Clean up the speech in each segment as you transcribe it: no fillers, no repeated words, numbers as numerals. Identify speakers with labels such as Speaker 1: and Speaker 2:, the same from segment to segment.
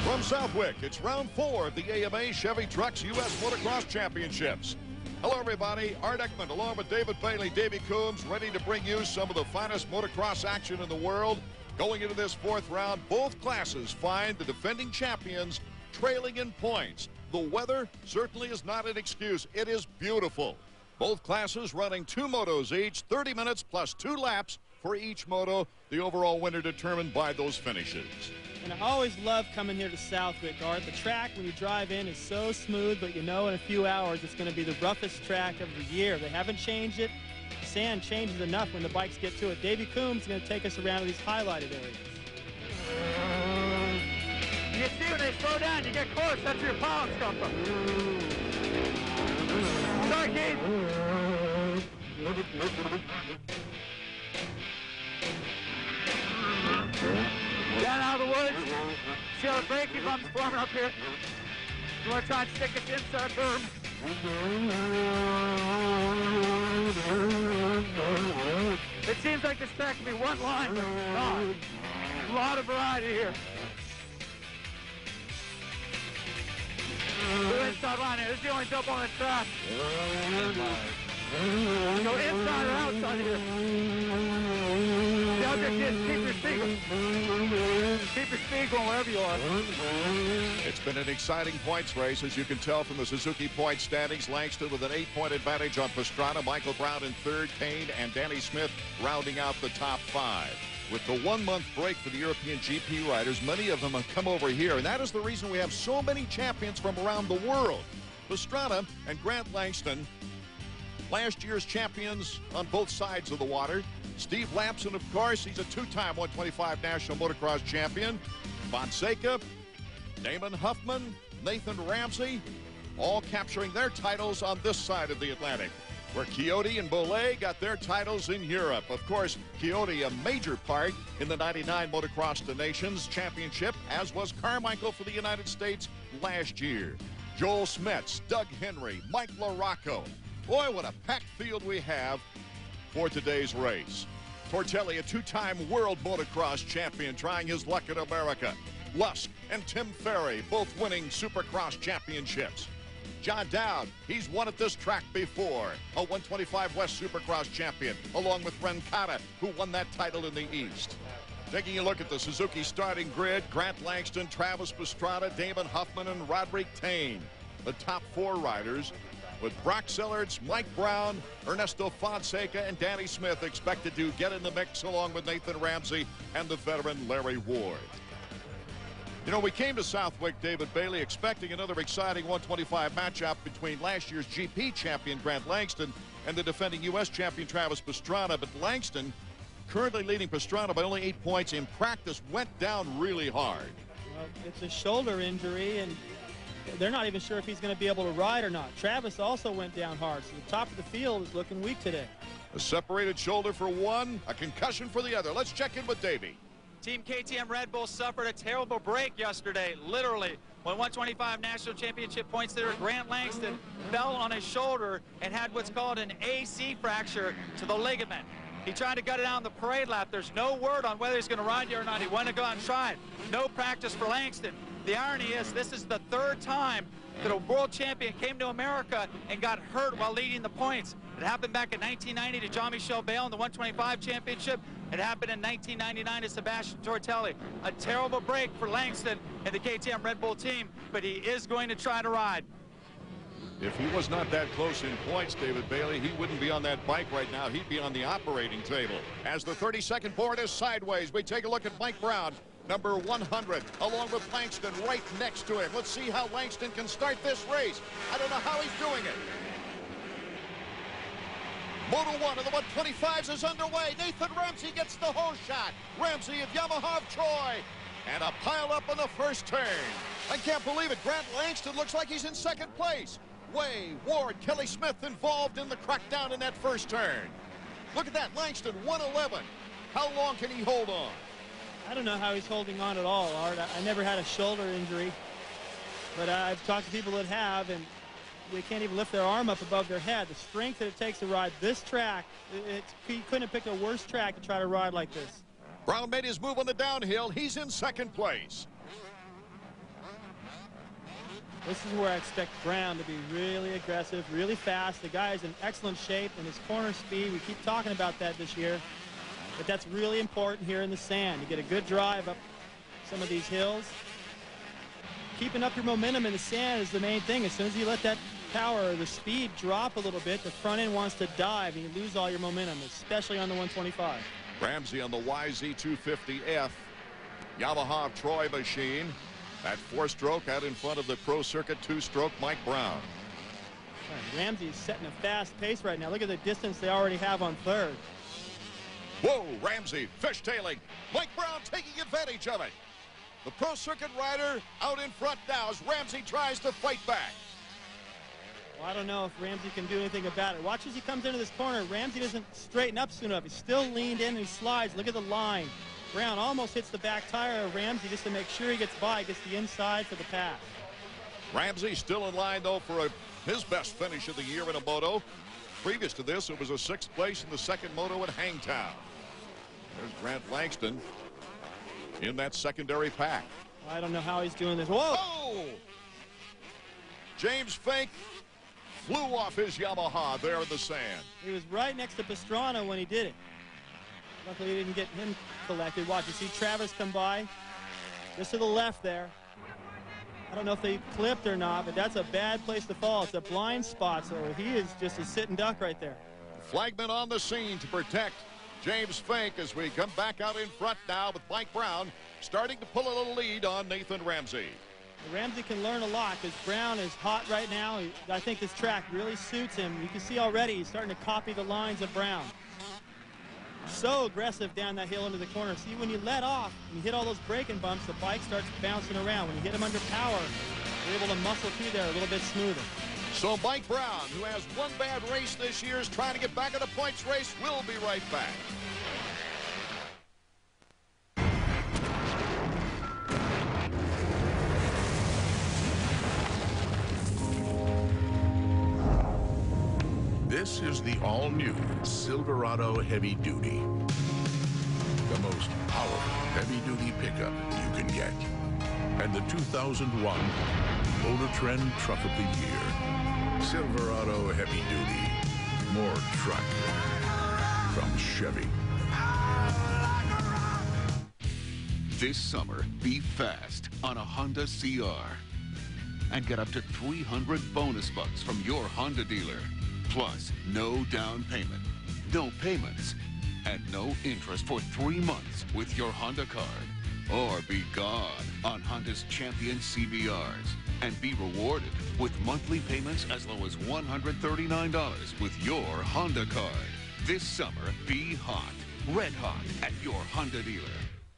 Speaker 1: From Southwick, it's round 4 of the AMA Chevy Trucks U.S. Motocross Championships. Hello, everybody. Art Ekman, along with David Bailey, Davey Coombs, ready to bring you some of the finest motocross action in the world. Going into this 4th round, both classes find the defending champions trailing in points. The weather certainly is not an excuse. It is beautiful. Both classes running 2 motos each, 30 minutes plus 2 laps for each moto. The overall winner determined by those finishes.
Speaker 2: And I always love coming here to Southwick, Art. The track, when you drive in, is so smooth, but you know in a few hours it's going to be the roughest track of the year. They haven't changed it. The sand changes enough when the bikes get to it. Davey Coombs is going to take us around to these highlighted areas.
Speaker 3: You see when they slow down, you get close, that's where your pounds come from. Sorry, Keith. Down out of the woods. See how the braking bump's forming up here. You want to try and stick it inside berm. It seems like this track can be one line, but it's not. A lot of variety here. The inside line here. This is the only double on the track. Go inside or outside here. The object is keep your speed. Keep your speed going wherever you are.
Speaker 1: It's been an exciting points race, as you can tell from the Suzuki point standings. Langston with an 8-point advantage on Pastrana. Michael Brown in 3rd. Kane and Danny Smith rounding out the top 5. With the 1-month break for the European GP riders, many of them have come over here, and that is the reason we have so many champions from around the world. Pastrana and Grant Langston, last year's champions on both sides of the water. Steve Lampson, of course, he's a 2-time 125 National Motocross champion. Fonseca, Damon Huffman, Nathan Ramsey, all capturing their titles on this side of the Atlantic, where Chiodi and Bollé got their titles in Europe. Of course, Chiodi a major part in the '99 Motocross the Nations Championship, as was Carmichael for the United States last year. Joel Smets, Doug Henry, Mike LaRocco. Boy, what a packed field we have for today's race. Tortelli, a 2-time world motocross champion, trying his luck in America. Lusk and Tim Ferry, both winning Supercross championships. John Dowd, he's won at this track before, a 125 West Supercross champion, along with Rencada, who won that title in the East. Taking a look at the Suzuki starting grid, Grant Langston, Travis Pastrana, Damon Huffman, and Roderick Tane. The top 4 riders, with Brock Sillards, Mike Brown, Ernesto Fonseca, and Danny Smith expected to get in the mix, along with Nathan Ramsey and the veteran Larry Ward. You know, we came to Southwick, David Bailey, expecting another exciting 125 matchup between last year's GP champion Grant Langston and the defending U.S. champion Travis Pastrana, but Langston, currently leading Pastrana by only 8 points in practice, went down really hard.
Speaker 2: Well, it's a shoulder injury, and they're not even sure if he's going to be able to ride or not. Travis also went down hard, so the top of the field is looking weak today.
Speaker 1: A separated shoulder for one, a concussion for the other. Let's check in with Davey.
Speaker 4: Team KTM Red Bull suffered a terrible break yesterday, literally. When 125 National Championship points leader Grant Langston fell on his shoulder and had what's called an AC fracture to the ligament. He tried to gut it out on the parade lap. There's no word on whether he's going to ride here or not. He went to go out and try it. No practice for Langston. The irony is this is the 3rd time that a world champion came to America and got hurt while leading the points. It happened back in 1990 to Jean-Michel Bale in the 125 championship. It happened in 1999 to Sebastian Tortelli. A terrible break for Langston and the KTM Red Bull team, but he is going to try to ride.
Speaker 1: If he was not that close in points, David Bailey, he wouldn't be on that bike right now. He'd be on the operating table. As the 32nd board is sideways, we take a look at Mike Brown, number 100, along with Langston right next to him. Let's see how Langston can start this race. I don't know how he's doing it. Moto 1 of the 125s is underway. Nathan Ramsey gets the whole shot. Ramsey of Yamaha of Troy. And a pile up on the first turn. I can't believe it. Grant Langston looks like he's in 2nd place. Way, Ward, Kelly Smith involved in the crackdown in that first turn. Look at that, Langston, 111. How long can he hold on?
Speaker 2: I don't know how he's holding on at all, Art. I never had a shoulder injury, but I've talked to people that have, and they can't even lift their arm up above their head. The strength that it takes to ride this track, he couldn't have picked a worse track to try to ride like this.
Speaker 1: Brown made his move on the downhill. He's in 2nd place.
Speaker 2: This is where I expect Brown to be really aggressive, really fast. The guy is in excellent shape, and his corner speed, we keep talking about that this year. But that's really important here in the sand. You get a good drive up some of these hills. Keeping up your momentum in the sand is the main thing. As soon as you let that power or the speed drop a little bit, the front end wants to dive, and you lose all your momentum, especially on the 125.
Speaker 1: Ramsey on the YZ250F Yamaha of Troy machine. That 4-stroke out in front of the Pro Circuit 2-stroke Mike Brown.
Speaker 2: Ramsey is setting a fast pace right now. Look at the distance they already have on third.
Speaker 1: Whoa, Ramsey fishtailing. Mike Brown taking advantage of it. The Pro Circuit rider out in front now as Ramsey tries to fight back.
Speaker 2: Well, I don't know if Ramsey can do anything about it. Watch as he comes into this corner. Ramsey doesn't straighten up soon enough. He's still leaned in and he slides. Look at the line. Brown almost hits the back tire of Ramsey just to make sure he gets by, gets the inside for the pass.
Speaker 1: Ramsey still in line, though, for his best finish of the year in a moto. Previous to this, it was a 6th place in the second moto at Hangtown. There's Grant Langston in that secondary pack.
Speaker 2: I don't know how he's doing this. Whoa!
Speaker 1: Oh! James Fink flew off his Yamaha there in the sand.
Speaker 2: He was right next to Pastrana when he did it. Luckily, he didn't get him collected. Watch, you see Travis come by just to the left there. I don't know if they clipped or not, but that's a bad place to fall. It's a blind spot, so he is just a sitting duck right there.
Speaker 1: Flagman on the scene to protect James Fink as we come back out in front now with Mike Brown starting to pull a little lead on Nathan Ramsey.
Speaker 2: Ramsey can learn a lot because Brown is hot right now. I think this track really suits him. You can see already he's starting to copy the lines of Brown. So aggressive down that hill into the corner. See, when you let off and you hit all those braking bumps, the bike starts bouncing around. When you hit him under power, you're able to muscle through there a little bit smoother.
Speaker 1: So Mike Brown, who has one bad race this year, is trying to get back in the points race. We'll be right back.
Speaker 5: This is the all-new Silverado Heavy Duty. The most powerful heavy-duty pickup you can get. And the 2001 Motor Trend Truck of the Year. Silverado Heavy Duty. More truck from Chevy.
Speaker 6: This summer, be fast on a Honda CR. And get up to 300 bonus bucks from your Honda dealer. Plus, no down payment, no payments, and no interest for 3 months with your Honda card. Or be gone on Honda's Champion CBRs and be rewarded with monthly payments as low as $139 with your Honda card. This summer, be hot, red hot at your Honda dealer.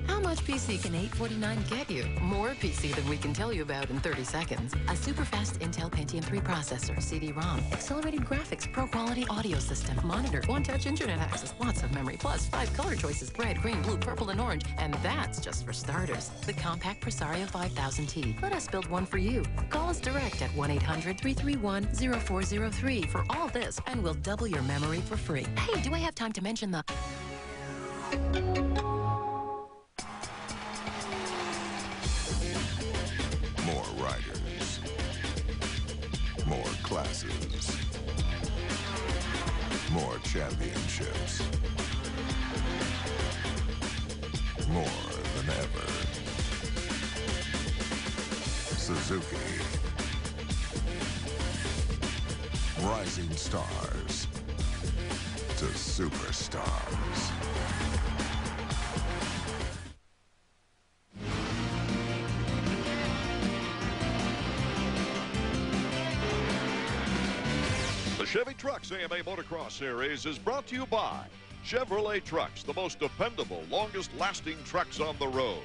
Speaker 7: How much PC can $849 get you? More PC than we can tell you about in 30 seconds. A super fast Intel Pentium 3 processor, CD-ROM, accelerated graphics, pro quality audio system, monitor, one-touch internet access, lots of memory, plus 5 color choices, red, green, blue, purple, and orange. And that's just for starters. The compact Presario 5000T. Let us build one for you. Call us direct at 1-800-331-0403 for all this, and we'll double your memory for free. Hey, do I have time to mention the...
Speaker 5: More riders. More classes. More championships. More than ever. Suzuki. Rising stars to superstars.
Speaker 1: The Chevy Trucks AMA Motocross Series is brought to you by Chevrolet Trucks, the most dependable, longest-lasting trucks on the road.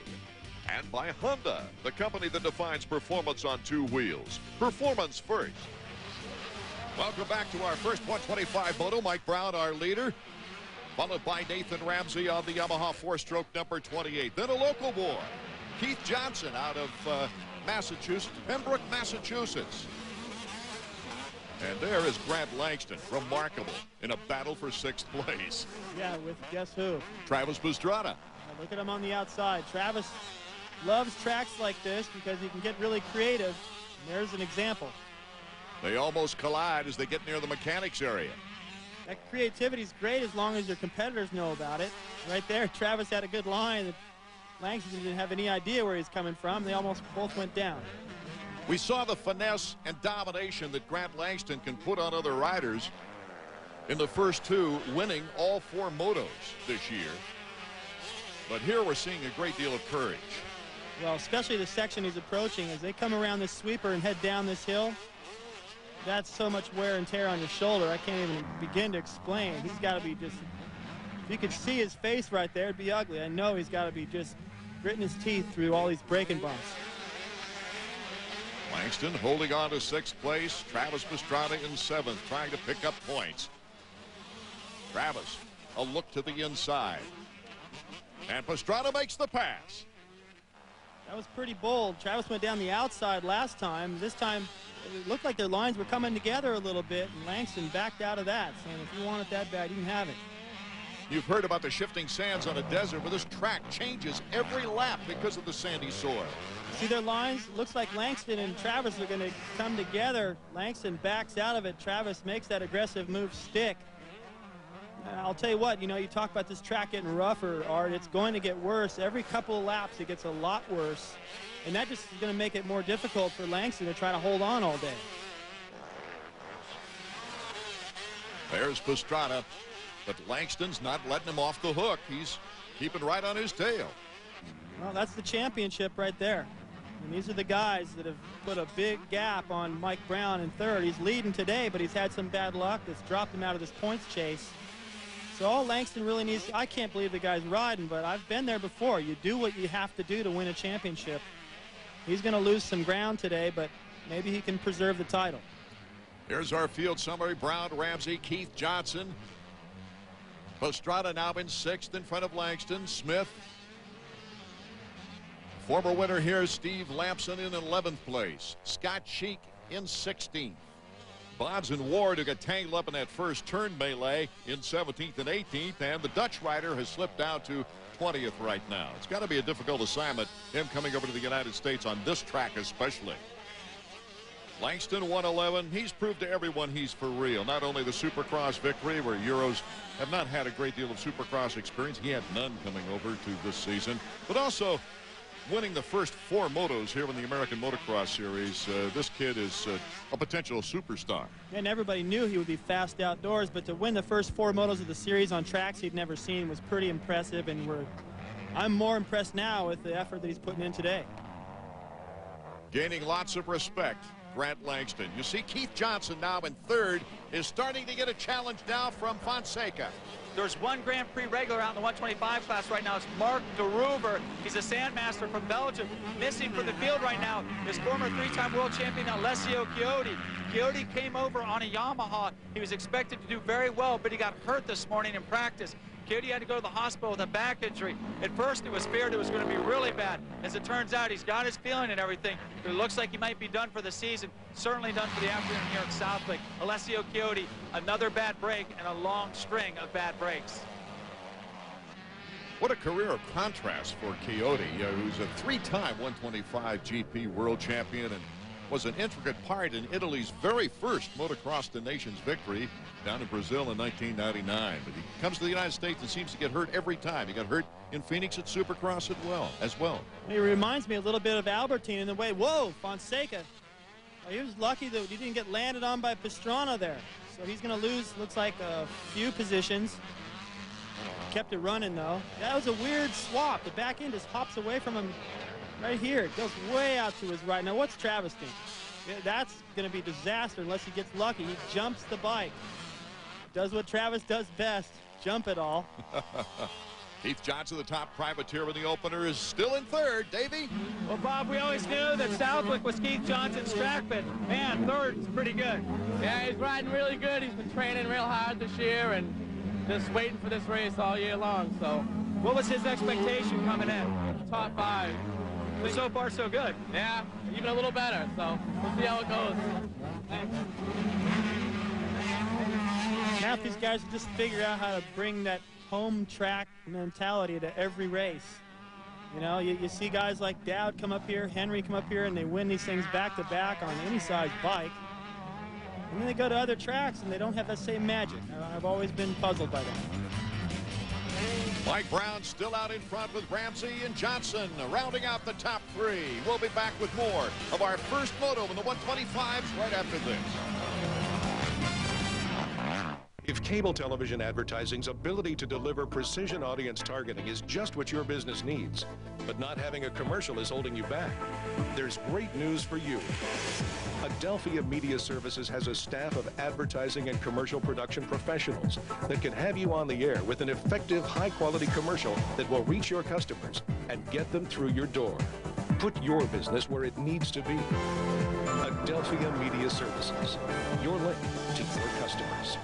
Speaker 1: And by Honda, the company that defines performance on 2 wheels. Performance first. Welcome back to our first 125 moto. Mike Brown, our leader, followed by Nathan Ramsey on the Yamaha 4-stroke number 28. Then a local war. Keith Johnson out of Massachusetts, Pembroke, Massachusetts. And there is Grant Langston, remarkable, in a battle for 6th place.
Speaker 2: Yeah, with guess who?
Speaker 1: Travis Pastrana.
Speaker 2: Look at him on the outside. Travis loves tracks like this because he can get really creative. There's an example.
Speaker 1: They almost collide as they get near the mechanics area.
Speaker 2: That creativity is great as long as your competitors know about it. Right there, Travis had a good line. Langston didn't have any idea where he's coming from. They almost both went down.
Speaker 1: We saw the finesse and domination that Grant Langston can put on other riders in the first two, winning all 4 motos this year. But here we're seeing a great deal of courage.
Speaker 2: Well, especially the section he's approaching. As they come around this sweeper and head down this hill, that's so much wear and tear on your shoulder. I can't even begin to explain. He's got to be just, if you could see his face right there, it'd be ugly. I know he's got to be just gritting his teeth through all these braking bumps.
Speaker 1: Langston holding on to 6th place. Travis Pastrana in 7th, trying to pick up points. Travis, a look to the inside. And Pastrana makes the pass.
Speaker 2: That was pretty bold. Travis went down the outside last time. This time, it looked like their lines were coming together a little bit, and Langston backed out of that, saying if you want it that bad, you can have it.
Speaker 1: You've heard about the shifting sands on a desert, but this track changes every lap because of the sandy soil.
Speaker 2: See their lines? Looks like Langston and Travis are going to come together. Langston backs out of it. Travis makes that aggressive move stick. I'll tell you what, you know, you talk about this track getting rougher, Art. It's going to get worse. Every couple of laps, it gets a lot worse. And that just is going to make it more difficult for Langston to try to hold on all day.
Speaker 1: There's Pastrana, but Langston's not letting him off the hook. He's keeping right on his tail.
Speaker 2: Well, that's the championship right there. And these are the guys that have put a big gap on Mike Brown in 3rd. He's leading today, but he's had some bad luck that's dropped him out of this points chase. So all Langston really needs, I can't believe the guy's riding, but I've been there before. You do what you have to do to win a championship. He's going to lose some ground today, but maybe he can preserve the title.
Speaker 1: Here's our field summary. Brown, Ramsey, Keith Johnson. Pastrana now in 6th in front of Langston. Smith. Former winner here, Steve Lampson, in 11th place. Scott Sheik in 16th. Bonds and Ward, who got tangled up in that first turn melee, in 17th and 18th, and the Dutch rider has slipped down to 20th right now. It's got to be a difficult assignment, him coming over to the United States on this track especially. Langston 111. He's proved to everyone he's for real. Not only the Supercross victory, where Euros have not had a great deal of Supercross experience. He had none coming over to this season, but also winning the first 4 motos here in the American Motocross Series. This kid is a potential superstar.
Speaker 2: And everybody knew he would be fast outdoors, but to win the first 4 motos of the series on tracks he'd never seen was pretty impressive, and I'm more impressed now with the effort that he's putting in today.
Speaker 1: Gaining lots of respect, Grant Langston. You see Keith Johnson now in 3rd is starting to get a challenge now from Fonseca.
Speaker 4: There's one Grand Prix regular out in the 125 class right now. It's Mark de Roover. He's a Sandmaster from Belgium. Missing from the field right now is former 3-time world champion Alessio Chiodi. Chiodi came over on a Yamaha. He was expected to do very well, but he got hurt this morning in practice. Chiodi had to go to the hospital with a back injury. At first, it was feared it was going to be really bad. As it turns out, he's got his feeling and everything. It looks like he might be done for the season. Certainly done for the afternoon here at Southwick. Alessio Chiodi, another bad break and a long string of bad breaks.
Speaker 1: What a career of contrast for Chiodi, who's a 3-time 125 GP world champion and was an intricate part in Italy's very first Motocross the Nations victory down in Brazil in 1999. But he comes to the United States and seems to get hurt every time. He got hurt in Phoenix at Supercross as well.
Speaker 2: He reminds me a little bit of Albertine in the way, whoa, Fonseca. He was lucky that he didn't get landed on by Pastrana there. So he's going to lose, looks like, a few positions. Kept it running, though. That was a weird swap. The back end just hops away from him right here. It goes way out to his right. Now, what's Travis think? Yeah, that's going to be disaster unless he gets lucky. He jumps the bike. Does what Travis does best, jump it all.
Speaker 1: Keith Johnson, the top privateer in the opener, is still in 3rd. Davey?
Speaker 4: Well, Bob, we always knew that Southwick was Keith Johnson's track, but, man, 3rd is pretty good.
Speaker 8: Yeah, he's riding really good. He's been training real hard this year and just waiting for this race all year long. So,
Speaker 4: what was his expectation coming in?
Speaker 8: Top 5.
Speaker 4: So far, so good.
Speaker 8: Yeah, even a little better. So, we'll see how it goes. Thanks.
Speaker 2: Half these guys just figure out how to bring that home track mentality to every race. You know, you see guys like Dowd come up here, Henry come up here, and they win these things back-to-back on any size bike. And then they go to other tracks, and they don't have that same magic. I've always been puzzled by that.
Speaker 1: Mike Brown still out in front with Ramsey and Johnson rounding out the top three. We'll be back with more of our first moto in the 125s right after this.
Speaker 9: If cable television advertising's ability to deliver precision audience targeting is just what your business needs, but not having a commercial is holding you back, there's great news for you. Adelphia Media Services has a staff of advertising and commercial production professionals that can have you on the air with an effective, high-quality commercial that will reach your customers and get them through your door. Put your business where it needs to be. Adelphia Media Services, your link to your customers.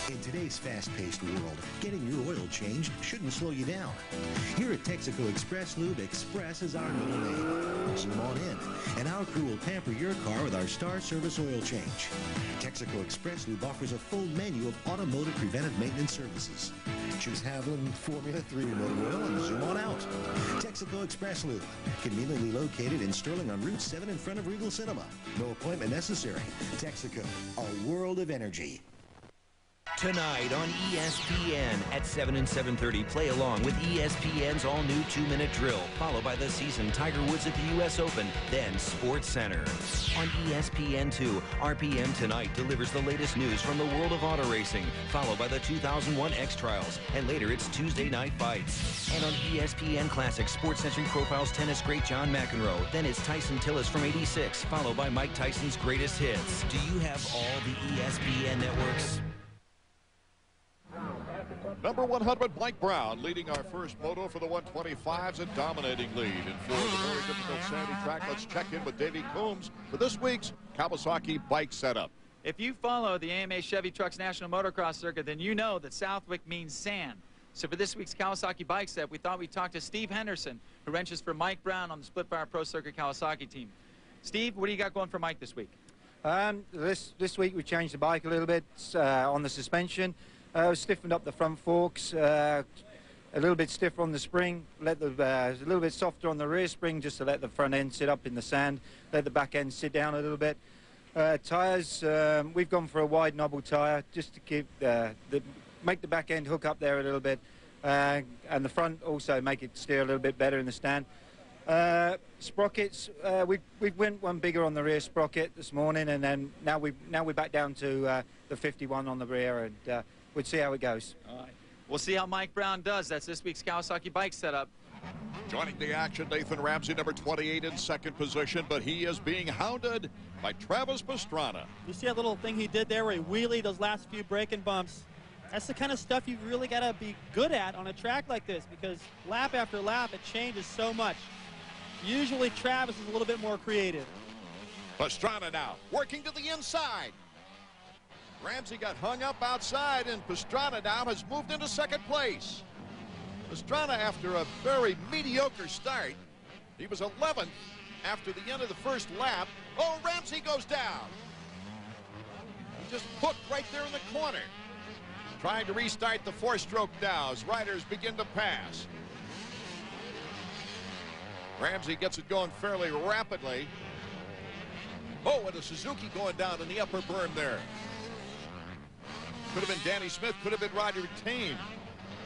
Speaker 10: In today's fast-paced world, getting your oil changed shouldn't slow you down. Here at Texaco Express Lube, Express is our middle name. Zoom on in, and our crew will pamper your car with our Star Service oil change. Texaco Express Lube offers a full menu of automotive preventive maintenance services. Choose Haviland Formula 3 motor oil and zoom on out. Texaco Express Lube, conveniently located in Sterling on Route 7 in front of Regal Cinema. No appointment necessary. Texaco, a world of energy.
Speaker 11: Tonight on ESPN at 7 and 7:30, play along with ESPN's all-new 2-minute drill, followed by the season Tiger Woods at the U.S. Open, then Sports Center. On ESPN2, RPM Tonight delivers the latest news from the world of auto racing, followed by the 2001 X Trials, and later it's Tuesday Night Fights. And on ESPN Classic, Sports Century profiles tennis great John McEnroe, then it's Tyson Tillis from '86, followed by Mike Tyson's greatest hits. Do you have all the ESPN networks?
Speaker 1: Number 100, Mike Brown, leading our first moto for the 125s, a dominating lead. And for the very difficult sandy track, let's check in with Davey Coombs for this week's Kawasaki bike setup.
Speaker 4: If you follow the AMA Chevy Trucks National Motocross Circuit, then you know that Southwick means sand. So for this week's Kawasaki bike set, we thought we'd talk to Steve Henderson, who wrenches for Mike Brown on the Splitfire Pro Circuit Kawasaki team. Steve, what do you got going for Mike this week?
Speaker 3: This week we changed the bike a little bit on the suspension. Stiffened up the front forks, a little bit stiffer on the spring, a little bit softer on the rear spring just to let the front end sit up in the sand, let the back end sit down a little bit. Tyres, we've gone for a wide knobble tyre just to keep make the back end hook up there a little bit, and the front also make it steer a little bit better in the stand. Sprockets, we went one bigger on the rear sprocket this morning, and then now we're back down to the 51 on the rear, and we'll see how it goes.
Speaker 4: All right. We'll see how Mike Brown does. That's this week's Kawasaki bike setup.
Speaker 1: Joining the action, Nathan Ramsey, number 28 in second position, but he is being hounded by Travis Pastrana.
Speaker 2: You see that little thing he did there where he wheelied those last few braking bumps? That's the kind of stuff you really got to be good at on a track like this, because lap after lap it changes so much. Usually Travis is a little bit more creative.
Speaker 1: Pastrana now working to the inside. Ramsey got hung up outside, and Pastrana now has moved into second place. Pastrana, after a very mediocre start, he was 11th after the end of the first lap. Oh, Ramsey goes down. He just hooked right there in the corner. Trying to restart the four-stroke now as riders begin to pass. Ramsey gets it going fairly rapidly. Oh, and a Suzuki going down in the upper berm there. Could have been Danny Smith, could have been Rodney Tane.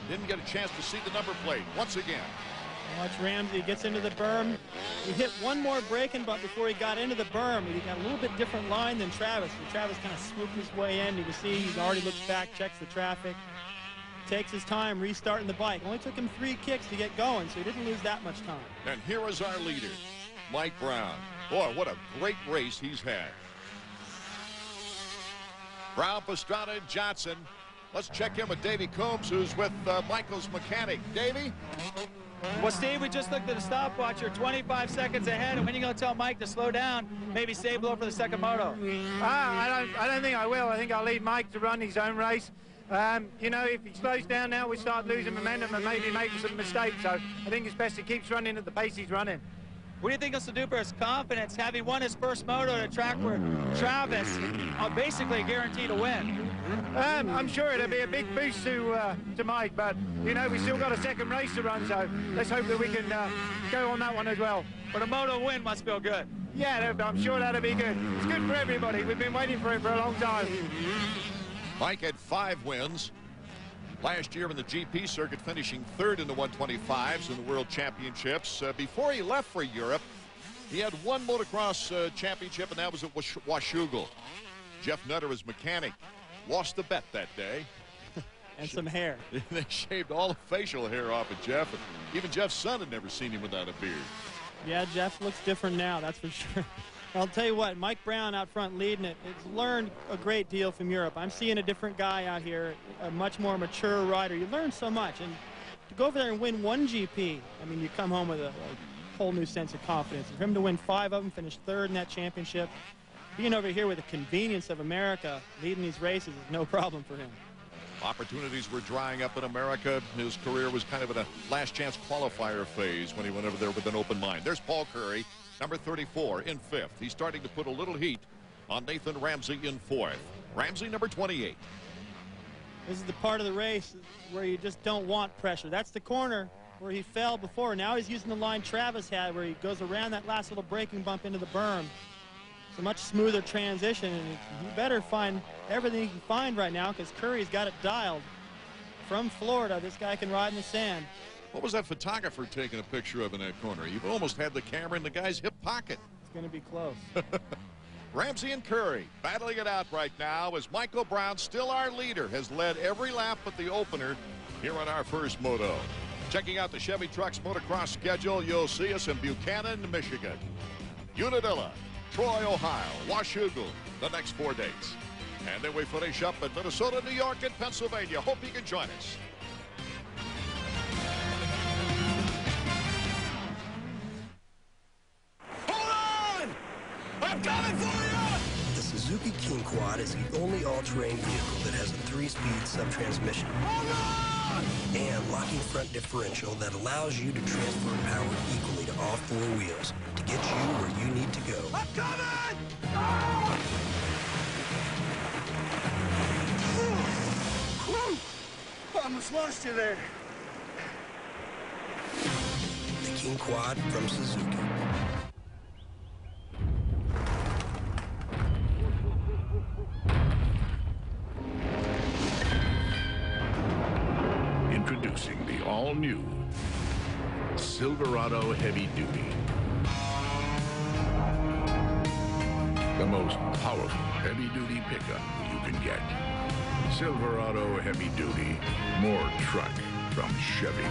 Speaker 1: Didn't get a chance to see the number plate once again.
Speaker 2: Watch Ramsey gets into the berm. He hit one more braking bump before he got into the berm. He got a little bit different line than Travis. And Travis kind of swooped his way in. You can see he's already looks back, checks the traffic, takes his time restarting the bike. Only took him 3 kicks to get going, so he didn't lose that much time.
Speaker 1: And here is our leader, Mike Brown. Boy, what a great race he's had. Brown, Pastrana, and Johnson. Let's check in with Davey Coombs, who's with Michael's mechanic. Davey?
Speaker 4: Well, Steve, we just looked at the stopwatch. You're 25 seconds ahead, and when are you going to tell Mike to slow down, maybe save low for the second moto?
Speaker 3: I don't think I will. I think I'll leave Mike to run his own race. You know, if he slows down now, we start losing momentum and maybe making some mistakes. So I think it's best he keeps running at the pace he's running.
Speaker 4: What do you think this will do for his confidence, having won his first moto at a track where Travis basically guaranteed a win?
Speaker 3: I'm sure it'll be a big boost to Mike, but you know, we still got a second race to run, so let's hope that we can go on that one as well.
Speaker 4: But a moto win must feel good.
Speaker 3: Yeah, I'm sure that'll be good. It's good for everybody. We've been waiting for it for a long time.
Speaker 1: Mike had 5 wins last year in the GP circuit, finishing 3rd in the 125s in the World Championships. Before he left for Europe, he had 1 motocross championship, and that was at Washougal. Jeff Nutter, his mechanic, lost the bet that day.
Speaker 2: And some hair.
Speaker 1: They shaved all the facial hair off of Jeff. And even Jeff's son had never seen him without a beard.
Speaker 2: Yeah, Jeff looks different now, that's for sure. I'll tell you what, Mike Brown out front leading it. It's learned a great deal from Europe. I'm seeing a different guy out here, a much more mature rider. You learn so much. And to go over there and win 1 GP, I mean, you come home with a whole new sense of confidence. And for him to win 5 of them, finish 3rd in that championship, being over here with the convenience of America, leading these races is no problem for him.
Speaker 1: Opportunities were drying up in America. His career was kind of in a last chance qualifier phase when he went over there with an open mind. There's Paul Curry, number 34, in 5th. He's starting to put a little heat on Nathan Ramsey in 4th. Ramsey, number 28.
Speaker 2: This is the part of the race where you just don't want pressure. That's the corner where he fell before. Now he's using the line Travis had, where he goes around that last little braking bump into the berm. It's a much smoother transition, and you better find everything you can find right now, because Curry's got it dialed. From Florida, this guy can ride in the sand.
Speaker 1: What was that photographer taking a picture of in that corner? You almost had the camera in the guy's hip pocket.
Speaker 2: It's going to be close.
Speaker 1: Ramsey and Curry battling it out right now as Michael Brown, still our leader, has led every lap but the opener here on our first moto. Checking out the Chevy Trucks motocross schedule, you'll see us in Buchanan, Michigan, Unadilla, Troy, Ohio, Washougal, the next 4 dates. And then we finish up at Minnesota, New York, and Pennsylvania. Hope you can join us.
Speaker 12: Hold on! I'm coming for you! The Suzuki King Quad is the only all-terrain vehicle that has a 3-speed sub-transmission. Hold on! And locking front differential that allows you to transfer power equally to all 4 wheels to get you where you need to go. I'm coming! Ah! I almost lost you there. The King Quad from Suzuki.
Speaker 5: Introducing the all-new Silverado Heavy Duty. The most powerful heavy-duty pickup you can get. Silverado Heavy Duty. More truck from Chevy.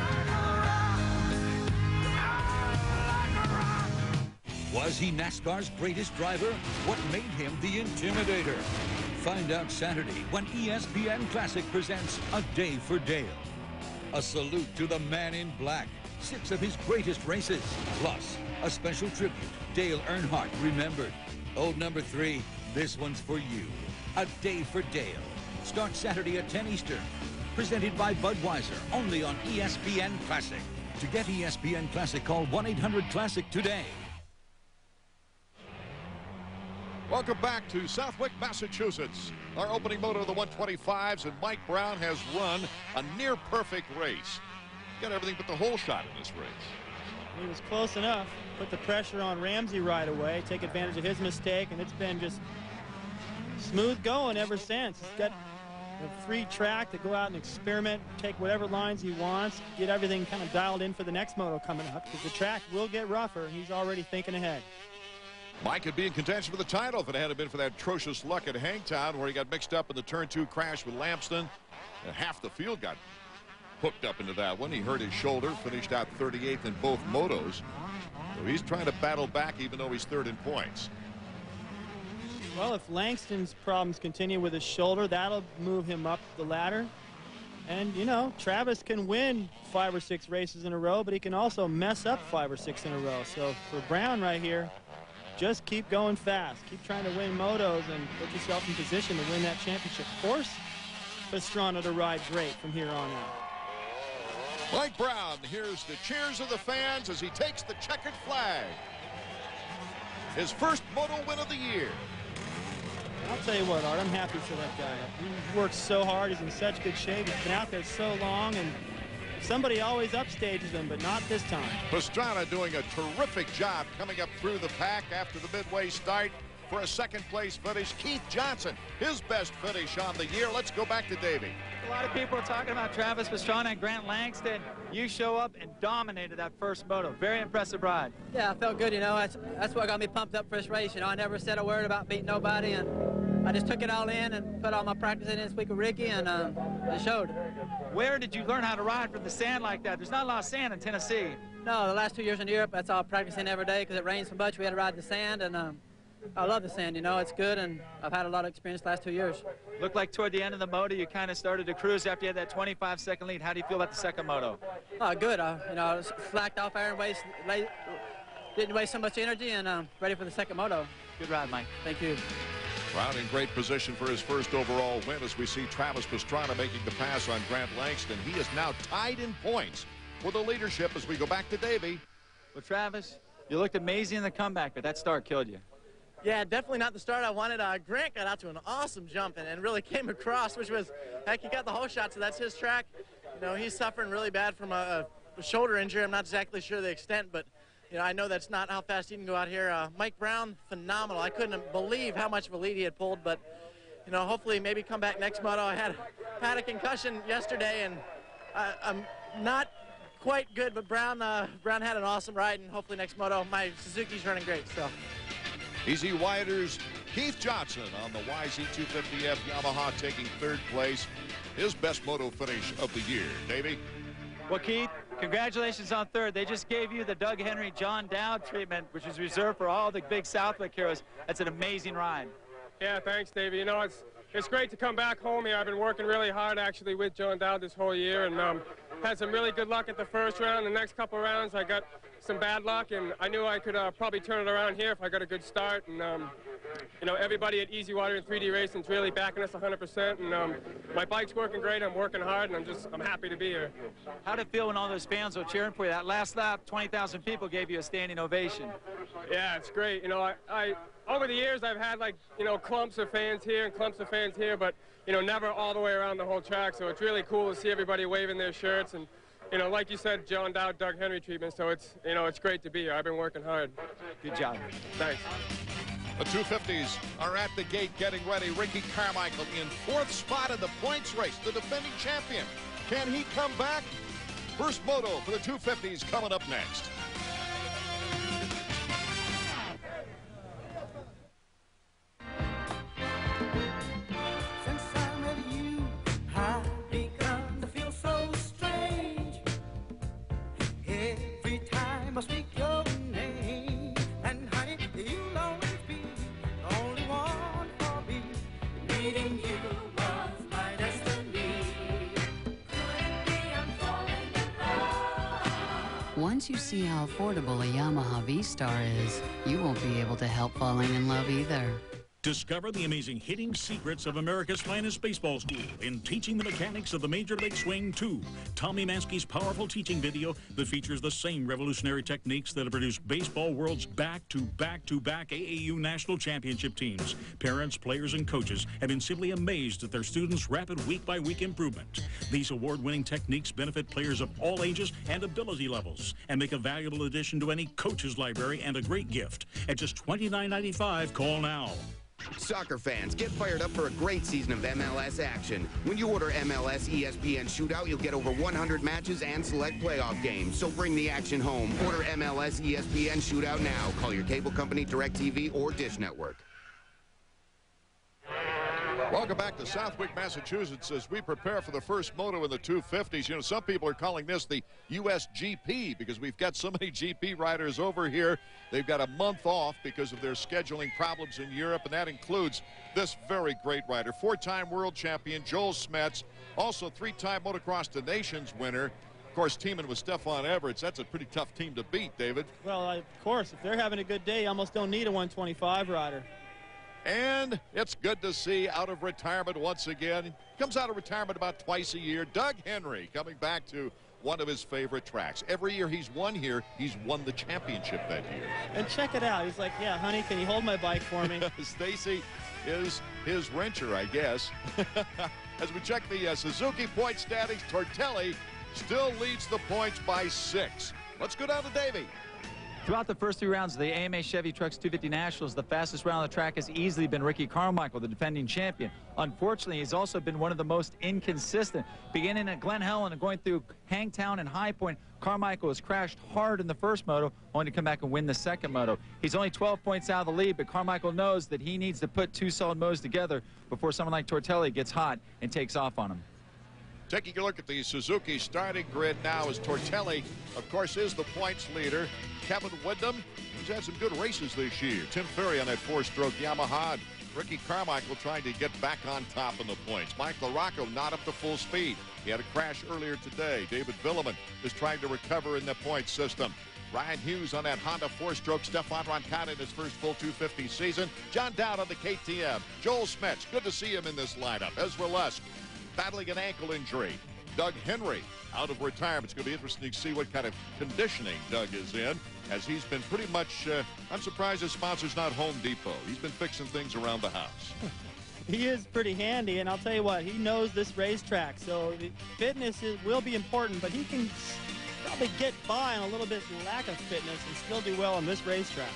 Speaker 13: Was he NASCAR's greatest driver? What made him the Intimidator? Find out Saturday when ESPN Classic presents A Day for Dale. A salute to the man in black. 6 of his greatest races. Plus, a special tribute. Dale Earnhardt remembered. Old number 3, this one's for you. A Day for Dale. Starts Saturday at 10 Eastern. Presented by Budweiser, only on ESPN Classic. To get ESPN Classic, call 1-800-CLASSIC today.
Speaker 1: Welcome back to Southwick, Massachusetts. Our opening moto of the 125s, and Mike Brown has run a near-perfect race. Got everything but the hole shot in this race.
Speaker 2: He was close enough. Put the pressure on Ramsey right away, take advantage of his mistake, and it's been just smooth going ever since. He's got a free track to go out and experiment, take whatever lines he wants, get everything kind of dialed in for the next moto coming up, because the track will get rougher, and he's already thinking ahead.
Speaker 1: Mike could be in contention for the title if it hadn't been for that atrocious luck at Hangtown, where he got mixed up in the turn 2 crash with Lampston. And half the field got hooked up into that one. He hurt his shoulder, finished out 38th in both motos. So he's trying to battle back, even though he's 3rd in points.
Speaker 2: Well, if Langston's problems continue with his shoulder, that'll move him up the ladder. And, you know, Travis can win 5 or 6 races in a row, but he can also mess up 5 or 6 in a row. So for Brown right here, just keep going fast. Keep trying to win motos and put yourself in position to win that championship. Force Pastrana to ride great from here on out.
Speaker 1: Mike Brown hears the cheers of the fans as he takes the checkered flag. His first moto win of the year.
Speaker 2: I'll tell you what, Art, I'm happy for that guy. He works so hard. He's in such good shape. He's been out there so long, and somebody always upstages him, but not this time.
Speaker 1: Pastrana doing a terrific job coming up through the pack after the midway start for a second-place finish. Keith Johnson, his best finish on the year. Let's go back to Davey.
Speaker 4: A lot of people are talking about Travis Pastrana and Grant Langston. You show up and dominated that first moto. Very impressive ride.
Speaker 14: Yeah, I felt good, you know. That's what got me pumped up for this race. You know, I never said a word about beating nobody, and I just took it all in and put all my practice in this week with Ricky, and it showed.
Speaker 4: Where did you learn how to ride from the sand like that? There's not a lot of sand in Tennessee.
Speaker 14: No, the last 2 years in Europe, that's all practicing every day because it rains so much. We had to ride the sand, and I love the sand, you know. It's good, and I've had a lot of experience the last 2 years.
Speaker 4: Looked like toward the end of the moto, you kind of started to cruise after you had that 25-second lead. How do you feel about the second moto?
Speaker 14: Oh, good. You know, I slacked off there and didn't waste so much energy, and ready for the second moto.
Speaker 4: Good ride, Mike.
Speaker 14: Thank you.
Speaker 1: Brown in great position for his first overall win as we see Travis Pastrana making the pass on Grant Langston. He is now tied in points for the leadership as we go back to Davey.
Speaker 4: Well, Travis, you looked amazing in the comeback, but that start killed you.
Speaker 15: Yeah, definitely not the start I wanted. Grant got out to an awesome jump and really came across, which was, heck, he got the whole shot, so that's his track. You know, he's suffering really bad from a shoulder injury. I'm not exactly sure the extent, but, you know, I know that's not how fast he can go out here. Mike Brown, phenomenal. I couldn't believe how much of a lead he had pulled, but, you know, hopefully maybe come back next moto. I had a concussion yesterday, and I'm not quite good, but Brown had an awesome ride, and hopefully next moto, my Suzuki's running great, so.
Speaker 1: Easy Widers, Keith Johnson on the YZ250F Yamaha taking third place. His best moto finish of the year. Davey?
Speaker 4: Well, Keith, congratulations on third. They just gave you the Doug Henry, John Dowd treatment, which is reserved for all the big Southwick heroes. That's an amazing ride.
Speaker 8: Yeah, thanks, Davey. You know, it's great to come back home here. I've been working really hard, actually, with John Dowd this whole year, and had some really good luck at the first round. The next couple rounds, I got some bad luck, and I knew I could probably turn it around here if I got a good start. And you know, everybody at Easy Water and 3D Racing is really backing us 100%. And my bike's working great. I'm working hard, and I'm happy to be here.
Speaker 4: How'd it feel when all those fans were cheering for you? That last lap, 20,000 people gave you a standing ovation.
Speaker 8: Yeah, it's great. You know, I over the years I've had, like, you know, clumps of fans here and clumps of fans here, but you know, never all the way around the whole track. So it's really cool to see everybody waving their shirts and, you know, like you said, John Dowd, Doug Henry treatment. So it's, you know, it's great to be here. I've been working hard.
Speaker 4: Good job.
Speaker 8: Thanks.
Speaker 1: The 250s are at the gate getting ready. Ricky Carmichael in fourth spot in the points race, the defending champion. Can he come back? First moto for the 250s coming up next.
Speaker 16: I speak your name, and honey, you'll always be the only one for me. Meeting you was my destiny. Couldn't be, I'm falling in love.
Speaker 17: Once you see how affordable a Yamaha V-Star is, you won't be able to help falling in love either.
Speaker 18: Discover the amazing hitting secrets of America's finest baseball school in Teaching the Mechanics of the Major League Swing 2. Tommy Mansky's powerful teaching video that features the same revolutionary techniques that have produced baseball world's back-to-back-to-back AAU national championship teams. Parents, players, and coaches have been simply amazed at their students' rapid week-by-week improvement. These award-winning techniques benefit players of all ages and ability levels and make a valuable addition to any coach's library and a great gift. At just $29.95, call now.
Speaker 19: Soccer fans, get fired up for a great season of MLS action. When you order MLS ESPN Shootout, you'll get over 100 matches and select playoff games. So bring the action home. Order MLS ESPN Shootout now. Call your cable company, DirecTV, or Dish Network.
Speaker 1: Welcome back to Southwick, Massachusetts, as we prepare for the first moto in the 250s. You know, some people are calling this the USGP because we've got so many GP riders over here. They've got a month off because of their scheduling problems in Europe, and that includes this very great rider, four-time world champion Joel Smets, also three-time Motocross the Nations winner. Of course, teaming with Stefan Everts, that's a pretty tough team to beat, David.
Speaker 2: Well, of course, if they're having a good day, you almost don't need a 125 rider.
Speaker 1: And it's good to see out of retirement once again. Comes out of retirement about twice a year. Doug Henry coming back to one of his favorite tracks. Every year he's won here, he's won the championship that year.
Speaker 2: And check it out. He's like, yeah, honey, can you hold my bike for me?
Speaker 1: Stacy is his wrencher, I guess. As we check the Suzuki point standings, Tortelli still leads the points by 6. Let's go down to Davey.
Speaker 20: Throughout the first 3 rounds of the AMA Chevy Trucks 250 Nationals, the fastest round on the track has easily been Ricky Carmichael, the defending champion. Unfortunately, he's also been one of the most inconsistent. Beginning at Glen Helen and going through Hangtown and High Point, Carmichael has crashed hard in the first moto, only to come back and win the second moto. He's only 12 points out of the lead, but Carmichael knows that he needs to put 2 solid motos together before someone like Tortelli gets hot and takes off on him.
Speaker 1: Taking a look at the Suzuki starting grid now as Tortelli, of course, is the points leader. Kevin Windham, he's had some good races this year. Tim Ferry on that 4-stroke Yamaha. Ricky Carmichael trying to get back on top in the points. Mike LaRocco not up to full speed. He had a crash earlier today. David Villeman is trying to recover in the point system. Ryan Hughes on that Honda 4-stroke. Stefan Roncada in his first full 250 season. John Dowd on the KTM. Joel Smets, good to see him in this lineup. Ezra Lusk battling an ankle injury. Doug Henry out of retirement. It's going to be interesting to see what kind of conditioning Doug is in, as he's been pretty much, I'm surprised his sponsor's not Home Depot. He's been fixing things around the house.
Speaker 2: He is pretty handy, and I'll tell you what, he knows this racetrack, so fitness will be important, but he can probably get by on a little bit lack of fitness and still do well on this racetrack.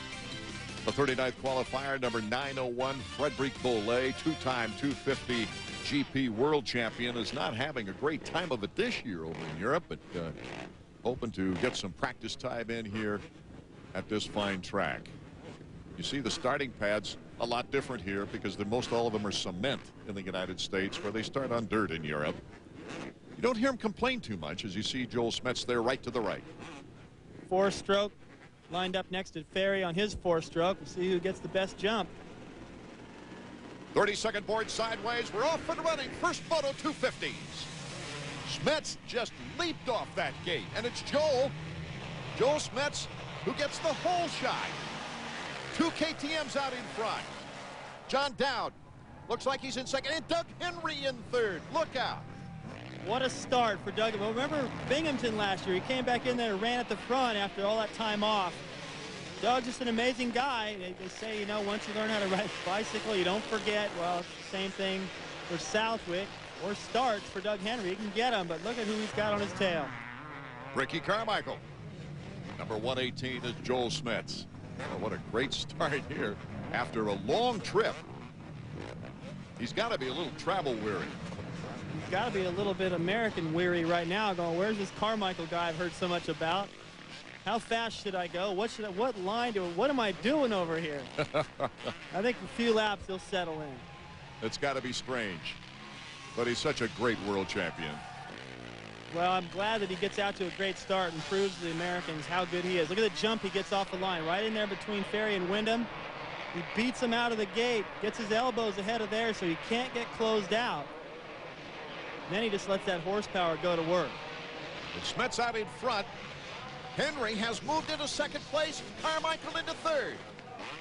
Speaker 1: The 39th qualifier, number 901, Frederic Bollet, 2-time 250 GP world champion, is not having a great time of it this year over in Europe, but hoping to get some practice time in here at this fine track. You see the starting pads a lot different here because most all of them are cement in the United States, where they start on dirt in Europe. You don't hear him complain too much as you see Joel Smets there right to the right.
Speaker 2: 4-stroke lined up next to Ferry on his 4-stroke. We'll see who gets the best jump.
Speaker 1: 32nd board sideways. We're off and running. First moto 250s. Smets just leaped off that gate, and it's Joel Smets who gets the whole shot. 2 KTMs out in front. John Dowd looks like he's in second, and Doug Henry in third. Look out.
Speaker 2: What a start for Doug. Well, remember Binghamton last year? He came back in there and ran at the front after all that time off. Doug's just an amazing guy. They say, you know, once you learn how to ride a bicycle, you don't forget. Well, it's the same thing for Southwick, or starts for Doug Henry. He can get him, but look at who he's got on his tail.
Speaker 1: Ricky Carmichael. Number 118 is Joel Smets. Oh, what a great start here after a long trip. He's got to be a little travel weary.
Speaker 2: He's got to be a little bit American weary right now, going, where's this Carmichael guy I've heard so much about? How fast should I go? What line what am I doing over here? I think a few laps he'll settle in.
Speaker 1: It's got to be strange, but he's such a great world champion.
Speaker 2: Well, I'm glad that he gets out to a great start and proves to the Americans how good he is. Look at the jump he gets off the line, right in there between Ferry and Windham. He beats him out of the gate, gets his elbows ahead of there so he can't get closed out. And then he just lets that horsepower go to work.
Speaker 1: With Smets out in front, Henry has moved into second place, Carmichael into third.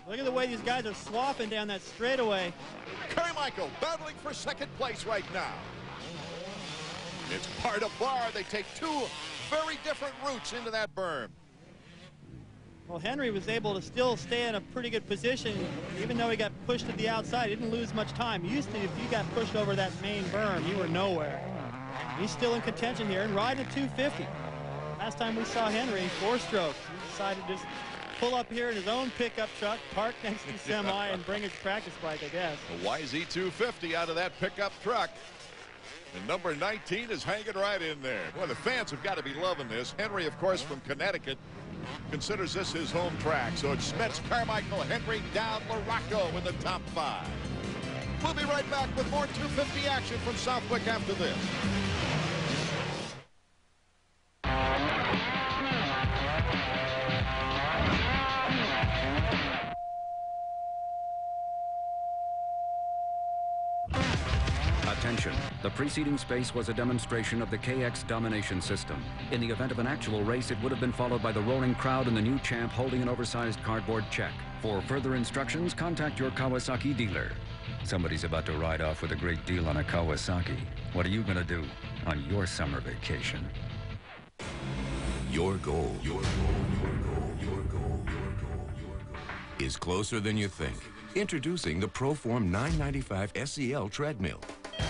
Speaker 2: Look at the way these guys are swapping down that straightaway.
Speaker 1: Carmichael battling for second place right now. It's bar to bar. They take 2 very different routes into that berm.
Speaker 2: Well, Henry was able to still stay in a pretty good position, even though he got pushed to the outside. He didn't lose much time. Used to, if you got pushed over that main berm, you were nowhere. He's still in contention here and riding at 250. Last time we saw Henry, 4-stroke. He decided to just pull up here in his own pickup truck, park next to semi, and bring his practice bike, I guess.
Speaker 1: A YZ250 out of that pickup truck. And number 19 is hanging right in there. Boy, the fans have got to be loving this. Henry, of course, from Connecticut, considers this his home track. So it's Smets, Carmichael, Henry, Dowd, LaRocco in the top 5. We'll be right back with more 250 action from Southwick after this.
Speaker 21: Attention. The preceding space was a demonstration of the KX domination system. In the event of an actual race, it would have been followed by the roaring crowd and the new champ holding an oversized cardboard check. For further instructions, contact your Kawasaki dealer. Somebody's about to ride off with a great deal on a Kawasaki. What are you going to do on your summer vacation?
Speaker 6: Your goal is closer than you think. Introducing the ProForm 995 SEL treadmill.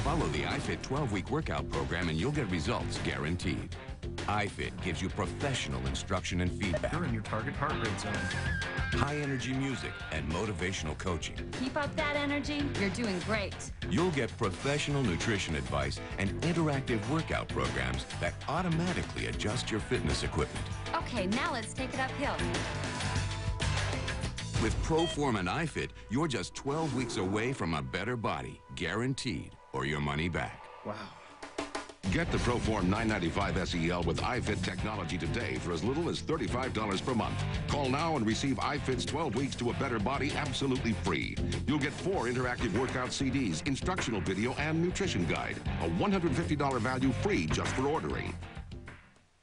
Speaker 6: Follow the iFit 12-week workout program and you'll get results guaranteed. iFit gives you professional instruction and feedback.
Speaker 22: You're in your target heart rate zone.
Speaker 6: High-energy music and motivational coaching.
Speaker 23: Keep up that energy. You're doing great.
Speaker 6: You'll get professional nutrition advice and interactive workout programs that automatically adjust your fitness equipment.
Speaker 23: Okay, now let's take it uphill.
Speaker 6: With ProForm and iFit, you're just 12 weeks away from a better body, guaranteed, or your money back.
Speaker 22: Wow.
Speaker 5: Get the ProForm 995 SEL with iFit technology today for as little as $35 per month. Call now and receive iFit's 12 weeks to a better body absolutely free. You'll get 4 interactive workout CDs, instructional video, and nutrition guide. A $150 value free just for ordering.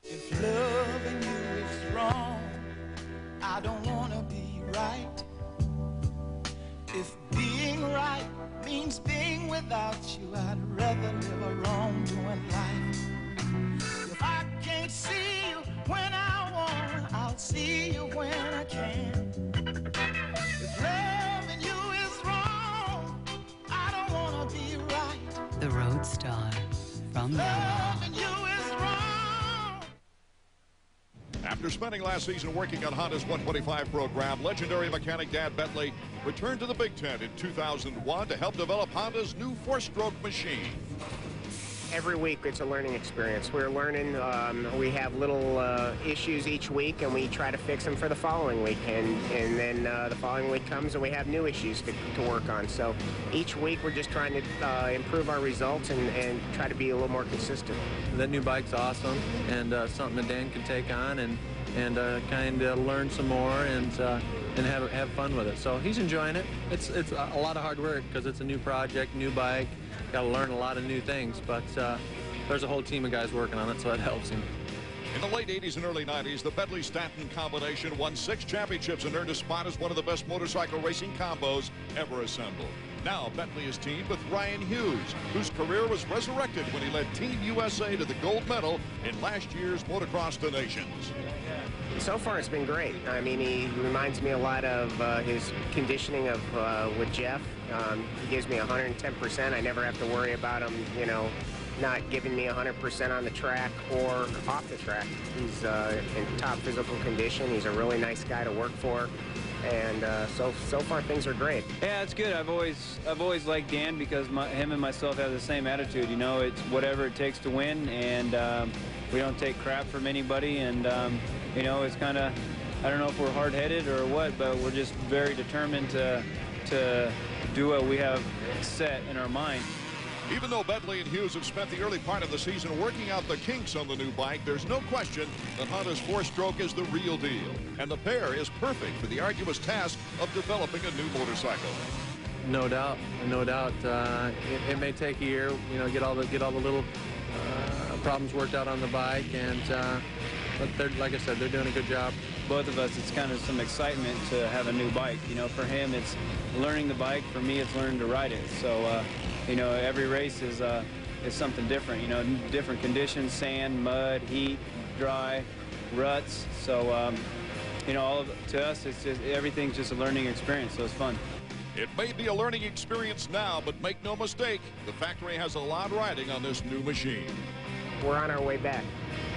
Speaker 16: If loving you is wrong, I don't want to be right. If being right means being without you, I'd rather live a wrongdoing life. If I can't see you when I want, I'll see you when I can. If loving you is wrong, I don't want to be right.
Speaker 17: The Roadstar from
Speaker 16: Loving you is wrong.
Speaker 1: After spending last season working on Honda's 125 program, legendary mechanic Dan Bentley returned to the Big Ten in 2001 to help develop Honda's new 4-stroke machine.
Speaker 24: Every week it's a learning experience. We're learning, we have little issues each week and we try to fix them for the following week. And then the following week comes and we have new issues to work on. So each week we're just trying to improve our results and try to be a little more consistent.
Speaker 25: That new bike's awesome and something that Dan can take on and kind of learn some more and have fun with it. So he's enjoying it. It's a lot of hard work because it's a new project, new bike. Got to learn a lot of new things, but there's a whole team of guys working on it, so that helps him.
Speaker 1: In the late 80s and early 90s, the Bentley-Stanton combination won 6 championships and earned a spot as one of the best motorcycle racing combos ever assembled. Now Bentley is teamed with Ryan Hughes, whose career was resurrected when he led Team USA to the gold medal in last year's Motocross the Nations.
Speaker 24: So far it's been great. I mean, he reminds me a lot of his conditioning with Jeff. He gives me 110%. I never have to worry about him, you know, not giving me 100% on the track or off the track. He's in top physical condition. He's a really nice guy to work for. And so far things are great.
Speaker 26: Yeah, it's good. I've always liked Dan because him and myself have the same attitude. You know, it's whatever it takes to win, and we don't take crap from anybody. And you know, it's kind of, I don't know if we're hard-headed or what, but we're just very determined to do what we have set in our mind.
Speaker 1: Even though Bentley and Hughes have spent the early part of the season working out the kinks on the new bike, there's no question that Honda's 4-stroke is the real deal. And the pair is perfect for the arduous task of developing a new motorcycle.
Speaker 25: No doubt, no doubt. It may take a year, you know, get all the little problems worked out on the bike, and but they're, like I said, they're doing a good job.
Speaker 26: Both of us, it's kind of some excitement to have a new bike. You know, for him, it's learning the bike. For me, it's learning to ride it. So, you know, every race is something different. You know, different conditions: sand, mud, heat, dry, ruts. So, you know, to us, it's just everything's just a learning experience. So it's fun.
Speaker 1: It may be a learning experience now, but make no mistake, the factory has a lot riding on this new machine.
Speaker 24: We're on our way back.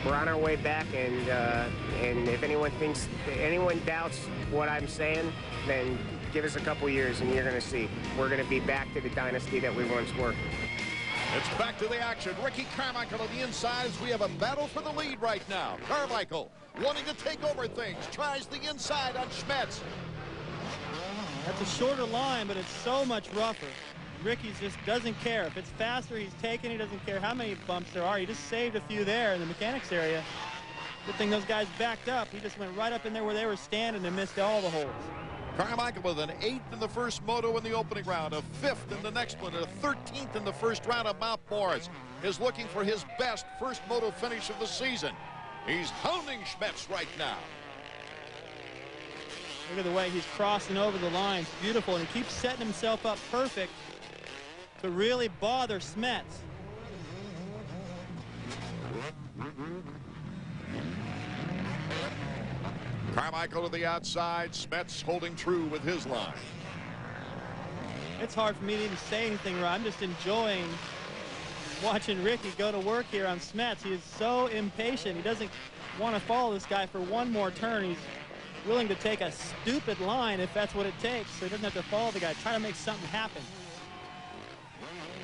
Speaker 24: We're on our way back, and if anyone doubts what I'm saying, then give us a couple years and you're going to see. We're going to be back to the dynasty that we once were.
Speaker 1: It's back to the action. Ricky Carmichael on the inside as we have a battle for the lead right now. Carmichael wanting to take over things, tries the inside on Schmetz.
Speaker 2: That's a shorter line, but it's so much rougher. Ricky just doesn't care. If it's faster, he's taking. He doesn't care how many bumps there are. He just saved a few there in the mechanics area. Good thing those guys backed up. He just went right up in there where they were standing and missed all the holes.
Speaker 1: Carmichael with an 8th in the first moto in the opening round, a 5th in the next one, and a 13th in the first round of Mount Morris. Is looking for his best first moto finish of the season. He's hounding Schmetz right now.
Speaker 2: Look at the way he's crossing over the lines. Beautiful, and he keeps setting himself up perfect to really bother Schmetz.
Speaker 1: Carmichael to the outside. Smets holding true with his line.
Speaker 2: It's hard for me to even say anything right. I'm just enjoying watching Ricky go to work here on Smets. He is so impatient. He doesn't want to follow this guy for one more turn. He's willing to take a stupid line if that's what it takes, so he doesn't have to follow the guy. Try to make something happen.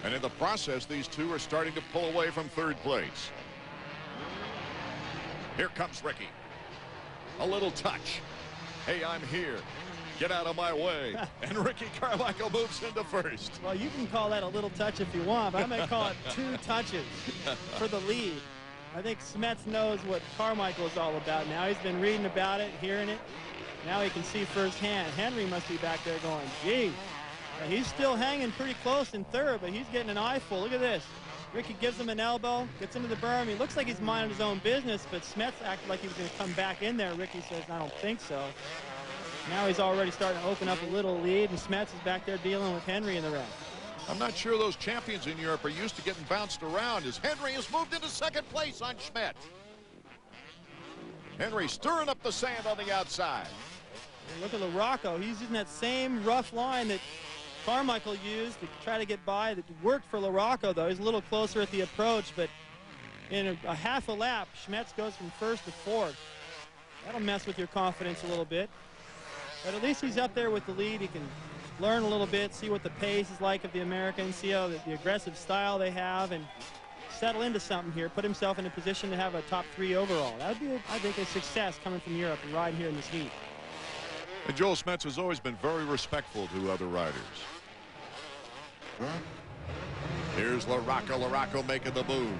Speaker 1: And in the process, these two are starting to pull away from third place. Here comes Ricky. A little touch. Hey, I'm here. Get out of my way. And Ricky Carmichael moves into first.
Speaker 2: Well, you can call that a little touch if you want, but I'm going to call it 2 touches for the lead. I think Smets knows what Carmichael is all about now. He's been reading about it, hearing it. Now he can see firsthand. Henry must be back there going, gee. He's still hanging pretty close in third, but he's getting an eyeful. Look at this. Ricky gives him an elbow, gets into the berm. He looks like he's minding his own business, but Smets acted like he was going to come back in there. Ricky says, I don't think so. Now he's already starting to open up a little lead, and Smets is back there dealing with Henry in the race.
Speaker 1: I'm not sure those champions in Europe are used to getting bounced around as Henry has moved into second place on Schmidt. Henry stirring up the sand on the outside.
Speaker 2: And look at LaRocco. He's using that same rough line that Carmichael used to try to get by. That worked for LaRocco, though. He's a little closer at the approach, but in a half a lap, Schmetz goes from first to fourth. That'll mess with your confidence a little bit. But at least he's up there with the lead. He can learn a little bit, see what the pace is like of the Americans, see how the aggressive style they have, and settle into something here, put himself in a position to have a top 3 overall. That would be, I think, a success coming from Europe and riding here in this heat.
Speaker 1: And Joel Smets has always been very respectful to other riders. Here's LaRocco. LaRocco making the move.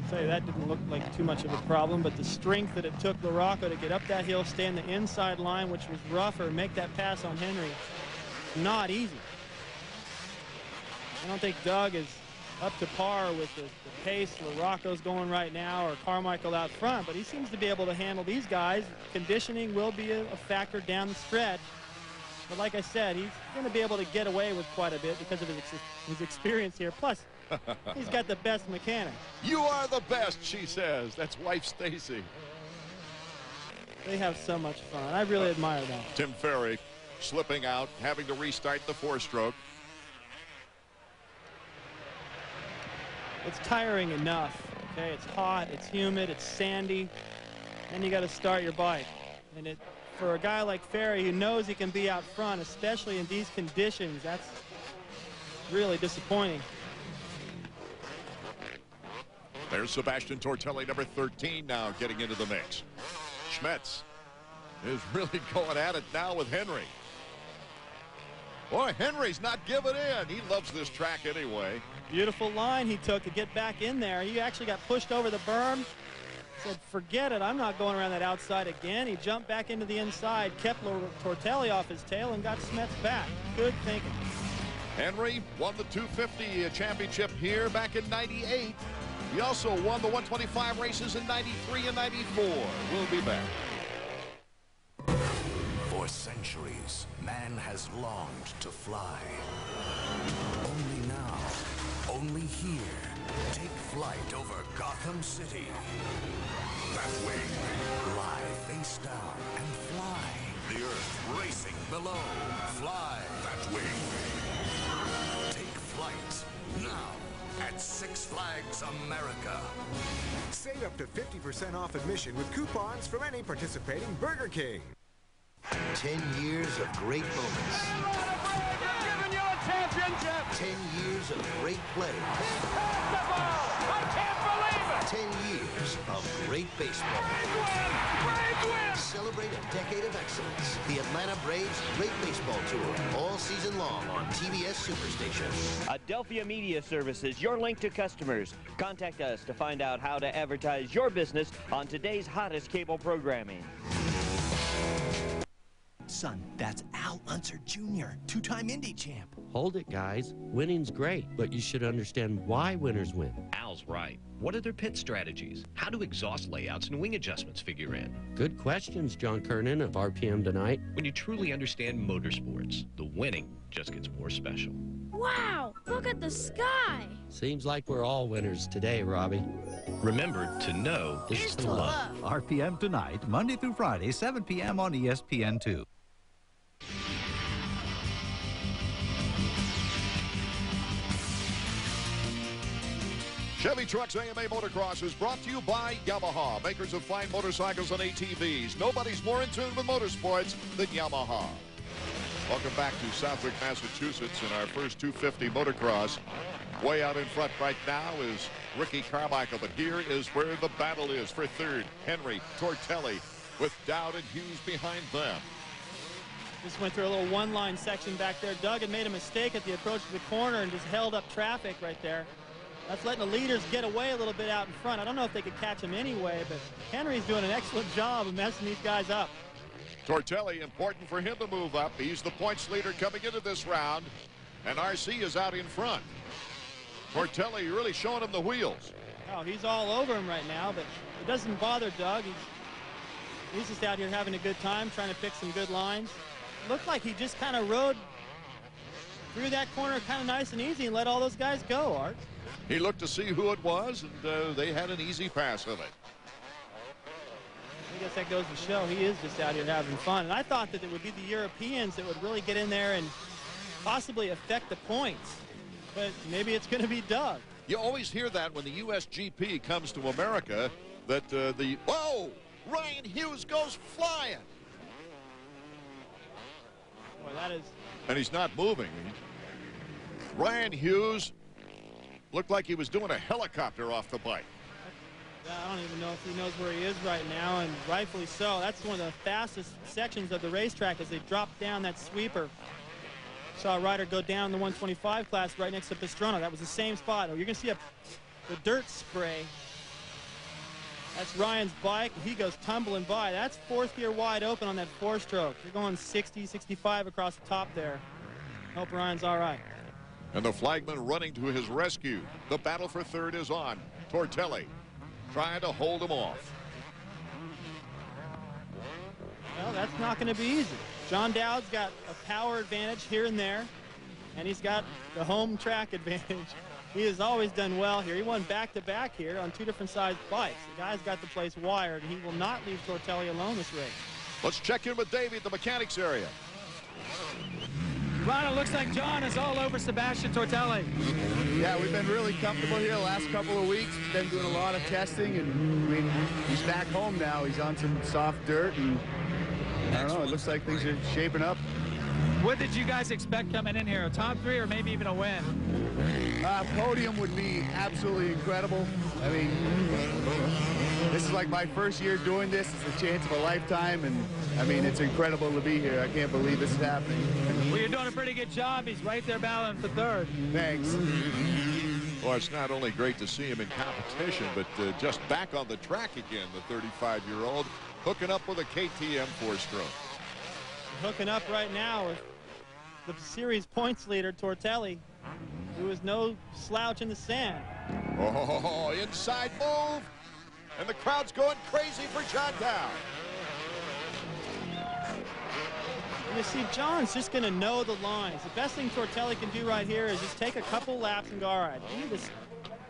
Speaker 2: Say that didn't look like too much of a problem, but the strength that it took LaRocco to get up that hill, stay in the inside line, which was rougher, make that pass on Henry, not easy. I don't think Doug is up to par with the pace LaRocco's going right now, or Carmichael out front, but he seems to be able to handle these guys. Conditioning will be a factor down the stretch. But like I said, he's going to be able to get away with quite a bit because of his experience here. Plus, he's got the best mechanic.
Speaker 1: You are the best, she says. That's wife Stacy.
Speaker 2: They have so much fun. I really admire that.
Speaker 1: Tim Ferry slipping out, having to restart the 4-stroke.
Speaker 2: It's tiring enough, okay? It's hot, it's humid, it's sandy, and you got to start your bike. And for a guy like Ferry who knows he can be out front, especially in these conditions, that's really disappointing.
Speaker 1: There's Sebastian Tortelli, number 13, now getting into the mix. Schmetz is really going at it now with Henry. Boy, Henry's not giving in. He loves this track anyway.
Speaker 2: Beautiful line he took to get back in there. He actually got pushed over the berm. Said, forget it, I'm not going around that outside again. He jumped back into the inside, kept Tortelli off his tail, and got Smets back. Good thinking.
Speaker 1: Henry won the 250 championship here back in '98. He also won the 125 races in '93 and '94. We'll be back.
Speaker 3: For centuries, man has longed to fly. Only now, only here, take flight over Gotham City. That wing, lie face down and fly. The earth racing below. Fly that wing. Take flight now at Six Flags America.
Speaker 7: Save up to 50% off admission with coupons from any participating Burger King.
Speaker 9: 10 years of great moments. 10 years of great play.
Speaker 16: I can't believe it!
Speaker 9: 10 years of great baseball. Celebrate a decade of excellence. The Atlanta Braves Great Baseball Tour, all season long on TBS Superstation.
Speaker 10: Adelphia Media Services, your link to customers. Contact us to find out how to advertise your business on today's hottest cable programming.
Speaker 11: Son, that's Al Unser Jr., 2-time Indy champ.
Speaker 22: Hold it, guys. Winning's great, but you should understand why winners win.
Speaker 27: Al's right. What are their pit strategies? How do exhaust layouts and wing adjustments figure in?
Speaker 22: Good questions, John Kernan of RPM Tonight.
Speaker 27: When you truly understand motorsports, the winning just gets more special.
Speaker 28: Wow,
Speaker 4: Look at the sky.
Speaker 22: Seems like we're all winners today, Robbie.
Speaker 27: Remember, to know is to love.
Speaker 8: RPM tonight, Monday through Friday, 7 p.m. on ESPN2.
Speaker 1: Chevy Trucks AMA Motocross is brought to you by Yamaha, makers of fine motorcycles and ATVs. Nobody's more in tune with motorsports than Yamaha. Welcome back to Southwick, Massachusetts, in our first 250 motocross. Way out in front right now is Ricky Carmichael, but here is where the battle is for third. Henry Tortelli with Dowd and Hughes behind them.
Speaker 2: Just went through a little one-line section back there. Doug had made a mistake at the approach to the corner and just held up traffic right there. That's letting the leaders get away a little bit out in front. I don't know if they could catch him anyway, but Henry's doing an excellent job of messing these guys up.
Speaker 1: Tortelli, important for him to move up. He's the points leader coming into this round, and RC is out in front. Tortelli really showing him the wheels.
Speaker 2: Oh, he's all over him right now, but it doesn't bother Doug. He's just out here having a good time, trying to pick some good lines. Looked like he just kind of rode through that corner kind of nice and easy and let all those guys go, Art.
Speaker 1: He looked to see who it was, and they had an easy pass of it.
Speaker 2: I guess that goes to show he is just out here having fun. And I thought that it would be the Europeans that would really get in there and possibly affect the points. But maybe it's going to be Doug.
Speaker 1: You always hear that when the USGP comes to America, that whoa, Ryan Hughes goes flying.
Speaker 2: Boy, that is.
Speaker 1: And he's not moving. Ryan Hughes looked like he was doing a helicopter off the bike.
Speaker 2: I don't even know if he knows where he is right now, and rightfully so. That's one of the fastest sections of the racetrack as they drop down that sweeper. Saw a rider go down in the 125 class right next to Pastrana. That was the same spot. You're going to see the dirt spray. That's Ryan's bike. He goes tumbling by. That's fourth gear wide open on that four-stroke. You're going 60, 65 across the top there. Hope Ryan's all right.
Speaker 1: And the flagman running to his rescue. The battle for third is on. Tortelli trying to hold him off.
Speaker 2: Well, that's not going to be easy. John Dowd's got a power advantage here and there, and he's got the home track advantage. He has always done well here. He won back-to-back here on two different sized bikes. The guy's got the place wired, and he will not leave Tortelli alone this race.
Speaker 1: Let's check in with Davey at the mechanics area.
Speaker 20: Ron, it looks like John is all over Sebastian Tortelli.
Speaker 12: Yeah, we've been really comfortable here the last couple of weeks. We've been doing a lot of testing, and I mean, he's back home now. He's on some soft dirt, and I don't know, it looks like things are shaping up.
Speaker 20: What did you guys expect coming in here? A top three or maybe even a win?
Speaker 12: Podium would be absolutely incredible. I mean, this is like my first year doing this. It's a chance of a lifetime, and I mean, it's incredible to be here. I can't believe this is happening.
Speaker 20: Well, you're doing a pretty good job. He's right there battling for third.
Speaker 12: Thanks.
Speaker 1: Well, it's not only great to see him in competition, but just back on the track again, the 35-year-old, hooking up with a KTM four-stroke.
Speaker 2: Hooking up right now with the series points leader, Tortelli, who is no slouch in the sand.
Speaker 1: Oh, inside move, and the crowd's going crazy for John Dowd.
Speaker 2: You see, John's just going to know the lines. The best thing Tortelli can do right here is just take a couple laps and go, all right, you just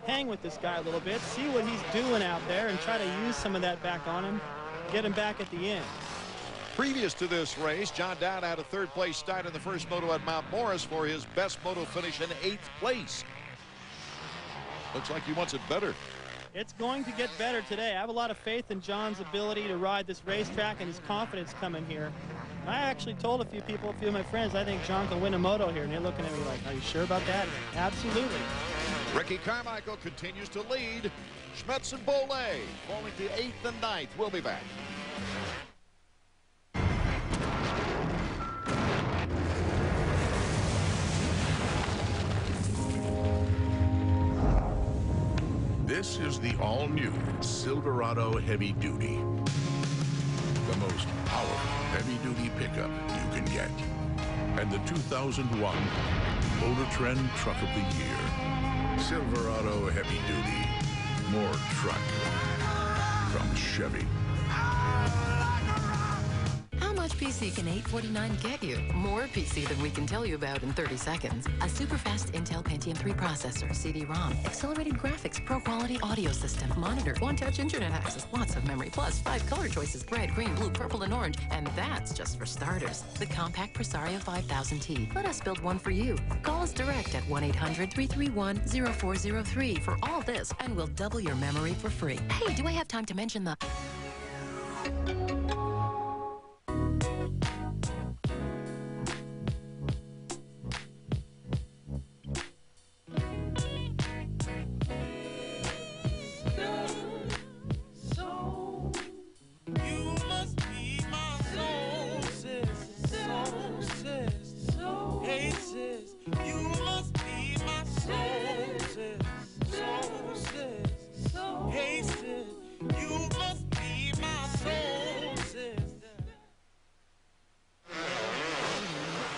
Speaker 2: hang with this guy a little bit, see what he's doing out there, and try to use some of that back on him, get him back at the end.
Speaker 1: Previous to this race, John Dowd had a third-place start in the first moto at Mount Morris for his best moto finish in 8th place. Looks like he wants it better.
Speaker 2: It's going to get better today. I have a lot of faith in John's ability to ride this racetrack and his confidence coming here. I actually told a few people, a few of my friends, I think John can win a moto here, and they're looking at me like, are you sure about that? Absolutely.
Speaker 1: Ricky Carmichael continues to lead. Schmetz and Bollet falling to 8th and 9th. We'll be back.
Speaker 5: This is the all-new Silverado Heavy Duty. The most powerful heavy-duty pickup you can get. And the 2001 Motor Trend Truck of the Year. Silverado Heavy Duty. More truck from Chevy.
Speaker 4: How much PC can $849 get you? More PC than we can tell you about in 30 seconds. A super fast Intel Pentium 3 processor, CD-ROM, accelerated graphics, pro quality audio system, monitor, one-touch internet access, lots of memory, plus 5 color choices, red, green, blue, purple, and orange. And that's just for starters. The compact Presario 5000T. Let us build one for you. Call us direct at 1-800-331-0403 for all this, and we'll double your memory for free. Hey, do I have time to mention the...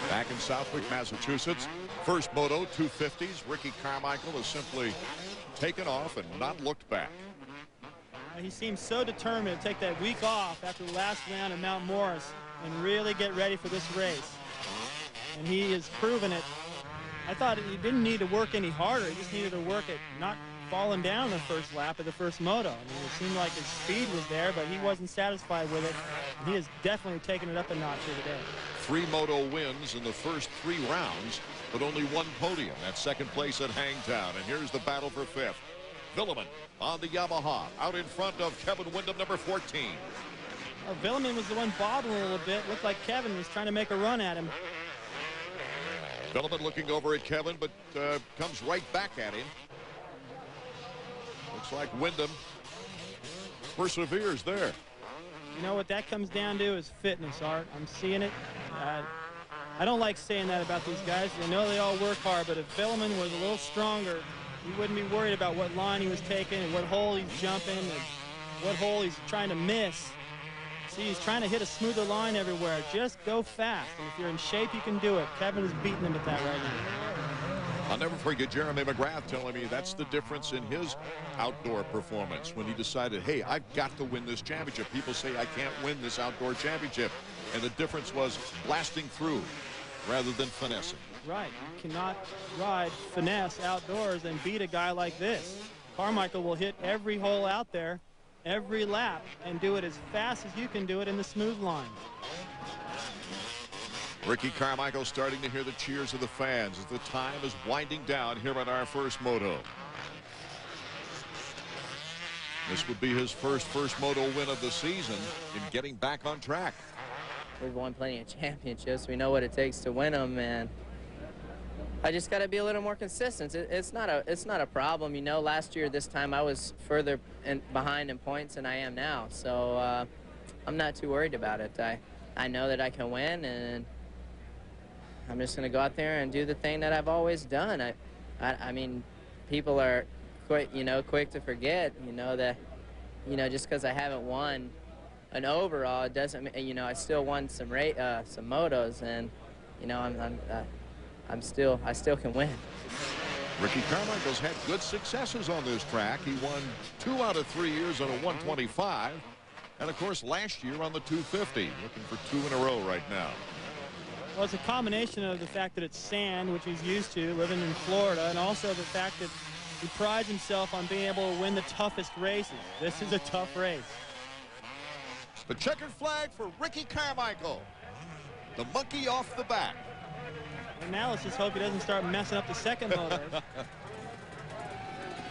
Speaker 1: Back in Southwick, Massachusetts, first Moto 250s. Ricky Carmichael has simply taken off and not looked back.
Speaker 2: He seems so determined to take that week off after the last round at Mount Morris and really get ready for this race. And he has proven it. I thought he didn't need to work any harder. He just needed to work at not falling down the first lap of the first moto. I mean, it seemed like his speed was there, but he wasn't satisfied with it. And he has definitely taken it up a notch here today.
Speaker 1: 3 moto wins in the first 3 rounds, but only 1 podium. That's second place at Hangtown. And here's the battle for 5th. Villeman on the Yamaha, out in front of Kevin Windham, number 14.
Speaker 2: Well, Villeman was the one bobbling a little bit. Looked like Kevin was trying to make a run at him.
Speaker 1: Villeman looking over at Kevin, but comes right back at him. Looks like Windham perseveres there.
Speaker 2: You know what that comes down to is fitness, Art. I'm seeing it. I don't like saying that about these guys. I know they all work hard, but if Villeman was a little stronger, he wouldn't be worried about what line he was taking and what hole he's jumping and what hole he's trying to miss. See, he's trying to hit a smoother line everywhere. Just go fast. And if you're in shape, you can do it. Kevin is beating him at that right now.
Speaker 1: I'll never forget Jeremy McGrath telling me that's the difference in his outdoor performance when he decided, hey, I've got to win this championship. People say I can't win this outdoor championship. And the difference was blasting through rather than finessing.
Speaker 2: Right. You cannot ride finesse outdoors and beat a guy like this. Carmichael will hit every hole out there, every lap, and do it as fast as you can do it in the smooth line.
Speaker 1: Ricky Carmichael starting to hear the cheers of the fans as the time is winding down here at our first moto. This would be his first moto win of the season in getting back on track.
Speaker 13: We've won plenty of championships. We know what it takes to win them, and I just got to be a little more consistent. It's not a problem, you know. Last year this time I was further behind in points than I am now, so I'm not too worried about it. I know that I can win, and I'm just going to go out there and do the thing that I've always done. I mean, people are quick to forget, that, just because I haven't won an overall, it doesn't, I still won some motos, and, I still can win.
Speaker 1: Ricky Carmichael's had good successes on this track. He won 2 out of 3 years on a 125, and of course last year on the 250. Looking for 2 in a row right now.
Speaker 2: Well, it's a combination of the fact that it's sand, which he's used to living in Florida, and also the fact that he prides himself on being able to win the toughest races. This is a tough race.
Speaker 1: The checkered flag for Ricky Carmichael. The monkey off the back.
Speaker 2: And now let's just hope he doesn't start messing up the second motor.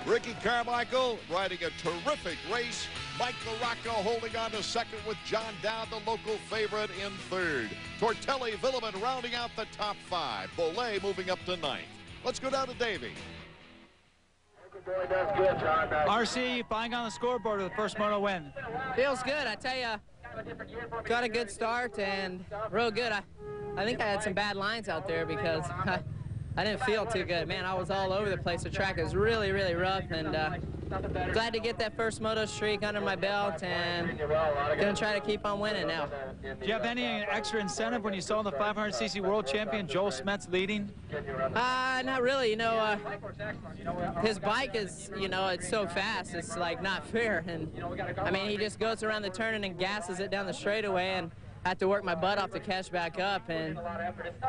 Speaker 1: Ricky Carmichael riding a terrific race. Mike LaRocca holding on to second with John Dowd, the local favorite, in third. Tortelli Villeman rounding out the top 5. Bollet moving up to 9th. Let's go down to Davey.
Speaker 20: RC, buying on the scoreboard with the first moto win.
Speaker 13: Feels good, I tell you. Got a good start and real good. I think I had some bad lines out there because I didn't feel too good. Man, I was all over the place. The track is really, really rough, and glad to get that first moto streak under my belt, and gonna try to keep on winning now.
Speaker 20: Do you have any extra incentive when you saw the 500cc world champion Joel Smets leading?
Speaker 13: Not really. His bike is, it's so fast. It's like not fair, and I mean he just goes around the turn and gasses it down the straightaway, and had to work my butt off to catch back up, and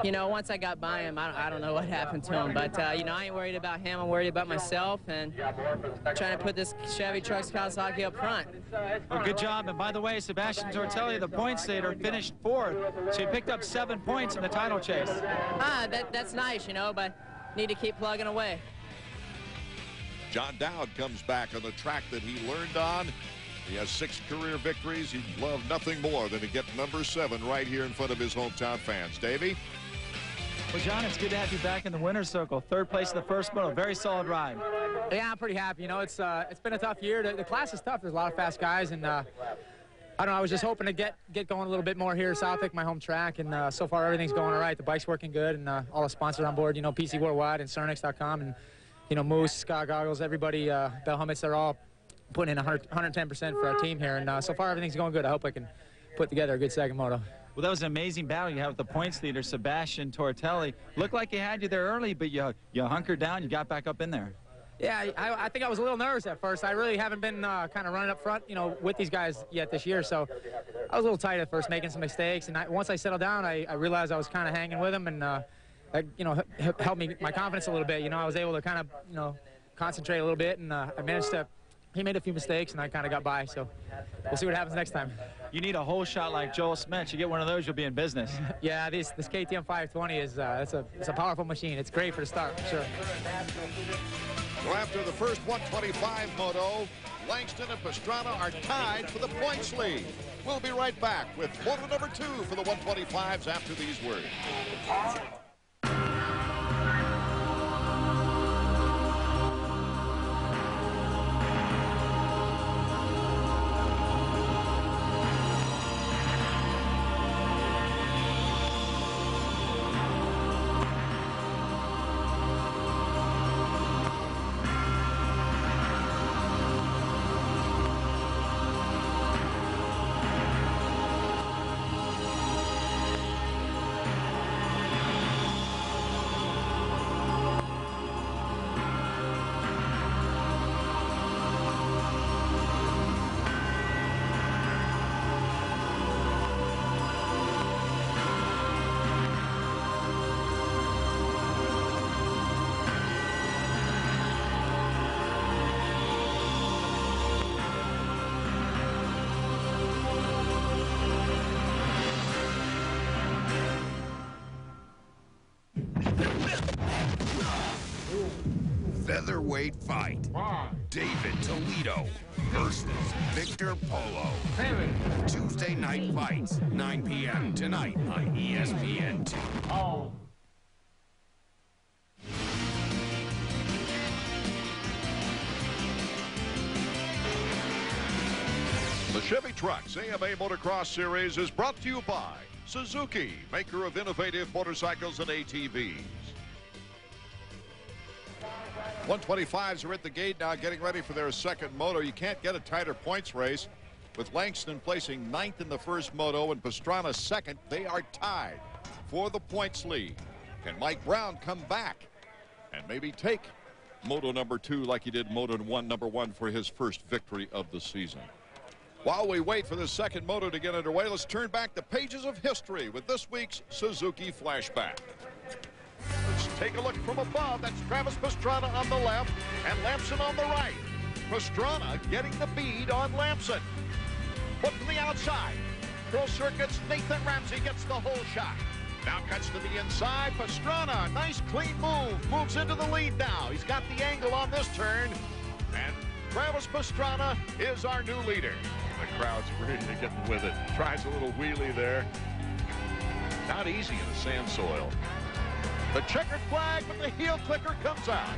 Speaker 13: you know, once I got by him, I don't know what happened to him, but you know, I ain't worried about him. I'm worried about myself and trying to put this Chevy Trucks Kawasaki up front.
Speaker 20: Well, good job. And by the way, Sebastian Tortelli, the points leader, finished 4th, so he picked up 7 points in the title chase.
Speaker 13: That's nice, you know, but need to keep plugging away.
Speaker 1: John Dowd comes back on the track that he learned on. He has 6 career victories. He'd love nothing more than to get number 7 right here in front of his hometown fans. Davey?
Speaker 20: Well, John, it's good to have you back in the winner's circle. 3rd place in the first moto. Very solid ride.
Speaker 6: Yeah, I'm pretty happy. You know, it's been a tough year. The class is tough. There's a lot of fast guys, and I don't know. I was just hoping to get going a little bit more here at Southwick, my home track, and so far everything's going all right. The bike's working good, and all the sponsors on board. You know, PC Worldwide and Cernex.com, and you know, Moose, Scott Goggles, everybody, Bell Helmets. They're all putting in 110% for our team here, and so far everything's going good. I hope I can put together a good second moto.
Speaker 20: Well, that was an amazing battle you had with the points leader, Sebastian Tortelli. Looked like he had you there early, but you hunkered down. You got back up in there.
Speaker 6: Yeah, I think I was a little nervous at first. I really haven't been kind of running up front, you know, with these guys yet this year, so I was a little tight at first, making some mistakes, and once I settled down, I realized I was kind of hanging with them, and that, you know, helped me my confidence a little bit. You know, I was able to kind of, you know, concentrate a little bit, and I managed to. He made a few mistakes, and I kind of got by, so we'll see what happens next time.
Speaker 20: You need a whole shot like Joel Smith. You get one of those, you'll be in business.
Speaker 6: Yeah, this KTM 520 is it's a powerful machine. It's great for the start, for sure.
Speaker 1: Well, after the first 125 moto, Langston and Pastrana are tied for the points lead. We'll be right back with moto number 2 for the 125s after these words.
Speaker 3: Featherweight fight. David Toledo versus Victor Polo. Tuesday night fights, 9 p.m. tonight on ESPN2.
Speaker 1: The Chevy Trucks AMA Motocross Series is brought to you by Suzuki, maker of innovative motorcycles and ATVs. 125s are at the gate now, getting ready for their second moto. You can't get a tighter points race. With Langston placing 9th in the first moto and Pastrana 2nd, they are tied for the points lead. Can Mike Brown come back and maybe take moto number 2 like he did moto number 1 for his first victory of the season? While we wait for the second moto to get underway, let's turn back the pages of history with this week's Suzuki Flashback. Let's take a look from above. That's Travis Pastrana on the left and Lamson on the right. Pastrana getting the bead on Lamson. Look from the outside. Curl circuits. Nathan Ramsey gets the whole shot. Now cuts to the inside. Pastrana, nice clean move. Moves into the lead now. He's got the angle on this turn. And Travis Pastrana is our new leader. The crowd's really getting with it. Tries a little wheelie there. Not easy in the sand soil. The checkered flag, but the heel clicker comes out.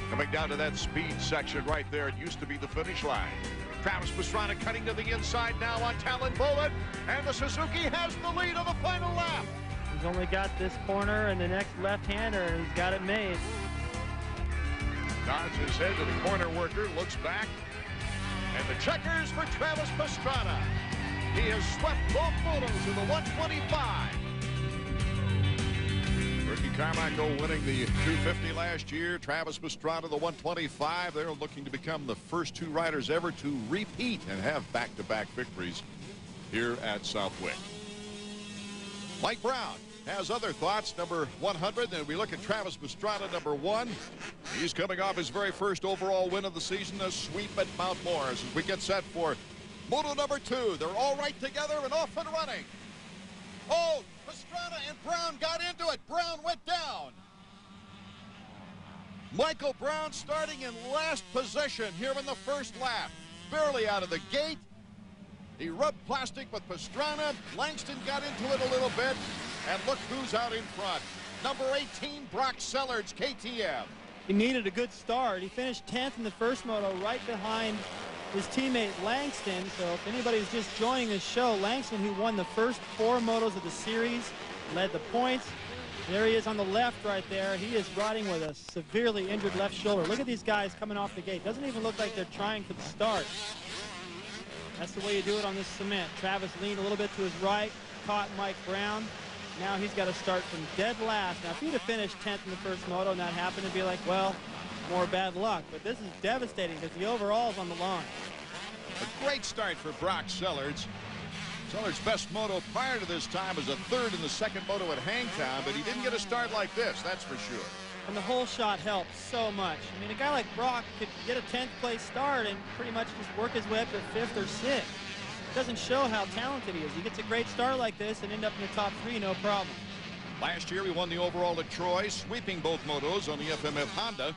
Speaker 1: Coming down to that speed section right there. It used to be the finish line. Travis Pastrana cutting to the inside now on Talon Bullet. And the Suzuki has the lead on the final lap.
Speaker 2: He's only got this corner and the next left-hander, and he's got it made.
Speaker 1: Nods his head to the corner worker, looks back. And the checkers for Travis Pastrana. He has swept both motos in the 125. Ricky Carmichael winning the 250 last year. Travis Pastrana the 125. They're looking to become the first 2 riders ever to repeat and have back-to-back victories here at Southwick. Mike Brown has other thoughts. Number 100, and we look at Travis Pastrana, number 1. He's coming off his very first overall win of the season, a sweep at Mount Morris. As we get set for Moto number 2, they're all right together and off and running. Oh, Pastrana and Brown got into it. Brown went down. Michael Brown starting in last position here in the first lap. Barely out of the gate. He rubbed plastic with Pastrana. Langston got into it a little bit. And look who's out in front. Number 18, Brock Sellards, KTM.
Speaker 2: He needed a good start. He finished 10th in the first moto, right behind his teammate Langston. So if anybody's just joining this show, Langston, who won the first 4 motos of the series, led the points. There he is on the left right there. He is riding with a severely injured left shoulder. Look at these guys coming off the gate. Doesn't even look like they're trying for the start. That's the way you do it on this cement. Travis leaned a little bit to his right, caught Mike Brown. Now he's got to start from dead last. Now, if he'd have finished 10th in the first moto and that happened, it'd be like, well, more bad luck. But this is devastating because the overall's on the line.
Speaker 1: A great start for Brock Sellards. Sellards' best moto prior to this time was a 3rd in the second moto at Hangtown, but he didn't get a start like this, that's for sure.
Speaker 2: And the whole shot helps so much. I mean, a guy like Brock could get a 10th place start and pretty much just work his way up to 5th or 6th. It doesn't show how talented he is. He gets a great start like this and end up in the top 3, no problem.
Speaker 1: Last year, he won the overall at Troy, sweeping both motos on the FMF Honda.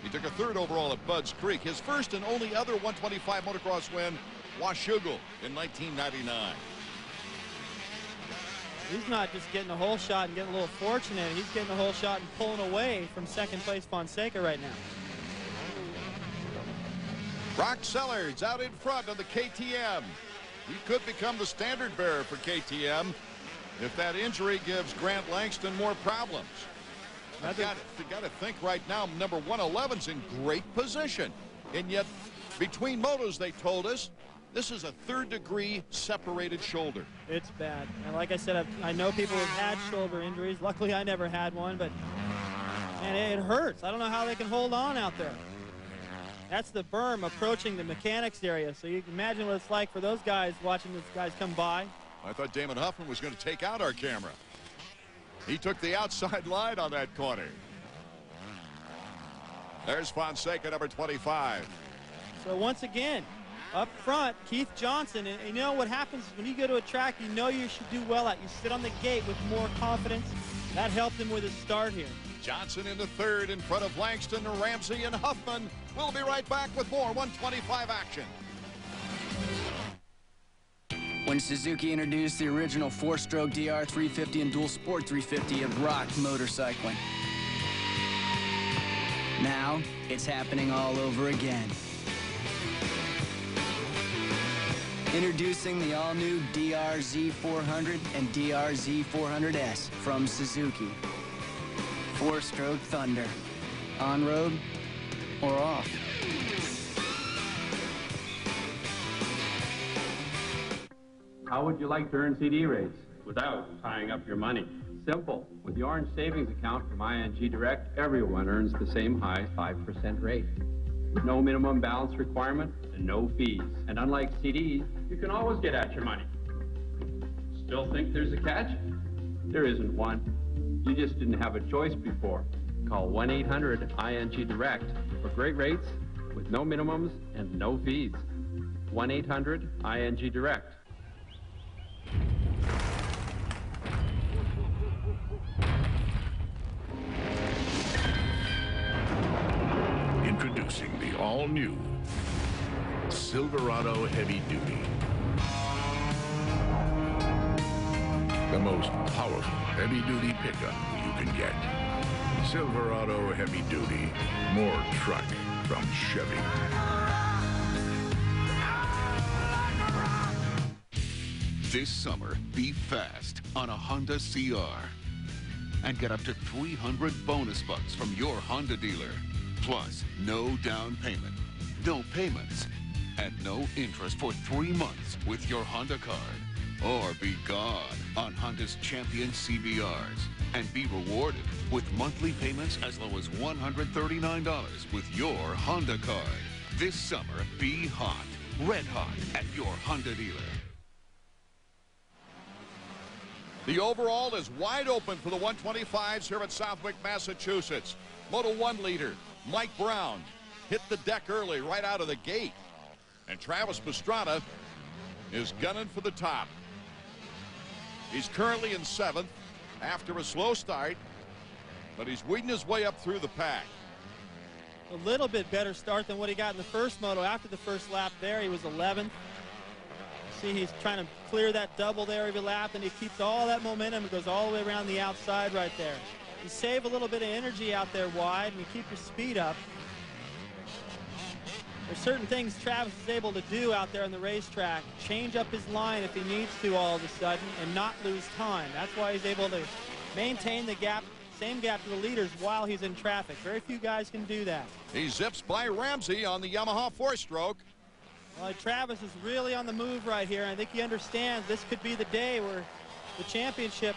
Speaker 1: He took a 3rd overall at Budds Creek. His first and only other 125 motocross win, Washougal, in 1999.
Speaker 2: He's not just getting a whole shot and getting a little fortunate. He's getting a whole shot and pulling away from second place Fonseca right now.
Speaker 1: Brock Sellards out in front of the KTM. He could become the standard bearer for KTM if that injury gives Grant Langston more problems. You got to think right now, number 111's in great position. And yet, between motos, they told us, this is a 3rd-degree separated shoulder.
Speaker 2: It's bad. And like I said, I know people who've had shoulder injuries. Luckily, I never had one, but man, it hurts. I don't know how they can hold on out there. That's the berm approaching the mechanics area. So you can imagine what it's like for those guys watching those guys come by.
Speaker 1: I thought Damon Huffman was going to take out our camera. He took the outside line on that corner. There's Fonseca, number 25.
Speaker 2: So once again, up front, Keith Johnson. And you know what happens when you go to a track you know you should do well at. You sit on the gate with more confidence. That helped him with his start here.
Speaker 1: Johnson into 3rd in front of Langston, Ramsey, and Huffman. We'll be right back with more 125 action.
Speaker 14: When Suzuki introduced the original 4-stroke DR350 and dual sport 350, it rocked motorcycling. Now, it's happening all over again. Introducing the all-new DRZ400 and DRZ400S from Suzuki. 4-stroke thunder. On-road or off.
Speaker 15: How would you like to earn CD rates without tying up your money? Simple. With the Orange Savings Account from ING Direct, everyone earns the same high 5% rate. With no minimum balance requirement and no fees. And unlike CDs, you can always get at your money. Still think there's a catch? There isn't one. You just didn't have a choice before. Call 1-800-ING Direct for great rates with no minimums and no fees. 1-800-ING Direct.
Speaker 5: Introducing the all-new Silverado Heavy Duty. The most powerful heavy-duty pickup you can get. Silverado Heavy Duty. More truck from Chevy.
Speaker 17: This summer, be fast on a Honda CR. And get up to 300 bonus bucks from your Honda dealer. Plus, no down payment, no payments, and no interest for 3 months with your Honda card. Or be gone on Honda's champion CBRs and be rewarded with monthly payments as low as $139 with your Honda card. This summer, be hot, red hot at your Honda dealer.
Speaker 1: The overall is wide open for the 125s here at Southwick, Massachusetts. Moto 1 leader Mike Brown hit the deck early right out of the gate. And Travis Pastrana is gunning for the top. He's currently in 7th after a slow start, but he's weeding his way up through the pack.
Speaker 2: A little bit better start than what he got in the first moto. After the first lap there, he was 11th. See, he's trying to clear that double there every lap, and he keeps all that momentum and goes all the way around the outside right there. You save a little bit of energy out there wide, and you keep your speed up. There's certain things Travis is able to do out there on the racetrack. Change up his line if he needs to all of a sudden and not lose time. That's why he's able to maintain the gap, same gap to the leaders while he's in traffic. Very few guys can do that.
Speaker 1: He zips by Ramsey on the Yamaha 4-stroke.
Speaker 2: Well, Travis is really on the move right here. I think he understands this could be the day where the championship,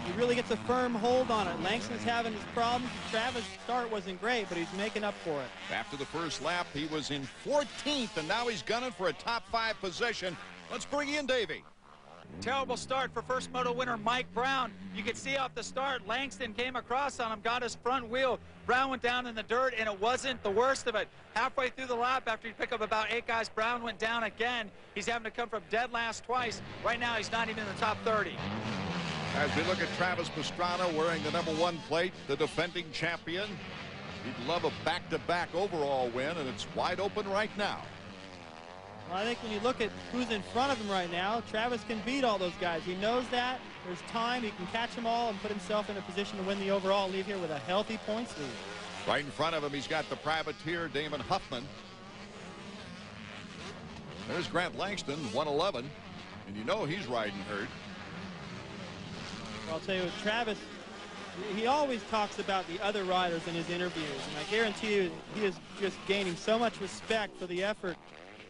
Speaker 2: he really gets a firm hold on it. Langston's having his problems. Travis' start wasn't great, but he's making up for it.
Speaker 1: After the first lap, he was in 14th, and now he's gunning for a top 5 position. Let's bring in Davey.
Speaker 20: Terrible start for first moto winner Mike Brown. You could see off the start, Langston came across on him, got his front wheel. Brown went down in the dirt, and it wasn't the worst of it. Halfway through the lap, after he picked up about 8 guys, Brown went down again. He's having to come from dead last twice. Right now, he's not even in the top 30.
Speaker 1: As we look at Travis Pastrana wearing the #1 plate, the defending champion. He'd love a back-to-back overall win, and it's wide open right now.
Speaker 2: Well, I think when you look at who's in front of him right now, Travis can beat all those guys. He knows that. There's time. He can catch them all and put himself in a position to win the overall, leave here with a healthy points lead.
Speaker 1: Right in front of him, he's got the privateer, Damon Huffman. There's Grant Langston, 111, and you know he's riding herd.
Speaker 2: I'll tell you what, Travis, he always talks about the other riders in his interviews, and I guarantee you he is just gaining so much respect for the effort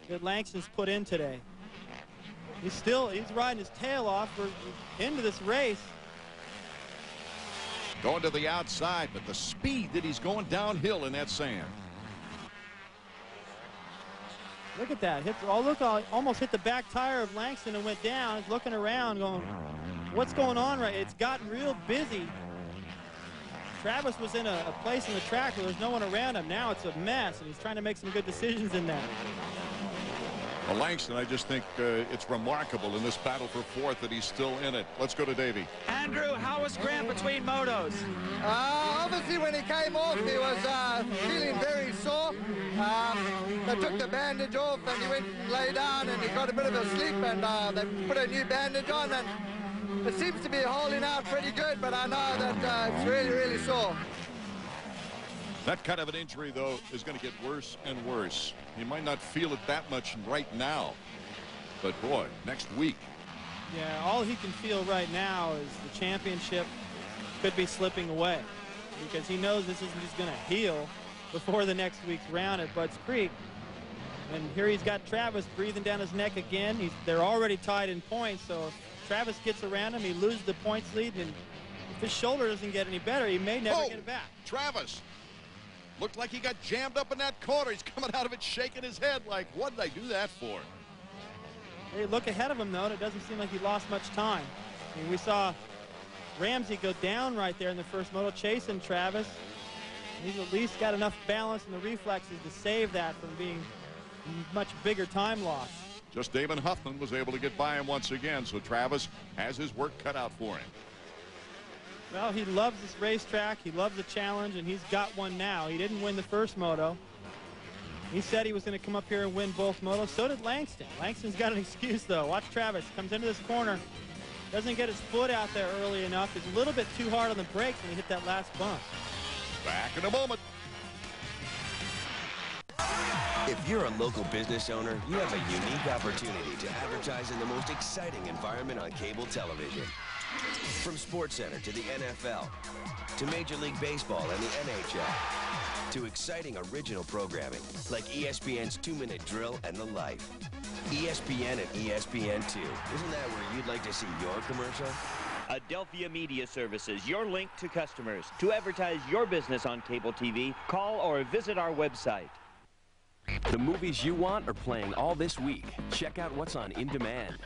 Speaker 2: that Langston's put in today. He's riding his tail off for into this race.
Speaker 1: Going to the outside, but the speed that he's going downhill in that sand.
Speaker 2: Look at that. Almost hit the back tire of Langston and went down. He's looking around going, what's going on right? It's gotten real busy. Travis was in a place in the track where there's no one around him. Now it's a mess, and he's trying to make some good decisions in that.
Speaker 1: Well, Langston, I just think it's remarkable in this battle for 4th that he's still in it. Let's go to Davey.
Speaker 20: Andrew, how was Grant between motos?
Speaker 18: Obviously, when he came off, he was feeling very sore. They took the bandage off, and he went and lay down, and he got a bit of a sleep, and they put a new bandage on, and it seems to be holding out pretty good, but I know that it's really, really sore.
Speaker 1: That kind of an injury, though, is going to get worse and worse. You might not feel it that much right now, but boy, next week.
Speaker 2: Yeah, all he can feel right now is the championship could be slipping away, because he knows this isn't just going to heal before the next week's round at Budds Creek. And here he's got Travis breathing down his neck again. They're already tied in points, so if Travis gets around him, he loses the points lead, and if his shoulder doesn't get any better, he may never get it back.
Speaker 1: Travis looked like he got jammed up in that corner. He's coming out of it shaking his head like, what did I do that for?
Speaker 2: Hey, look ahead of him, though, and it doesn't seem like he lost much time. I mean, we saw Ramsey go down right there in the first moto, chasing Travis. He's at least got enough balance and the reflexes to save that from being much bigger time loss.
Speaker 1: Just Damon Huffman was able to get by him once again, so Travis has his work cut out for him.
Speaker 2: Well, he loves this racetrack. He loves the challenge, and he's got one now. He didn't win the first moto. He said he was going to come up here and win both motos. So did Langston. Langston's got an excuse, though. Watch Travis. Comes into this corner. Doesn't get his foot out there early enough. He's a little bit too hard on the brakes when he hit that last bump.
Speaker 1: Back in a moment.
Speaker 19: If you're a local business owner, you have a unique opportunity to advertise in the most exciting environment on cable television. From SportsCenter to the NFL, to Major League Baseball and the NHL, to exciting original programming like ESPN's 2-Minute Drill and The Life. ESPN and ESPN2. Isn't that where you'd like to see your commercial?
Speaker 10: Adelphia Media Services, your link to customers. To advertise your business on cable TV, call or visit our website.
Speaker 21: The movies you want are playing all this week. Check out what's on In Demand.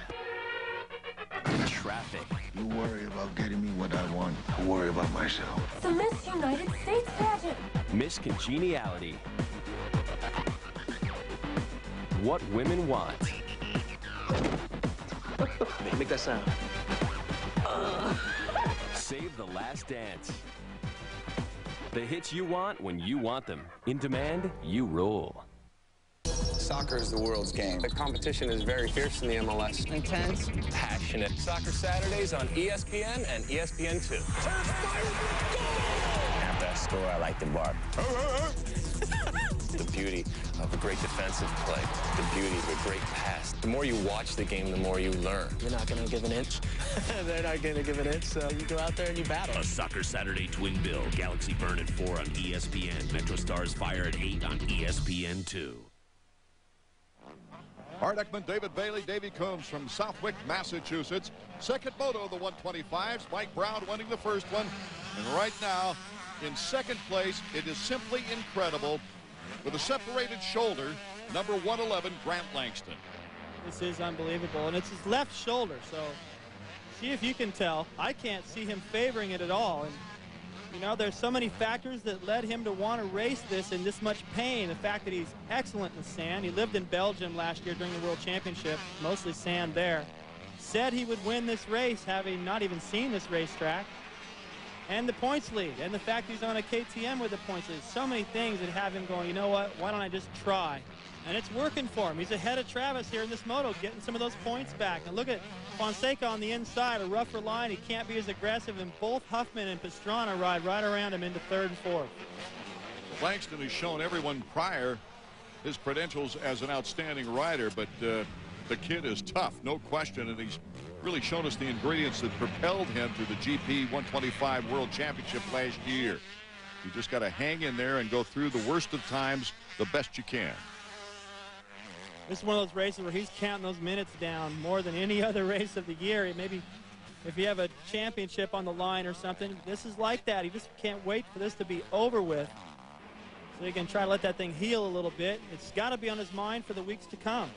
Speaker 21: Traffic,
Speaker 5: You worry about getting me what I want. I worry about myself.
Speaker 7: The Miss United States pageant.
Speaker 21: Miss Congeniality. What women want.
Speaker 9: Make that sound.
Speaker 21: Save the last dance. The hits you want when you want them. In demand, you rule.
Speaker 16: Soccer is the world's game. The competition is very fierce in the MLS.
Speaker 9: Intense.
Speaker 16: Passionate. Soccer Saturdays on ESPN and ESPN2.
Speaker 9: After I score, I like to bark.
Speaker 16: The beauty of a great defensive play. The beauty of a great pass. The more you watch the game, the more you learn.
Speaker 9: You're not going to give an inch. They're not going to give an inch, so you go out there and you battle.
Speaker 23: A Soccer Saturday twin bill. Galaxy Burn at 4 on ESPN. Metro Stars Fire at 8 on ESPN2.
Speaker 1: Art Ekman, David Bailey, Davey Coombs from Southwick, Massachusetts. Second moto of the 125s. Mike Brown winning the first one. And right now, in second place, it is simply incredible. With a separated shoulder, number 111, Grant Langston.
Speaker 2: This is unbelievable, and it's his left shoulder, so see if you can tell. I can't see him favoring it at all. And you know, there's so many factors that led him to want to race this in this much pain. The fact that he's excellent in the sand. He lived in Belgium last year during the World Championship, mostly sand there. Said he would win this race, having not even seen this racetrack. And the points lead, and the fact he's on a KTM with the points lead. So many things that have him going, you know what, why don't I just try? And it's working for him. He's ahead of Travis here in this moto, getting some of those points back. And look at Fonseca on the inside, a rougher line. He can't be as aggressive, and both Huffman and Pastrana ride right around him into third and fourth.
Speaker 1: Langston has shown everyone prior his credentials as an outstanding rider, but the kid is tough, no question, and he's really shown us the ingredients that propelled him to the GP 125 World Championship last year. You just got to hang in there and go through the worst of times the best you can.
Speaker 2: This is one of those races where he's counting those minutes down more than any other race of the year. Maybe if you have a championship on the line or something, this is like that. He just can't wait for this to be over with so he can try to let that thing heal a little bit. It's got to be on his mind for the weeks to come.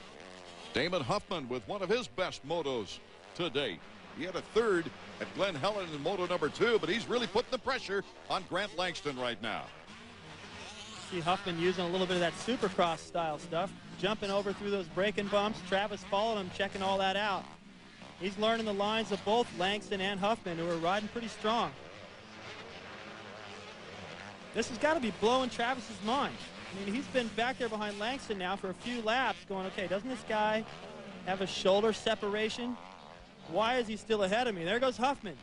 Speaker 1: Damon Huffman with one of his best motos to date. He had a third at Glen Helen in moto number 2, but he's really putting the pressure on Grant Langston right now.
Speaker 2: See Huffman using a little bit of that Supercross style stuff, jumping over through those braking bumps. Travis followed him, checking all that out. He's learning the lines of both Langston and Huffman, who are riding pretty strong. This has got to be blowing Travis's mind. I mean, he's been back there behind Langston now for a few laps going, okay, doesn't this guy have a shoulder separation? Why is he still ahead of me? There goes Huffman.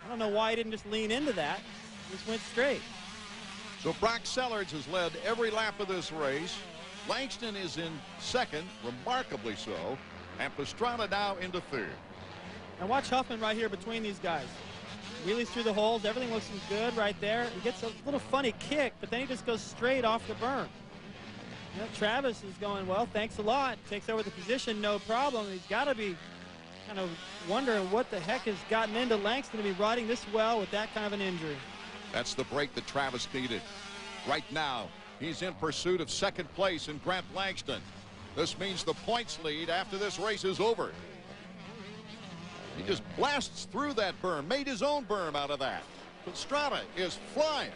Speaker 2: I don't know why he didn't just lean into that. Just went straight.
Speaker 1: So Brock Sellards has led every lap of this race. Langston is in second, remarkably so, and Pastrana now into third.
Speaker 2: And watch Huffman right here between these guys. Wheelies through the holes, everything looks good right there. He gets a little funny kick, but then he just goes straight off the berm. You know, Travis is going, well, thanks a lot. Takes over the position, no problem. He's got to be kind of wondering what the heck has gotten into Langston to be riding this well with that kind of an injury.
Speaker 1: That's the break that Travis needed. Right now, he's in pursuit of second place in Grant Langston. This means the points lead after this race is over. He just blasts through that berm, made his own berm out of that. Pastrana is flying.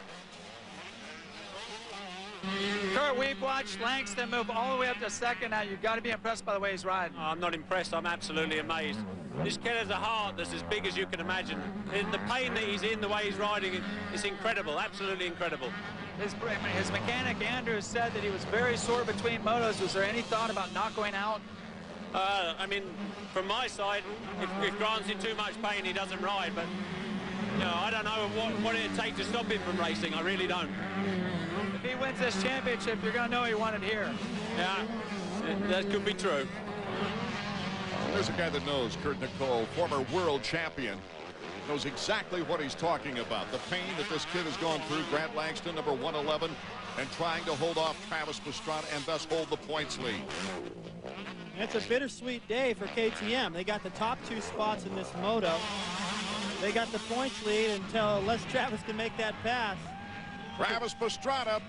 Speaker 20: Kurt, we've watched Langston move all the way up to second now. You've got to be impressed by the way he's riding.
Speaker 24: Oh, I'm not impressed. I'm absolutely amazed. This kid has a heart that's as big as you can imagine. The pain that he's in, the way he's riding, is incredible, absolutely incredible.
Speaker 20: His mechanic, Andrew, said that he was very sore between motos. Was there any thought about not going out?
Speaker 24: I mean, from my side, if Grant's in too much pain, he doesn't ride. But, you know, I don't know what it'd take to stop him from racing. I really don't.
Speaker 20: If he wins this championship, you're going to know he won it here.
Speaker 24: Yeah, that could be true.
Speaker 1: There's a guy that knows, Kurt Nicole, former world champion, knows exactly what he's talking about. The pain that this kid has gone through, Grant Langston, number 111, and trying to hold off Travis Pastrana and thus hold the points lead.
Speaker 2: It's a bittersweet day for KTM. They got the top 2 spots in this moto. They got the points lead unless Travis can make that pass.
Speaker 1: Travis Pastrana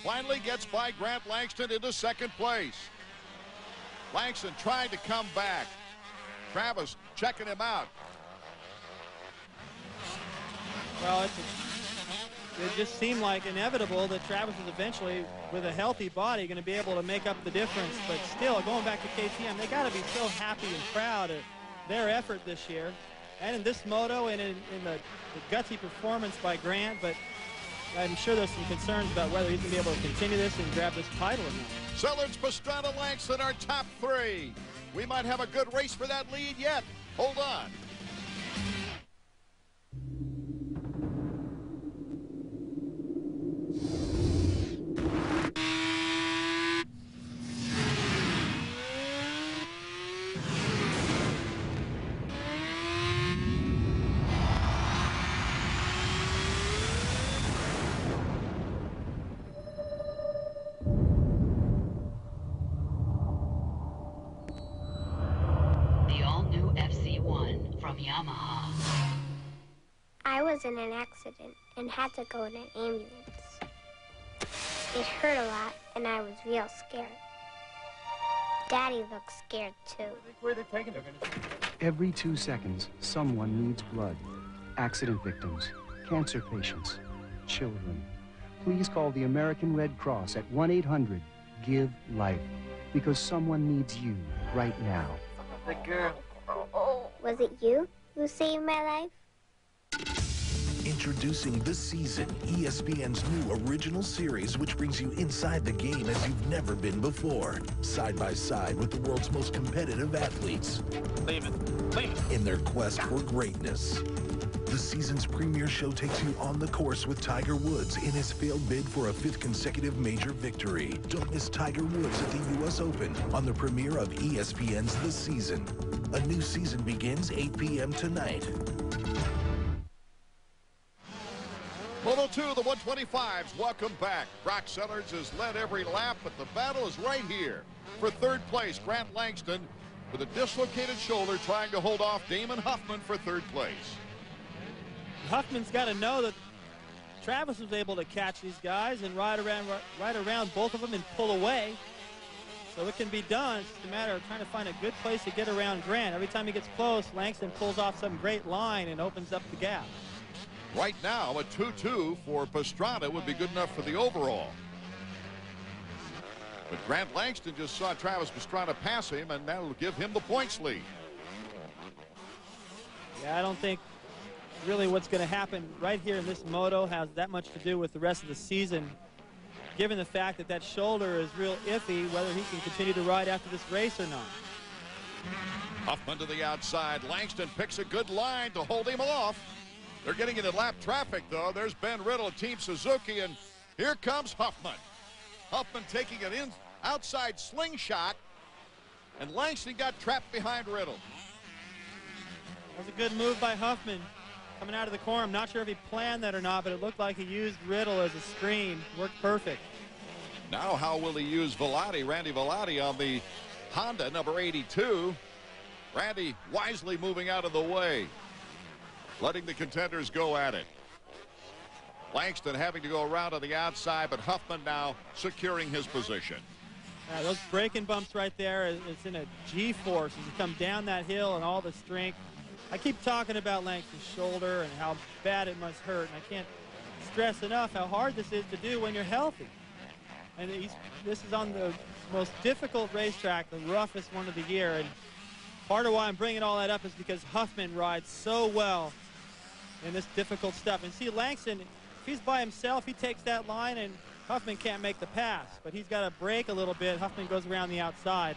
Speaker 1: finally gets by Grant Langston into second place. Langston tried to come back. Travis checking him out.
Speaker 2: Well, it just seemed like inevitable that Travis is eventually, with a healthy body, going to be able to make up the difference. But still, going back to KTM, they got to be so happy and proud of their effort this year, and in this moto, and in the gutsy performance by Grant. But I'm sure there's some concerns about whether he's going to be able to continue this and grab this title or not.
Speaker 1: Sellards, Pastrana, Langston are top 3. We might have a good race for that lead yet. Hold on.
Speaker 8: Yamaha.
Speaker 11: I was in an accident and had to go in an ambulance. It hurt a lot and I was real scared. Daddy looked scared too.
Speaker 2: Where are they taking it?
Speaker 12: Every 2 seconds, someone needs blood. Accident victims, cancer patients, children. Please call the American Red Cross at 1-800-GIVE-LIFE because someone needs you right now.
Speaker 11: The girl. Was it you who saved my life?
Speaker 22: Introducing this season, ESPN's new original series, which brings you inside the game as you've never been before. Side by side with the world's most competitive athletes. In their quest for greatness. The season's premiere show takes you on the course with Tiger Woods in his failed bid for a 5th consecutive major victory. Don't miss Tiger Woods at the U.S. Open on the premiere of ESPN's The Season. A new season begins 8 p.m. tonight.
Speaker 1: Moto 2, the 125s, welcome back. Brock Sellards has led every lap, but the battle is right here. For 3rd place, Grant Langston with a dislocated shoulder trying to hold off Damon Huffman for 3rd place.
Speaker 2: Huffman's got to know that Travis was able to catch these guys and ride around both of them and pull away. So it can be done. It's just a matter of trying to find a good place to get around Grant. Every time he gets close, Langston pulls off some great line and opens up the gap.
Speaker 1: Right now, a 2-2 for Pastrana would be good enough for the overall. But Grant Langston just saw Travis Pastrana pass him, and that'll give him the points lead.
Speaker 2: Yeah, I don't think really what's going to happen right here in this moto has that much to do with the rest of the season, given the fact that that shoulder is real iffy, whether he can continue to ride after this race or not.
Speaker 1: Huffman to the outside. Langston picks a good line to hold him off. They're getting into lap traffic, though. There's Ben Riddle of Team Suzuki, and here comes Huffman. Huffman taking an outside slingshot, and Langston got trapped behind Riddle.
Speaker 2: That was a good move by Huffman coming out of the corner. I'm not sure if he planned that or not, but it looked like he used Riddle as a screen. Worked perfect.
Speaker 1: Now how will he use Velati, Randy Velati, on the Honda number 82. Randy wisely moving out of the way, letting the contenders go at it. Langston having to go around on the outside, but Huffman now securing his position.
Speaker 2: Those braking bumps right there, it's in a G-force as you come down that hill and all the strength. I keep talking about Langston's shoulder and how bad it must hurt, and I can't stress enough how hard this is to do when you're healthy. And this is on the most difficult racetrack, the roughest one of the year, and part of why I'm bringing all that up is because Huffman rides so well in this difficult stuff. And see, Langston, if he's by himself, he takes that line and Huffman can't make the pass, but he's got to brake a little bit. Huffman goes around the outside.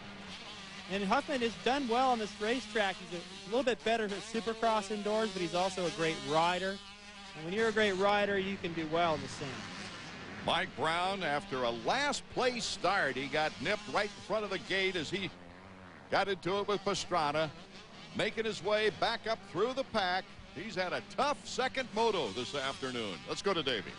Speaker 2: And Huffman has done well on this racetrack. He's a little bit better at Supercross indoors, but he's also a great rider. And when you're a great rider, you can do well in the sand.
Speaker 1: Mike Brown, after a last place start, he got nipped right in front of the gate as he got into it with Pastrana, making his way back up through the pack. He's had a tough second moto this afternoon. Let's go to Davey.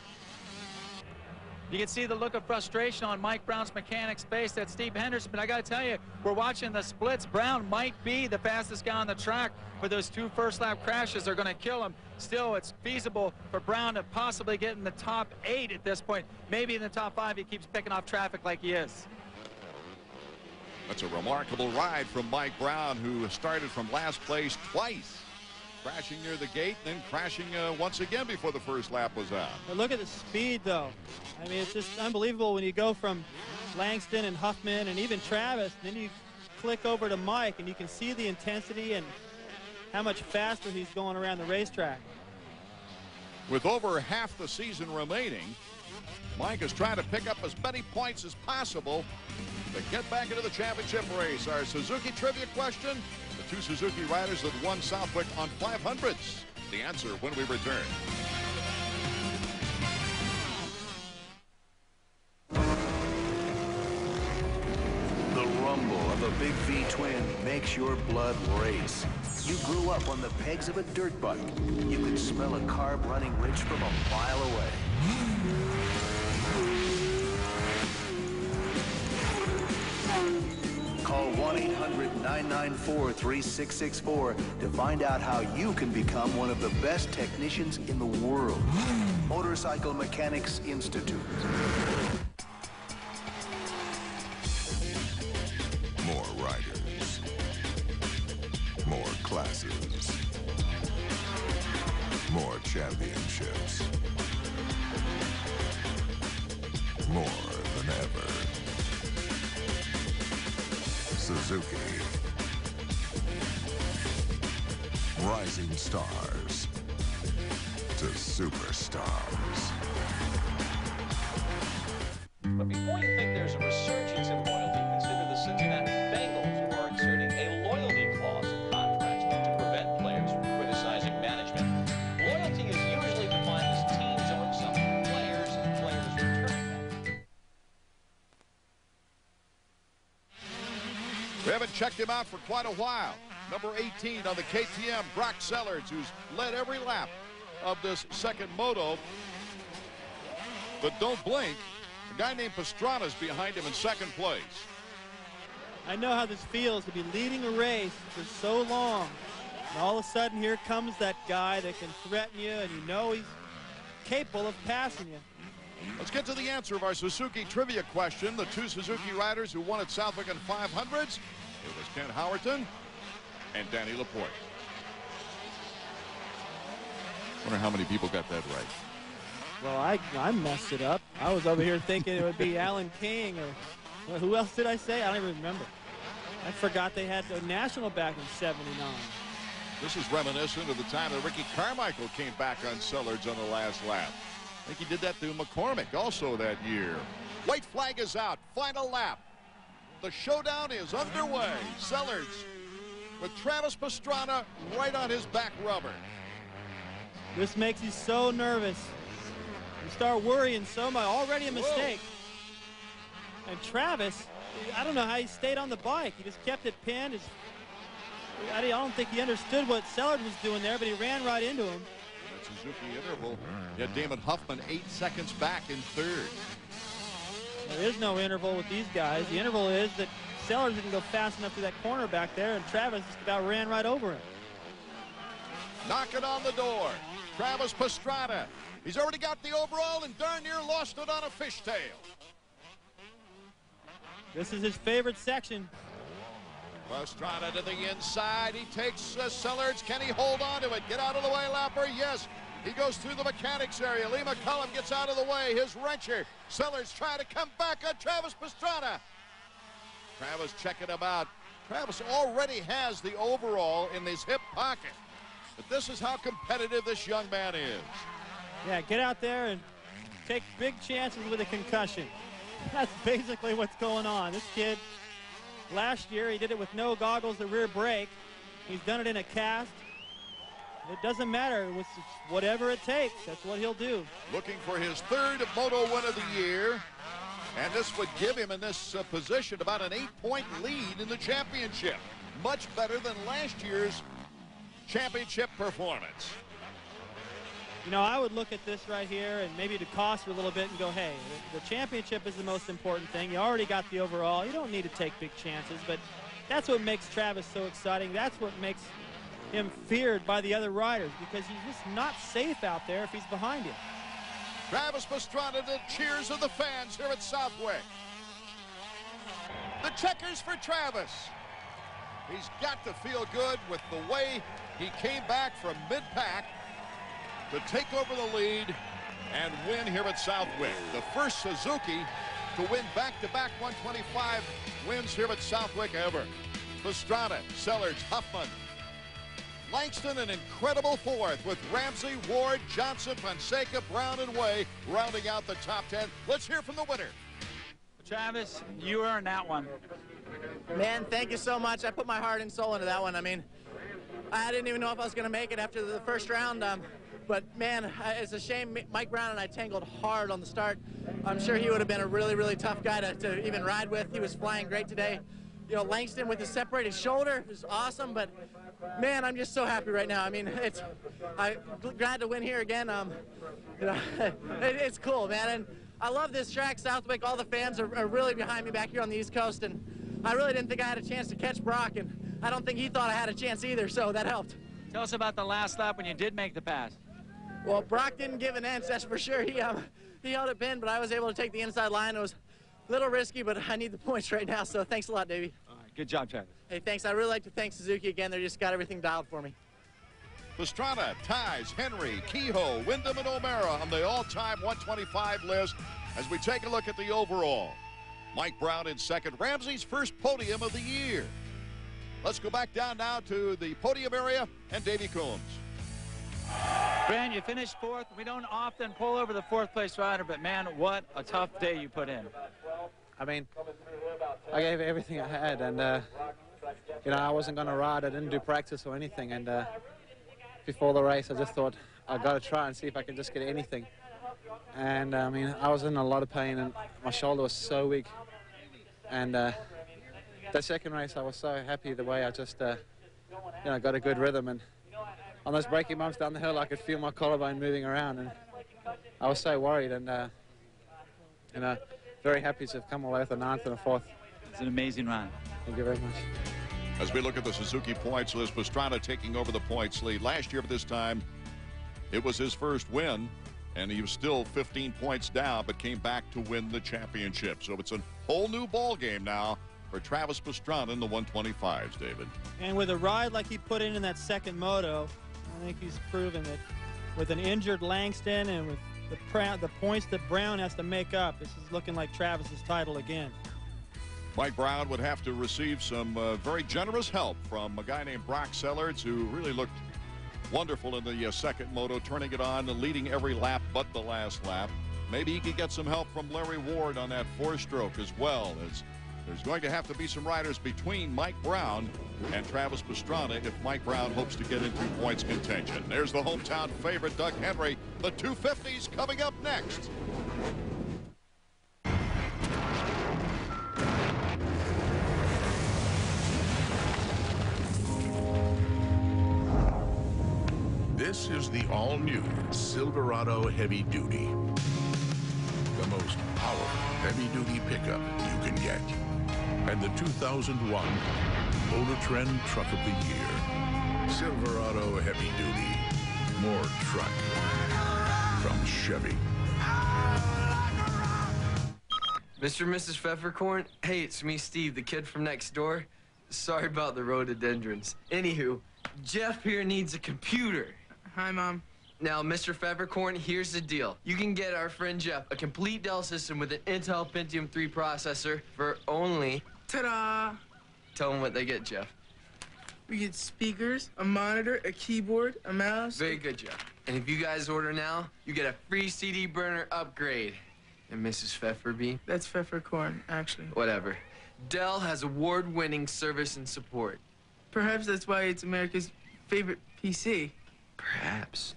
Speaker 20: You can see the look of frustration on Mike Brown's mechanic's face. That's Steve Henderson. But I got to tell you, we're watching the splits. Brown might be the fastest guy on the track, but those 2 first-lap crashes are going to kill him. Still, it's feasible for Brown to possibly get in the top 8 at this point. Maybe in the top 5. He keeps picking off traffic like he is.
Speaker 1: That's a remarkable ride from Mike Brown, who started from last place twice, crashing near the gate, then crashing once again before the first lap was out.
Speaker 2: But look at the speed, though. I mean, it's just unbelievable when you go from Langston and Huffman and even Travis, and then you click over to Mike, and you can see the intensity and how much faster he's going around the racetrack.
Speaker 1: With over half the season remaining, Mike is trying to pick up as many points as possible to get back into the championship race. Our Suzuki trivia question: the two Suzuki riders that won Southwick on 500s. The answer when we return.
Speaker 22: The rumble of a big V twin makes your blood race. You grew up on the pegs of a dirt bike. You could smell a carb running rich from a mile away. Call 1-800-994-3664 to find out how you can become one of the best technicians in the world. Motorcycle Mechanics Institute.
Speaker 5: More riders. More classes. More championships. More than ever. Suzuki. Rising stars to superstars.
Speaker 4: But before you think there's a resurgence in loyalty, consider the Cincinnati Bengals, who are inserting a loyalty clause in contracts to prevent players from criticizing management. Loyalty is usually defined as teams owing something to players and players returning that.
Speaker 1: We haven't checked him out for quite a while. Number 18 on the KTM, Brock Sellards, who's led every lap of this second moto. But don't blink, a guy named Pastrana's behind him in second place.
Speaker 2: I know how this feels to be leading a race for so long. And all of a sudden, here comes that guy that can threaten you, and you know he's capable of passing you.
Speaker 1: Let's get to the answer of our Suzuki trivia question. The two Suzuki riders who won at Southwick in 500s. It was Ken Howerton and Danny Laporte. Wonder how many people got that right.
Speaker 2: Well, I messed it up. I was over here thinking it would be Alan King, or well, who else did I say? I don't even remember. I forgot they had the national back in '79.
Speaker 1: This is reminiscent of the time that Ricky Carmichael came back on Sellards on the last lap. I think he did that to McCormick also that year. White flag is out. Final lap. The showdown is underway. Sellards with Travis Pastrana right on his back rubber.
Speaker 2: This makes you so nervous. You start worrying so much. Already a mistake. Whoa. And Travis, I don't know how he stayed on the bike. He just kept it pinned. I don't think he understood what Sellards was doing there, but he ran right into him.
Speaker 1: That Suzuki interval. You had Damon Huffman 8 seconds back in third.
Speaker 2: There is no interval with these guys. The interval is that Sellards didn't go fast enough to that corner back there, and Travis just about ran right over him.
Speaker 1: Knocking on the door. Travis Pastrana. He's already got the overall and darn near lost it on a fishtail.
Speaker 2: This is his favorite section.
Speaker 1: Pastrana to the inside. He takes Sellards. Can he hold on to it? Get out of the way, Lapper. Yes. He goes through the mechanics area. Lee McCullum gets out of the way. His wrencher. Sellards trying to come back on Travis Pastrana. Travis checking him out. Travis already has the overall in his hip pocket. But this is how competitive this young man is.
Speaker 2: Yeah, get out there and take big chances with a concussion. That's basically what's going on. This kid, last year, he did it with no goggles or rear brake. He's done it in a cast. It doesn't matter. It's whatever it takes. That's what he'll do.
Speaker 1: Looking for his third moto win of the year. And this would give him in this position about an 8-point lead in the championship. Much better than last year's championship performance.
Speaker 2: You know, I would look at this right here and maybe to cost you a little bit and go, hey, the championship is the most important thing. You already got the overall. You don't need to take big chances, but that's what makes Travis so exciting. That's what makes him feared by the other riders, because he's just not safe out there if he's behind him.
Speaker 1: Travis Pastrana, the cheers of the fans here at Southwick. The checkers for Travis. He's got to feel good with the way he came back from mid-pack to take over the lead and win here at Southwick. The first Suzuki to win back-to-back 125 wins here at Southwick ever. Pastrana, Sellards, Huffman, Langston, an incredible fourth with Ramsey, Ward, Johnson, Fonseca, Brown, and Way rounding out the top 10. Let's hear from the winner.
Speaker 20: Travis, you earned that one.
Speaker 9: Man, thank you so much. I put my heart and soul into that one. I mean, I didn't even know if I was going to make it after the first round. But, man, it's a shame Mike Brown and I tangled hard on the start. I'm sure he would have been a really, really tough guy to even ride with. He was flying great today. You know, Langston with his separated shoulder was awesome, but, man, I'm just so happy right now. I mean, I'm glad to win here again. You know, it's cool, man. And I love this track, Southwick. All the fans are really behind me back here on the East Coast, and I really didn't think I had a chance to catch Brock, and I don't think he thought I had a chance either, so that helped.
Speaker 20: Tell us about the last lap when you did make the pass.
Speaker 9: Well, Brock didn't give an inch, that's for sure. He held it pinned, but I was able to take the inside line. It was a little risky, but I need the points right now, so thanks a lot, Davey.
Speaker 20: All right, good job, Travis.
Speaker 9: Hey, thanks. I really like to thank Suzuki again. They just got everything dialed for me.
Speaker 1: Pastrana, Ties, Henry, Kehoe, Wyndham, and O'Mara on the all-time 125 list as we take a look at the overall. Mike Brown in second, Ramsey's first podium of the year. Let's go back down now to the podium area and Davey Coombs.
Speaker 20: Brand, you finished fourth. We don't often pull over the fourth place rider, but man, what a tough day you put in.
Speaker 9: I mean, I gave everything I had, and you know, I wasn't going to ride. I didn't do practice or anything, and before the race, I just thought I've got to try and see if I can just get anything. And I mean, I was in a lot of pain, and my shoulder was so weak. And that second race, I was so happy the way I just, you know, got a good rhythm. And on those braking bumps down the hill, I could feel my collarbone moving around, and I was so worried. And you know, very happy to have come away with a 9th and a 4th.
Speaker 20: It's an amazing run.
Speaker 9: Thank you very much.
Speaker 1: As we look at the Suzuki points list, Pastrana taking over the points lead. Last year at this time, it was his first win, and he was still 15 points down, but came back to win the championship. So it's a whole new ball game now for Travis Pastrana in the 125s, David.
Speaker 2: And with a ride like he put in that second moto, I think he's proven that with an injured Langston and with the points that Brown has to make up, this is looking like Travis's title again.
Speaker 1: Mike Brown would have to receive some very generous help from a guy named Brock Sellards, who really looked wonderful in the second moto, turning it on and leading every lap but the last lap. Maybe he could get some help from Larry Ward on that 4-stroke as well, as there's going to have to be some riders between Mike Brown and Travis Pastrana if Mike Brown hopes to get into points contention. There's the hometown favorite, Doug Henry. The 250s coming up next.
Speaker 5: This is the all-new Silverado Heavy Duty. The most powerful heavy-duty pickup you can get. And the 2001 Motor Trend Truck of the Year. Silverado Heavy Duty. More truck. From Chevy.
Speaker 3: Mr. and Mrs. Pfeffercorn? Hey, it's me, Steve, the kid from next door. Sorry about the rhododendrons. Anywho, Jeff here needs a computer.
Speaker 6: Hi, Mom.
Speaker 3: Now, Mr. Pfeffercorn, here's the deal. You can get our friend Jeff a complete Dell system with an Intel Pentium 3 processor for only...
Speaker 6: Ta-da!
Speaker 3: Tell them what they get, Jeff.
Speaker 6: We get speakers, a monitor, a keyboard, a mouse.
Speaker 3: Very good, Jeff. And if you guys order now, you get a free CD burner upgrade. And Mrs. Pfefferbean?
Speaker 6: That's Pfeffercorn, actually.
Speaker 3: Whatever. Dell has award-winning service and support.
Speaker 6: Perhaps that's why it's America's favorite PC.
Speaker 3: Perhaps.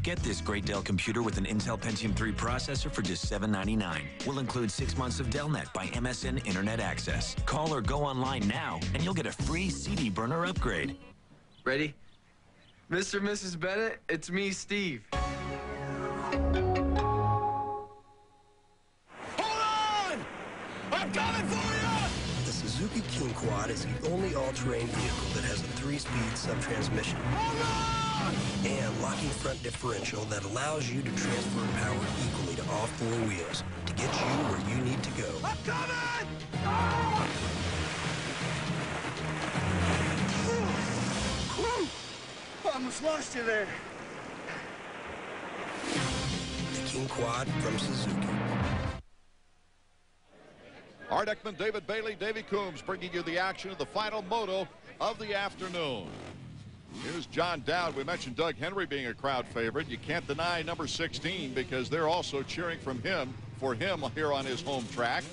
Speaker 8: Get this great Dell computer with an Intel Pentium 3 processor for just $799. We'll include 6 months of DellNet by MSN Internet Access. Call or go online now, and you'll get a free CD burner upgrade.
Speaker 3: Ready? Mr. and Mrs. Bennett, it's me, Steve.
Speaker 13: Hold on! I'm coming for you!
Speaker 25: The Suzuki King Quad is the only all-terrain vehicle that has a 3-speed sub-transmission. And locking front differential that allows you to transfer power equally to all 4 wheels to get you where you need to go.
Speaker 13: I'm coming!
Speaker 6: Almost lost you there.
Speaker 25: The King Quad from Suzuki.
Speaker 1: Art Ekman, David Bailey, Davey Coombs bringing you the action of the final moto of the afternoon. Here's John Dowd. We mentioned Doug Henry being a crowd favorite. You can't deny number 16 because they're also cheering for him here on his home track.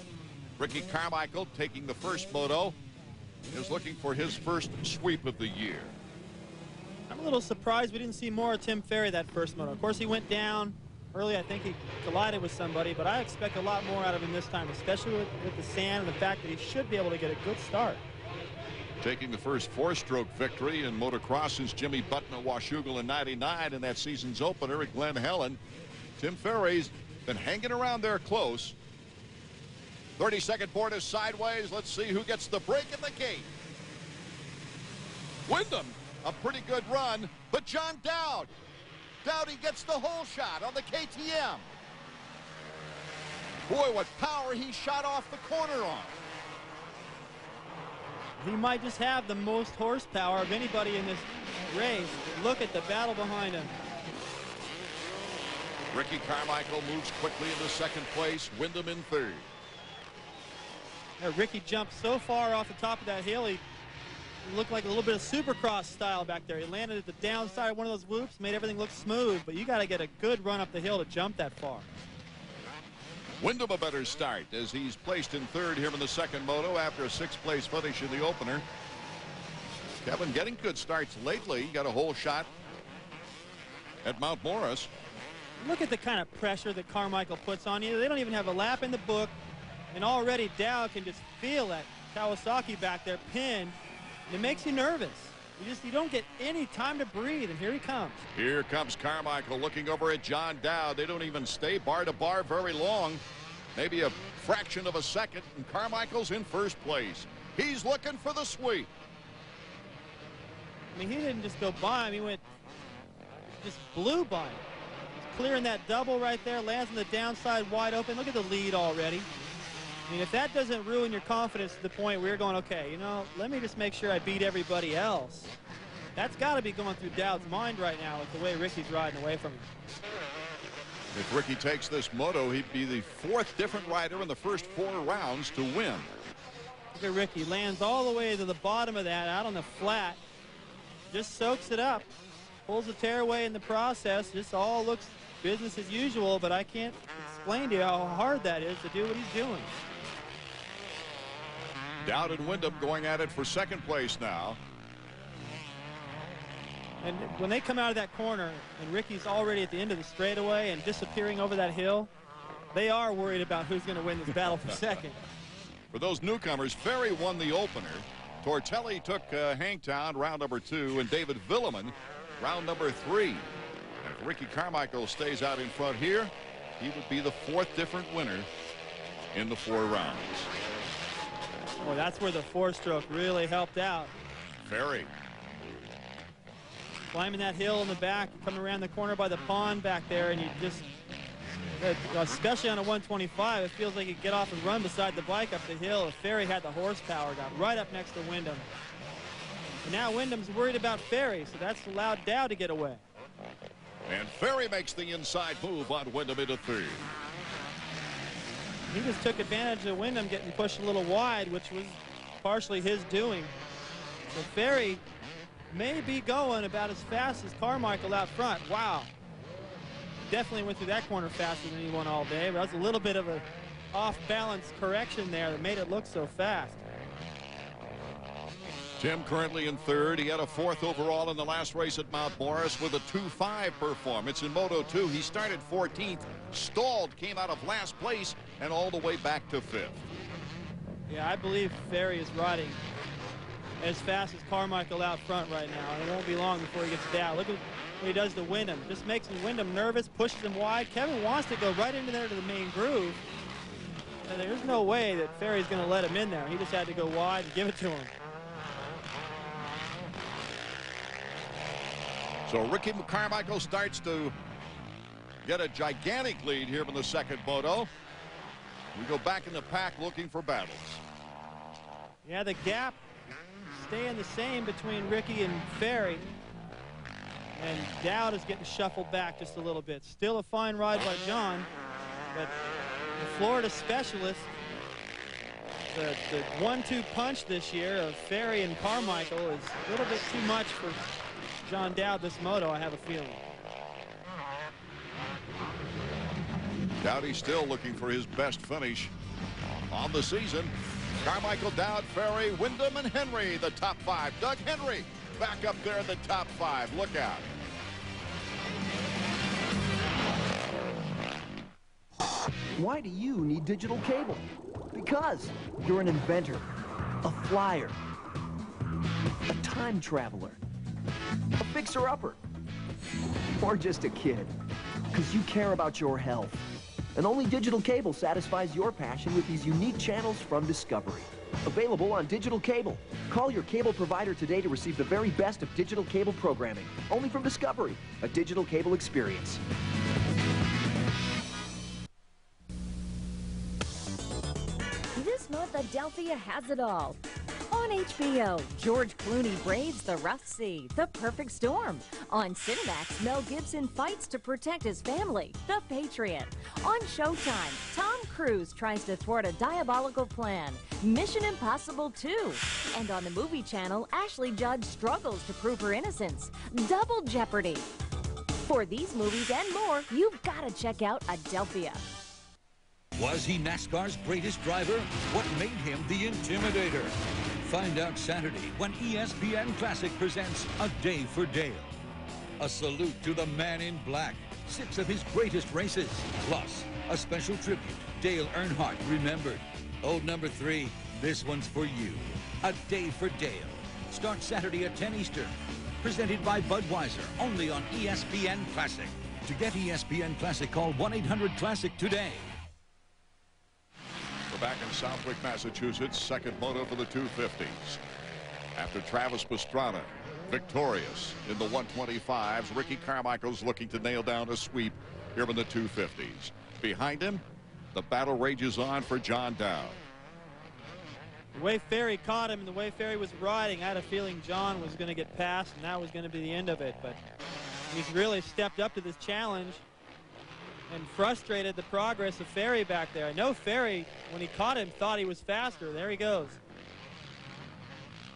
Speaker 1: Ricky Carmichael, taking the first moto, is looking for his first sweep of the year.
Speaker 2: I'm a little surprised we didn't see more of Tim Ferry that first moto. Of course, he went down early. I think he collided with somebody, but I expect a lot more out of him this time, especially with the sand and the fact that he should be able to get a good start.
Speaker 1: Taking the first four-stroke victory in motocross since Jimmy Button at Washougal in '99 in that season's opener at Glen Helen. Tim Ferry's been hanging around there close. 32nd board is sideways. Let's see who gets the break at the gate. Wyndham, a pretty good run, but John Dowd. Dowdy gets the whole shot on the KTM. Boy, what power he shot off the corner on.
Speaker 2: He might just have the most horsepower of anybody in this race. Look at the battle behind him.
Speaker 1: Ricky Carmichael moves quickly into second place. Wyndham in third.
Speaker 2: Ricky jumped so far off the top of that hill, he looked like a little bit of Supercross style back there. He landed at the downside of one of those whoops, made everything look smooth, but you got to get a good run up the hill to jump that far.
Speaker 1: Wyndham a better start as he's placed in third here in the second moto after a sixth-place finish in the opener. Kevin getting good starts lately. Got a whole shot at Mount Morris.
Speaker 2: Look at the kind of pressure that Carmichael puts on you. They don't even have a lap in the book, and already Dowd can just feel that Kawasaki back there pinned. It makes you nervous. You don't get any time to breathe, and here he comes.
Speaker 1: Here comes Carmichael looking over at John Dowd. They don't even stay bar to bar very long. Maybe a fraction of a second, and Carmichael's in first place. He's looking for the sweep.
Speaker 2: I mean, he didn't just go by him. He just blew by him. He's clearing that double right there, lands on the downside wide open. Look at the lead already. I mean, if that doesn't ruin your confidence to the point where you're going, okay, you know, let me just make sure I beat everybody else. That's got to be going through Dowd's mind right now with the way Ricky's riding away from him.
Speaker 1: If Ricky takes this moto, he'd be the fourth different rider in the first 4 rounds to win.
Speaker 2: Look at Ricky. Lands all the way to the bottom of that, out on the flat. Just soaks it up. Pulls the tearaway in the process. This all looks business as usual, but I can't explain to you how hard that is to do what he's doing.
Speaker 1: Dowd and Wyndham going at it for second place now.
Speaker 2: And when they come out of that corner and Ricky's already at the end of the straightaway and disappearing over that hill, they are worried about who's going to win this battle for second.
Speaker 1: For those newcomers, Ferry won the opener. Tortelli took Hangtown round number 2, and David Villeman round number 3. And if Ricky Carmichael stays out in front here, he would be the fourth different winner in the 4 rounds.
Speaker 2: Well, that's where the 4-stroke really helped out.
Speaker 1: Ferry.
Speaker 2: Climbing that hill in the back, coming around the corner by the pond back there, and you just, especially on a 125, it feels like you get off and run beside the bike up the hill. If Ferry had the horsepower, got right up next to Wyndham. And now Wyndham's worried about Ferry, so that's allowed Dowd to get away.
Speaker 1: And Ferry makes the inside move on Wyndham into third.
Speaker 2: He just took advantage of Wyndham getting pushed a little wide, which was partially his doing. So Ferry may be going about as fast as Carmichael out front. Wow. Definitely went through that corner faster than anyone all day, but that was a little bit of an off-balance correction there that made it look so fast.
Speaker 1: Tim currently in third. He had a 4th overall in the last race at Mount Morris with a 2.5 performance. In Moto 2, he started 14th, stalled, came out of last place, and all the way back to 5th.
Speaker 2: Yeah, I believe Ferry is riding as fast as Carmichael out front right now. And it won't be long before he gets down. Look at what he does to Wyndham. Just makes Wyndham nervous, pushes him wide. Kevin wants to go right into there to the main groove. And there's no way that Ferry's going to let him in there. He just had to go wide and give it to him.
Speaker 1: So Ricky Carmichael starts to get a gigantic lead here in the second moto. We go back in the pack looking for battles.
Speaker 2: Yeah, the gap staying the same between Ricky and Ferry. And Dowd is getting shuffled back just a little bit. Still a fine ride by John, but the Florida specialist, the 1-2 punch this year of Ferry and Carmichael is a little bit too much for John Dowd this moto, I have a feeling.
Speaker 1: Dowdy still looking for his best finish on the season. Carmichael, Dowd, Ferry, Wyndham, and Henry, the top 5. Doug Henry back up there in the top 5. Look out.
Speaker 14: Why do you need digital cable? Because you're an inventor, a flyer, a time traveler, a fixer-upper, or just a kid. Because you care about your health. And only digital cable satisfies your passion with these unique channels from Discovery. Available on digital cable. Call your cable provider today to receive the very best of digital cable programming. Only from Discovery, a digital cable experience.
Speaker 7: This month, Adelphia has it all. On HBO, George Clooney braves the rough sea, The Perfect Storm. On Cinemax, Mel Gibson fights to protect his family, The Patriot. On Showtime, Tom Cruise tries to thwart a diabolical plan, Mission Impossible 2. And on the Movie Channel, Ashley Judd struggles to prove her innocence, Double Jeopardy. For these movies and more, you've got to check out Adelphia.
Speaker 15: Was he NASCAR's greatest driver? What made him the Intimidator? Find out Saturday when ESPN Classic presents A Day for Dale. A salute to the man in black. 6 of his greatest races. Plus, a special tribute. Dale Earnhardt remembered. Old number 3, this one's for you. A Day for Dale. Starts Saturday at 10 Eastern. Presented by Budweiser, only on ESPN Classic. To get ESPN Classic, call 1-800-CLASSIC today.
Speaker 1: We're back in Southwick, Massachusetts. Second moto for the 250s. After Travis Pastrana victorious in the 125s, Ricky Carmichael's looking to nail down a sweep here in the 250s. Behind him, the battle rages on for John Dowd.
Speaker 2: The way Ferry caught him and the way Ferry was riding, I had a feeling John was going to get past and that was going to be the end of it. But he's really stepped up to this challenge and frustrated the progress of Ferry back there. I know Ferry, when he caught him, thought he was faster. There he goes.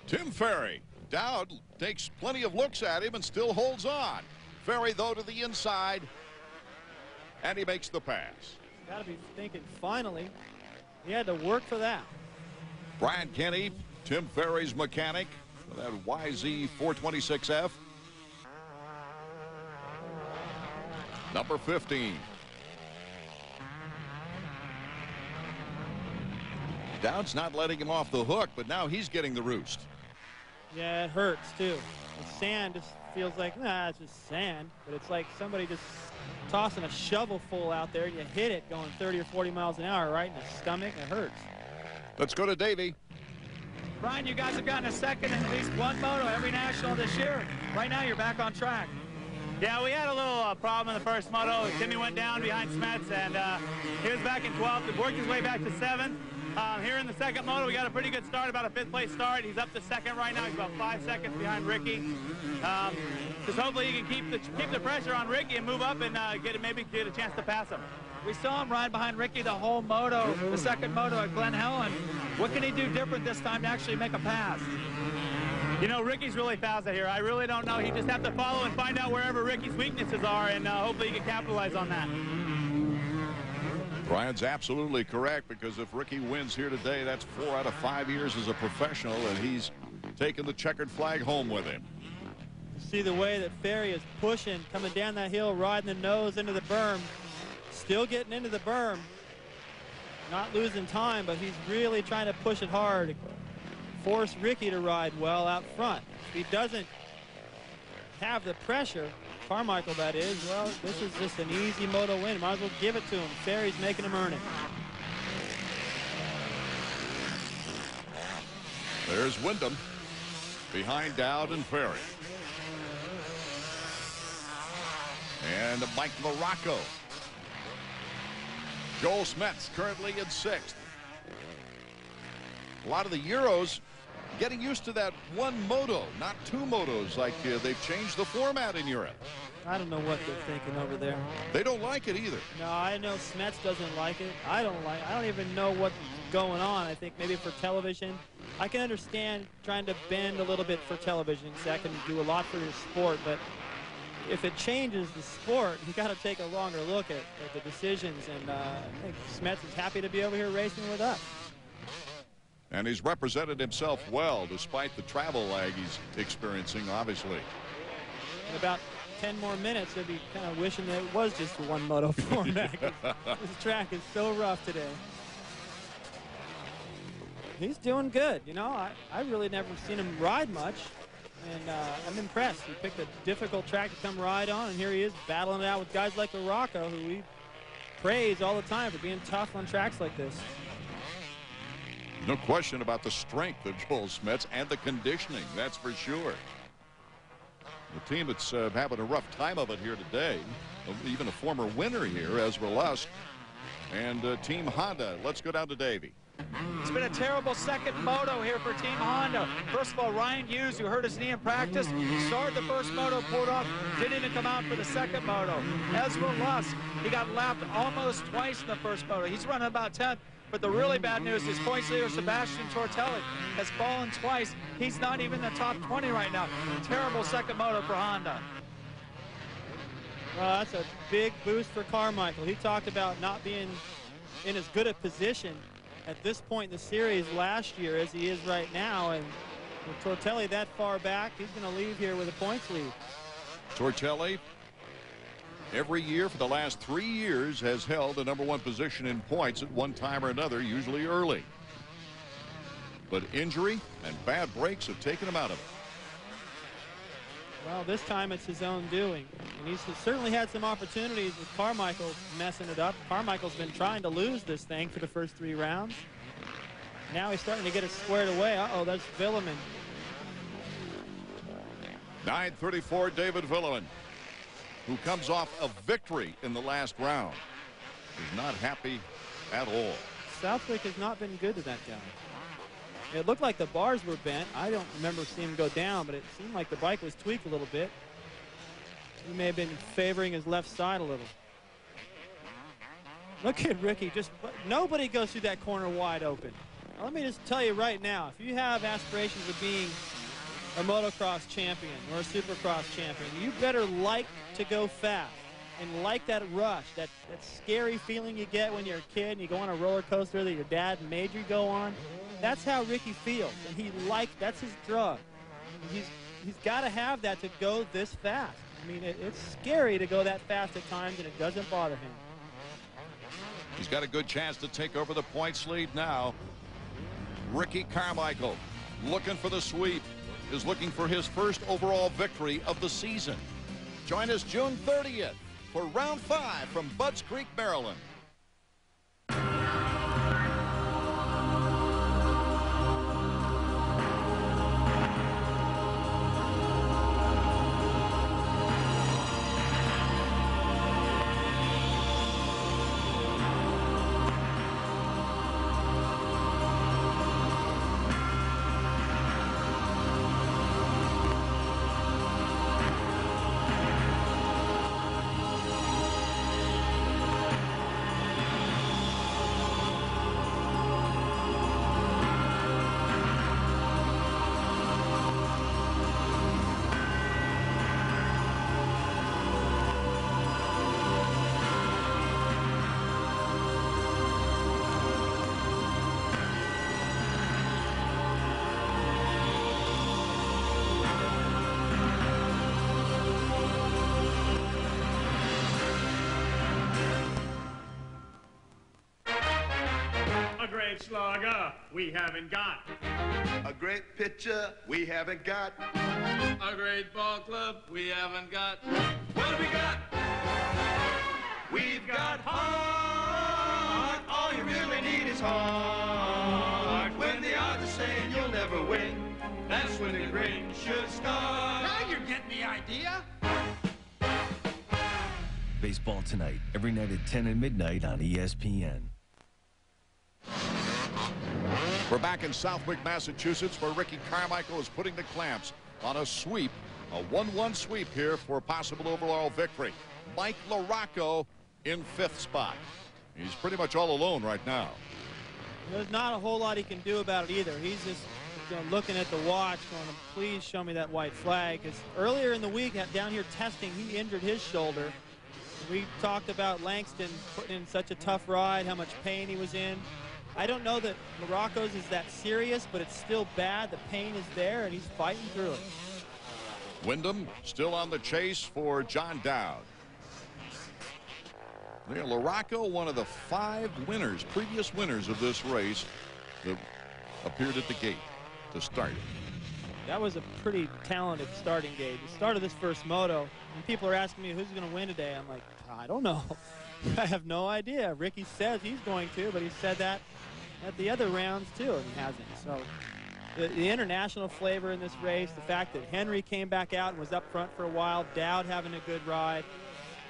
Speaker 1: Tim Ferry. Dowd takes plenty of looks at him and still holds on. Ferry, though, to the inside, and he makes the pass.
Speaker 2: Got to be thinking, finally, he had to work for that.
Speaker 1: Brian Kenny, Tim Ferry's mechanic, for that YZ 426F. Number 15. Dowd's not letting him off the hook, but now he's getting the roost.
Speaker 2: Yeah, it hurts, too. The sand just feels like, nah, it's just sand. But it's like somebody just tossing a shovel full out there, and you hit it going 30 or 40 miles an hour right in the stomach, and it hurts.
Speaker 1: Let's go to Davey.
Speaker 20: Brian, you guys have gotten a second in at least one moto every national this year. Right now, you're back on track.
Speaker 17: Yeah, we had a little problem in the first moto. Timmy went down behind Smets, and he was back in 12th. He worked his way back to 7th. Here in the second moto, we got a pretty good start, about a 5th place start. He's up to 2nd right now. He's about 5 seconds behind Ricky. Just hopefully he can keep the pressure on Ricky and move up and maybe get a chance to pass him.
Speaker 20: We saw him ride behind Ricky the whole moto, the second moto at Glen Helen. What can he do different this time to actually make a pass?
Speaker 17: You know, Ricky's really fast out here. I really don't know. He just have to follow and find out wherever Ricky's weaknesses are, and hopefully he can capitalize on that.
Speaker 1: Brian's absolutely correct, because if Ricky wins here today, that's 4 out of 5 years as a professional, and he's taken the checkered flag home with him.
Speaker 2: You see the way that Ferry is pushing, coming down that hill, riding the nose into the berm, still getting into the berm, not losing time, but he's really trying to push it hard, force Ricky to ride well out front. If he doesn't have the pressure, Carmichael that is, well, this is just an easy moto win. Might as well give it to him. Ferry's making him earn it.
Speaker 1: There's Wyndham behind Dowd and Ferry. And Mike Morocco Joel Smets currently in 6th. A lot of the Euros getting used to that one moto, not 2 motos like they've changed the format in Europe.
Speaker 2: I don't know what they're thinking over there.
Speaker 1: They don't like it either.
Speaker 2: No, I know Smets doesn't like it. I don't even know what's going on. I think maybe for television, I can understand trying to bend a little bit for television because that can do a lot for your sport, but if it changes the sport, you got to take a longer look at the decisions, and I think Smets is happy to be over here racing with us.
Speaker 1: And he's represented himself well despite the travel lag he's experiencing, obviously.
Speaker 2: In about 10 more minutes, he'll be kind of wishing that it was just one moto format. This track is so rough today. He's doing good. You know, I really never seen him ride much, and I'm impressed. He picked a difficult track to come ride on, and here he is battling it out with guys like Rocco, who we praise all the time for being tough on tracks like this.
Speaker 1: No question about the strength of Joel Smets and the conditioning, that's for sure. The team that's having a rough time of it here today, even a former winner here, Ezra Lusk, and Team Honda. Let's go down to Davey.
Speaker 20: It's been a terrible second moto here for Team Honda. First of all, Ryan Hughes, who hurt his knee in practice, started the first moto, pulled off, didn't even come out for the second moto. Ezra Lusk, he got lapped almost twice in the first moto. He's running about 10th. But the really bad news is points leader Sebastian Tortelli has fallen twice. He's not even in the top 20 right now. Terrible second moto for Honda.
Speaker 2: Well, that's a big boost for Carmichael. He talked about not being in as good a position at this point in the series last year as he is right now. And with Tortelli that far back, he's going to leave here with a points lead.
Speaker 1: Tortelli, every year for the last 3 years, has held the #1 position in points at one time or another, usually early. But injury and bad breaks have taken him out of it.
Speaker 2: Well, this time it's his own doing. And he's certainly had some opportunities with Carmichael messing it up. Carmichael's been trying to lose this thing for the first 3 rounds. Now he's starting to get it squared away. Uh-oh, that's Villeman.
Speaker 1: 9:34, David Villeman, who comes off a victory in the last round, is not happy at all.
Speaker 2: Southwick has not been good to that guy. It looked like the bars were bent. I don't remember seeing him go down, but it seemed like the bike was tweaked a little bit. He may have been favoring his left side a little. Look at Ricky. Nobody goes through that corner wide open. Now, let me just tell you right now, if you have aspirations of being a motocross champion or a supercross champion, you better like to go fast and like that rush, that scary feeling you get when you're a kid and you go on a roller coaster that your dad made you go on. That's how Ricky feels, and that's his drug. He's got to have that to go this fast. I mean, it's scary to go that fast at times, and it doesn't bother him.
Speaker 1: He's got a good chance to take over the points lead now. Ricky Carmichael, looking for the sweep, is looking for his first overall victory of the season. Join us June 30th for round 5 from Budds Creek, Maryland.
Speaker 10: Slugger, we haven't got.
Speaker 13: A great pitcher, we haven't got.
Speaker 10: A great ball club, we haven't got. What have we got?
Speaker 13: We've got heart. All you really need is heart. When the odds are saying you'll never win, that's when the grin should start.
Speaker 10: Now you're getting the idea.
Speaker 16: baseball tonight, every night at 10 and midnight on ESPN.
Speaker 1: We're back in Southwick, Massachusetts, where Ricky Carmichael is putting the clamps on a sweep, a 1-1 sweep here for a possible overall victory. Mike LaRocco in 5th spot. He's pretty much all alone right now.
Speaker 2: There's not a whole lot he can do about it either. He's just looking at the watch going, please show me that white flag. Because earlier in the week down here testing, he injured his shoulder. We talked about Langston putting in such a tough ride, how much pain he was in. I don't know that LaRocco's is that serious, but it's still bad. The pain is there, and he's fighting through it.
Speaker 1: Wyndham still on the chase for John Dowd. There, LaRocco, one of the 5 winners, previous winners of this race, that appeared at the gate to start it.
Speaker 2: That was a pretty talented starting gate. The start of this first moto, and people are asking me who's going to win today. I'm like, I don't know. I have no idea. Ricky says he's going to, but he said that at the other rounds too, and he hasn't. So the international flavor in this race, the fact that Henry came back out and was up front for a while, Dowd having a good ride.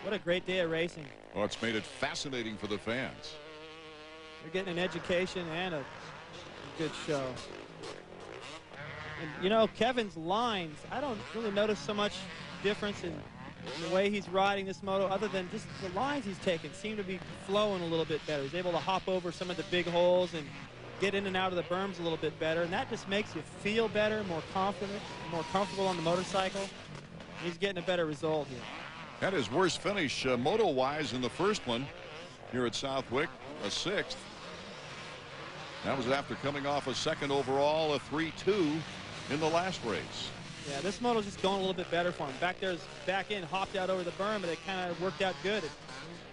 Speaker 2: What a great day of racing.
Speaker 1: Well, it's made it fascinating for the fans.
Speaker 2: They're getting an education and a good show. And, you know, Kevin's lines, I don't really notice so much difference in the way he's riding this moto, other than just the lines he's taking seem to be flowing a little bit better. He's able to hop over some of the big holes and get in and out of the berms a little bit better, and that just makes you feel better, more confident, more comfortable on the motorcycle. He's getting a better result here.
Speaker 1: Had his worst finish moto-wise in the first one here at Southwick, a 6th. That was after coming off a 2nd overall, a 3-2 in the last race.
Speaker 2: Yeah, this moto's just going a little bit better for him. Back there's back in, hopped out over the berm, but it kind of worked out good. It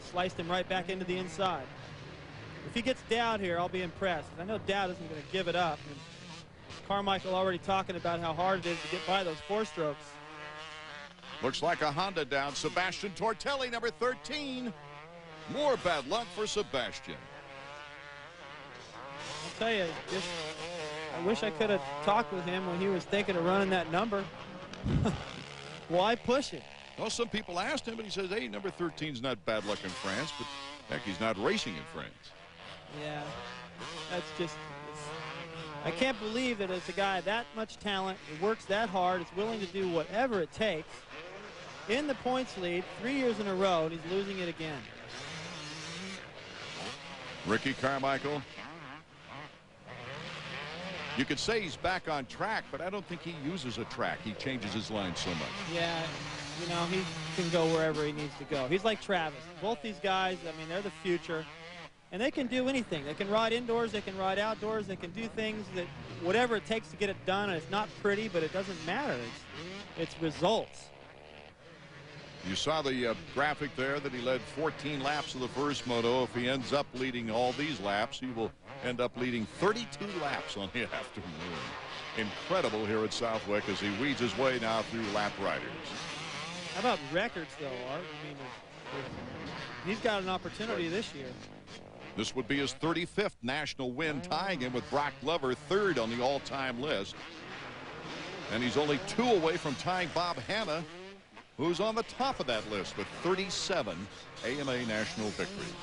Speaker 2: sliced him right back into the inside. If he gets Dowd here, I'll be impressed. I know Dowd isn't going to give it up. And Carmichael already talking about how hard it is to get by those 4-strokes.
Speaker 1: Looks like a Honda down. Sebastian Tortelli, number 13. More bad luck for Sebastian.
Speaker 2: I'll tell you, I wish I could have talked with him when he was thinking of running that number. Why push it?
Speaker 1: Well, some people asked him, but he says, hey, number 13's not bad luck in France, but heck, he's not racing in France.
Speaker 2: Yeah, that's just, I can't believe that it's a guy that much talent, who works that hard, is willing to do whatever it takes, in the points lead 3 years in a row, and he's losing it again.
Speaker 1: Ricky Carmichael. You could say he's back on track, but I don't think he uses a track. He changes his line so much.
Speaker 2: Yeah, you know, he can go wherever he needs to go. He's like Travis. Both these guys, I mean, they're the future. And they can do anything. They can ride indoors, they can ride outdoors, they can do things that, whatever it takes to get it done, and it's not pretty, but it doesn't matter. It's results.
Speaker 1: You saw the graphic there that he led 14 laps of the first moto. If he ends up leading all these laps, he will end up leading 32 laps on the afternoon. Incredible here at Southwick as he weeds his way now through lap riders.
Speaker 2: How about records, though, Art? I mean, he's got an opportunity this year.
Speaker 1: This would be his 35th national win, tying him with Brock Glover, 3rd on the all-time list. And he's only 2 away from tying Bob Hanna, who's on the top of that list with 37 AMA national victories.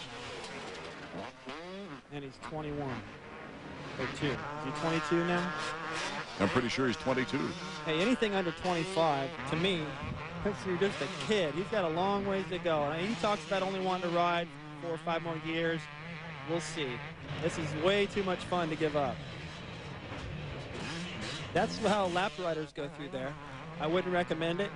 Speaker 2: And he's 21. Or 2. Is he 22 now?
Speaker 1: I'm pretty sure he's 22.
Speaker 2: Hey, anything under 25, to me, you're just a kid. He's got a long ways to go. And he talks about only wanting to ride 4 or 5 more years. We'll see. This is way too much fun to give up. That's how lap riders go through there. I wouldn't recommend it.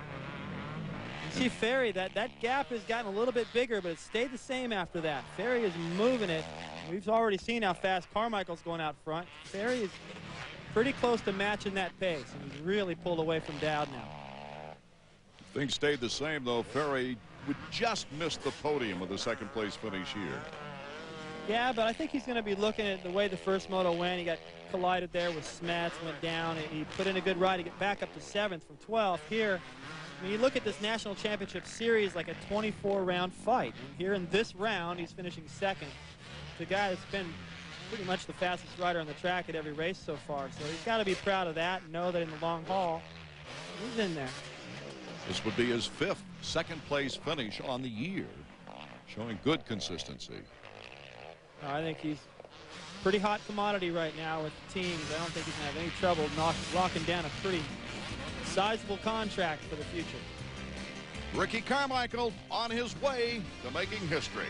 Speaker 2: You see Ferry, that gap has gotten a little bit bigger, but it stayed the same after that. Ferry is moving it. We've already seen how fast Carmichael's going out front. Ferry is pretty close to matching that pace, and he's really pulled away from Dowd now.
Speaker 1: Things stayed the same, though. Ferry would just miss the podium with a 2nd place finish here.
Speaker 2: Yeah, but I think he's going to be looking at the way the first moto went. He got collided there with Smets, went down, and he put in a good ride to get back up to 7th from 12th. Here, when you look at this National Championship Series like a 24-round fight. And here in this round, he's finishing 2nd. The guy that's been pretty much the fastest rider on the track at every race so far. So he's got to be proud of that and know that in the long haul, he's in there.
Speaker 1: This would be his 5th 2nd place finish on the year. Showing good consistency.
Speaker 2: I think he's pretty hot commodity right now with the teams. I don't think he's going to have any trouble locking down a pretty sizable contract for the future.
Speaker 1: Ricky Carmichael on his way to making history.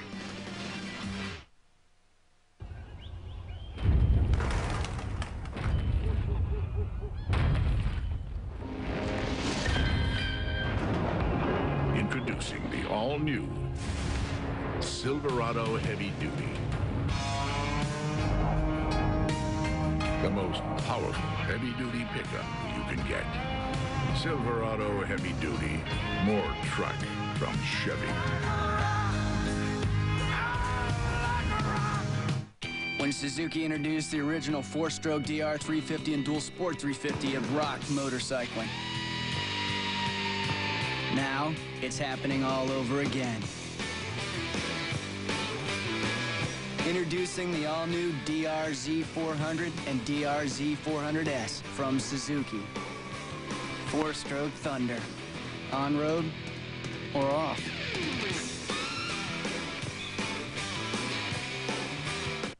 Speaker 5: Introducing the all-new Silverado Heavy Duty. The most powerful heavy-duty pickup you can get. Silverado Heavy Duty. More truck from Chevy.
Speaker 18: When Suzuki introduced the original 4-stroke DR 350 and dual sport 350, it rocked motorcycling. Now, it's happening all over again. Introducing the all-new DRZ400 and DRZ400S from Suzuki. 4-stroke thunder. On-road or off.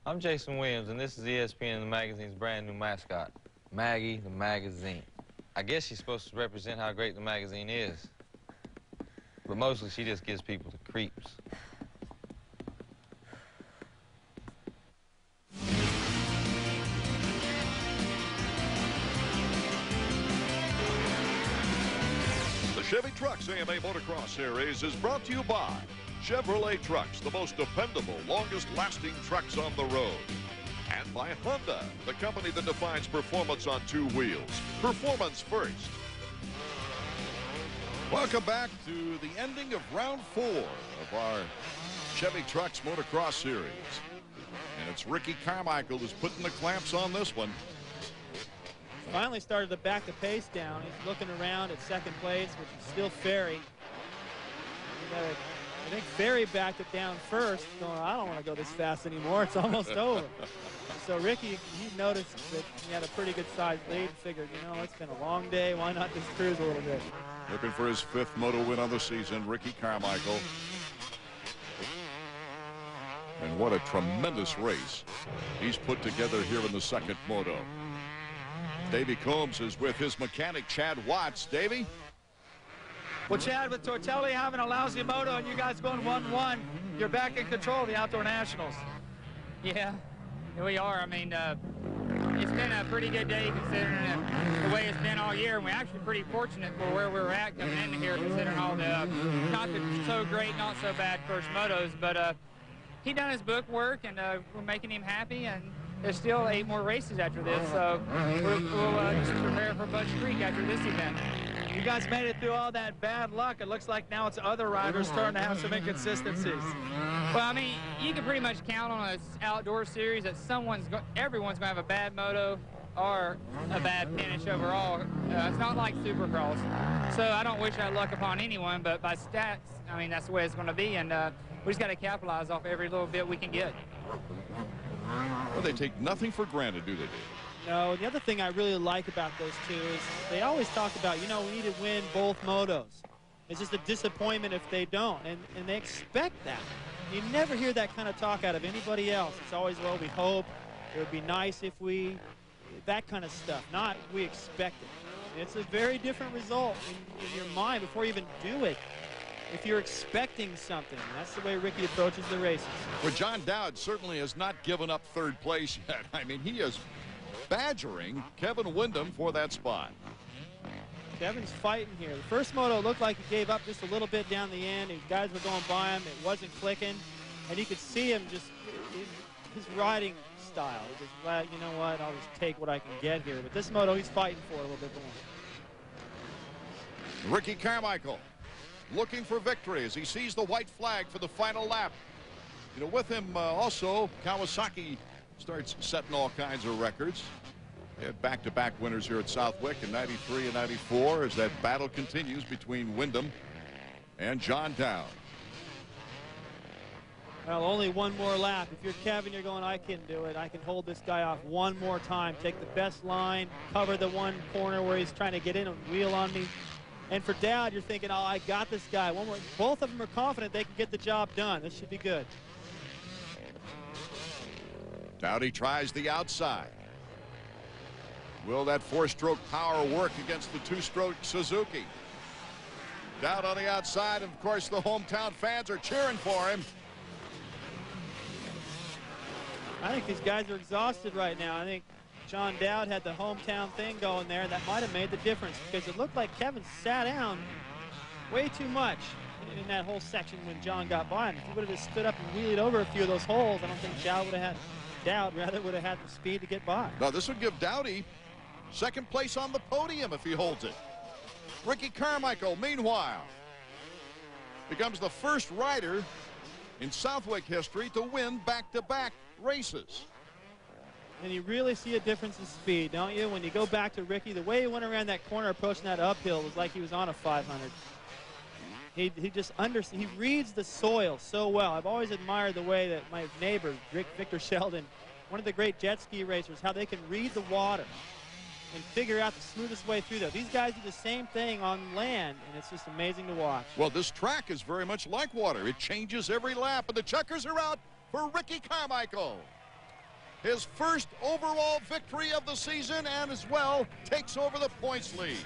Speaker 19: I'm Jason Williams, and this is ESPN, the magazine's brand new mascot, Maggie the Magazine. I guess she's supposed to represent how great the magazine is, but mostly she just gives people the creeps.
Speaker 1: The Chevy Trucks AMA Motocross Series is brought to you by Chevrolet Trucks, the most dependable, longest-lasting trucks on the road. And by Honda, the company that defines performance on two wheels. Performance first. Welcome back to the ending of round 4 of our Chevy Trucks Motocross Series. And it's Ricky Carmichael who's putting the clamps on this one.
Speaker 2: Finally started to back the pace down. He's looking around at second place, which is still Ferry. I think Ferry backed it down first, going, I don't want to go this fast anymore. It's almost over. So Ricky, he noticed that he had a pretty good sized lead and figured, you know, it's been a long day. Why not just cruise a little bit?
Speaker 1: Looking for his 5th moto win of the season, Ricky Carmichael. And what a tremendous race he's put together here in the 2nd moto. Davey Combs is with his mechanic, Chad Watts. Davey?
Speaker 20: Well, Chad, with Tortelli having a lousy moto and you guys going 1-1, you're back in control of the Outdoor Nationals.
Speaker 21: Yeah, we are. I mean, it's been a pretty good day considering the way it's been all year. And we're actually pretty fortunate for where we're at coming into here, considering all the not the so great, not so bad first motos. But he done his book work, and we're making him happy. And there's still 8 more races after this, so we'll just prepare for Budge Creek after this event.
Speaker 20: You guys made it through all that bad luck. It looks like now it's other riders' turn to have some inconsistencies.
Speaker 21: Well, I mean, you can pretty much count on an outdoor series that everyone's going to have a bad moto or a bad finish overall. It's not like Supercross. So I don't wish that luck upon anyone, but by stats, I mean, that's the way it's going to be, and we just got to capitalize off every little bit we can get.
Speaker 1: Well, they take nothing for granted, do they?
Speaker 2: No, the other thing I really like about those two is they always talk about, you know, we need to win both motos. It's just a disappointment if they don't, and they expect that. You never hear that kind of talk out of anybody else. It's always, well, we hope, it would be nice if we, that kind of stuff, not we expect it. It's a very different result in your mind before you even do it. If you're expecting something, that's the way Ricky approaches the races.
Speaker 1: Well, John Dowd certainly has not given up 3rd place yet. I mean, he is badgering Kevin Windham for that spot.
Speaker 2: Kevin's fighting here. The first moto looked like he gave up just a little bit down the end. His guys were going by him. It wasn't clicking. And you could see him just, his riding style. Just, well, you know what, I'll just take what I can get here. But this moto, he's fighting for a little bit more.
Speaker 1: Ricky Carmichael looking for victory as he sees the white flag for the final lap. You know, with him also, Kawasaki starts setting all kinds of records. They had back-to-back winners here at Southwick in '93 and '94 as that battle continues between Windham and John Dowd.
Speaker 2: Well, only one more lap. If you're Kevin, you're going, I can do it. I can hold this guy off one more time. Take the best line, cover the one corner where he's trying to get in and wheel on me. And for Dowd, you're thinking, oh, I got this guy. One more. Both of them are confident they can get the job done. This should be good.
Speaker 1: Dowdy tries the outside. Will that four-stroke power work against the two-stroke Suzuki? Dowd on the outside, and of course the hometown fans are cheering for him.
Speaker 2: I think these guys are exhausted right now. I think John Dowd had the hometown thing going there. That might have made the difference because it looked like Kevin sat down way too much in that whole section when John got by him. If he would have just stood up and wheeled over a few of those holes, I don't think Dowd would have had the speed to get by.
Speaker 1: Now this would give Dowdy second place on the podium if he holds it. Ricky Carmichael, meanwhile, becomes the first rider in Southwick history to win back-to-back races.
Speaker 2: And you really see a difference in speed, don't you? When you go back to Ricky, the way he went around that corner approaching that uphill was like he was on a 500. He reads the soil so well. I've always admired the way that my neighbor, Victor Sheldon, one of the great jet ski racers, how they can read the water and figure out the smoothest way through there. These guys do the same thing on land, and it's just amazing to watch.
Speaker 1: Well, this track is very much like water. It changes every lap, and the checkers are out for Ricky Carmichael. His first overall victory of the season, and as well takes over the points lead.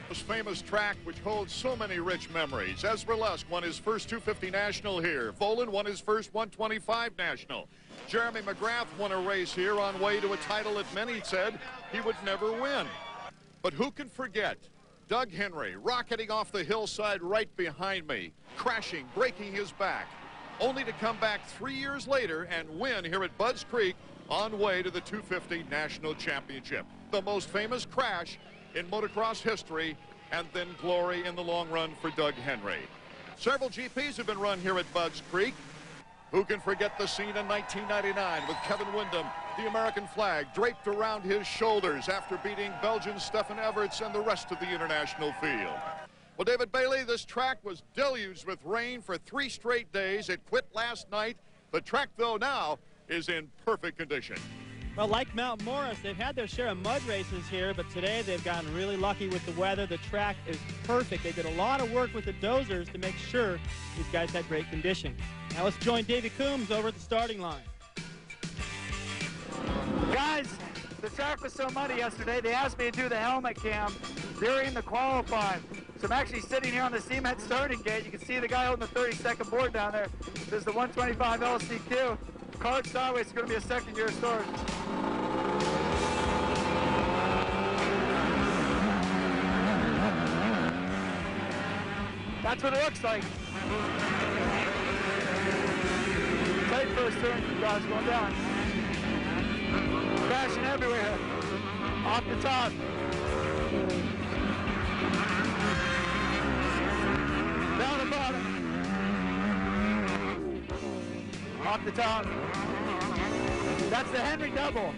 Speaker 1: This famous track which holds so many rich memories. Ezra Lusk won his first 250 National here. Volan won his first 125 National. Jeremy McGrath won a race here on way to a title that many said he would never win. But who can forget Doug Henry rocketing off the hillside right behind me, crashing, breaking his back, only to come back 3 years later and win here at Budds Creek on way to the 250 National Championship. The most famous crash in motocross history, and then glory in the long run for Doug Henry. Several GPs have been run here at Budds Creek. Who can forget the scene in 1999 with Kevin Windham, the American flag draped around his shoulders after beating Belgian Stefan Everts and the rest of the international field. Well, David Bailey, this track was deluged with rain for 3 straight days. It quit last night. The track, though, now is in perfect condition.
Speaker 2: Well, like Mount Morris, they've had their share of mud races here, but today they've gotten really lucky with the weather. The track is perfect. They did a lot of work with the dozers to make sure these guys had great conditions. Now let's join Davey Coombs over at the starting line.
Speaker 17: Guys, the track was so muddy yesterday, they asked me to do the helmet cam during the qualifying. So I'm actually sitting here on the cement starting gate. You can see the guy holding the 32nd board down there. This is the 125 LCQ. Card sideways, it's going to be a second-year start. That's what it looks like. Tight first turn, guys, going down. Crashing everywhere. Off the top. Down the bottom. Off the top. That's the Henry double.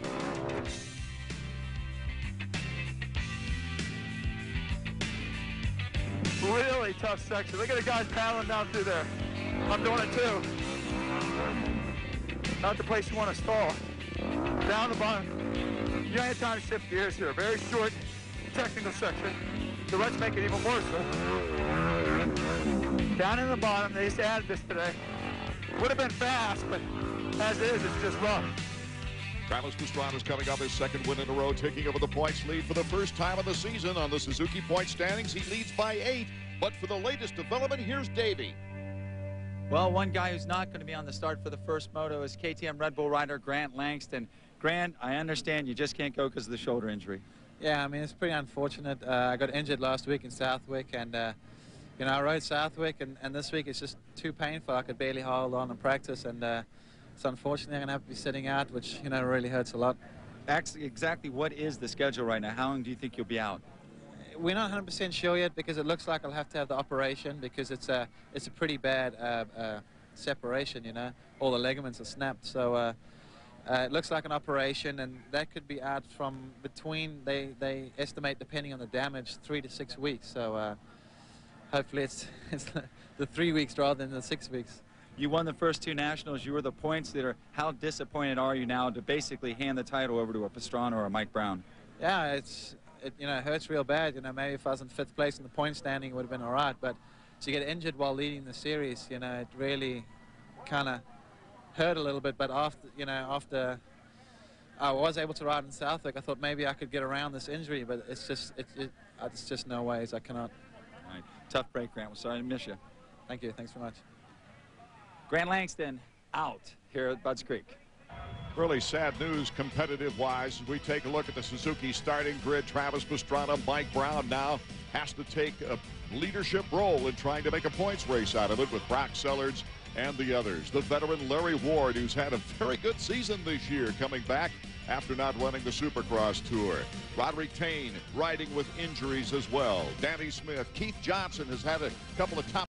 Speaker 17: Really tough section. Look at the guys paddling down through there. I'm doing it too. Not the place you want to stall. Down the bottom. You don't have time to shift gears here. Very short technical section. So let's make it even worse. Down in the bottom, they just added this today. Would have been fast, but as it is, it's just rough.
Speaker 1: Travis Pastrana's coming off his second win in a row, taking over the points lead for the first time of the season on the Suzuki point standings. He leads by 8, but for the latest development, here's Davey.
Speaker 20: Well, one guy who's not going to be on the start for the first moto is KTM Red Bull rider Grant Langston. Grant, I understand you just can't go because of the shoulder injury.
Speaker 11: Yeah, I mean, it's pretty unfortunate. I got injured last week in Southwick, and you know, I rode Southwick, and this week it's just too painful. I could barely hold on in practice, and so unfortunately I'm going to have to be sitting out, which, you know, really hurts a lot.
Speaker 20: Actually, exactly what is the schedule right now? How long do you think you'll be out?
Speaker 11: We're not 100% sure yet because it looks like I'll have to have the operation because it's a pretty bad separation, you know. All the ligaments are snapped, so it looks like an operation, and that could be out from between, they estimate, depending on the damage, 3 to 6 weeks. So hopefully it's the 3 weeks rather than the 6 weeks.
Speaker 20: You won the first 2 nationals. You were the points leader. How disappointed are you now to basically hand the title over to a Pastrana or a Mike Brown?
Speaker 11: Yeah, you know, it hurts real bad. You know, maybe if I was in 5th place in the point standing, it would have been all right. But to get injured while leading the series, you know, it really kind of hurt a little bit. But after, you know, after I was able to ride in Southwick, I thought maybe I could get around this injury. But it's just no ways. I cannot.
Speaker 20: All right. Tough break, Grant. We're sorry to miss you.
Speaker 11: Thank you. Thanks very much.
Speaker 20: Grant Langston out here at Budds Creek.
Speaker 1: Really sad news competitive-wise as we take a look at the Suzuki starting grid. Travis Pastrana, Mike Brown now has to take a leadership role in trying to make a points race out of it with Brock Sellards and the others. The veteran Larry Ward, who's had a very good season this year, coming back after not running the Supercross Tour. Roderick Tane riding with injuries as well. Danny Smith. Keith Johnson has had a couple of top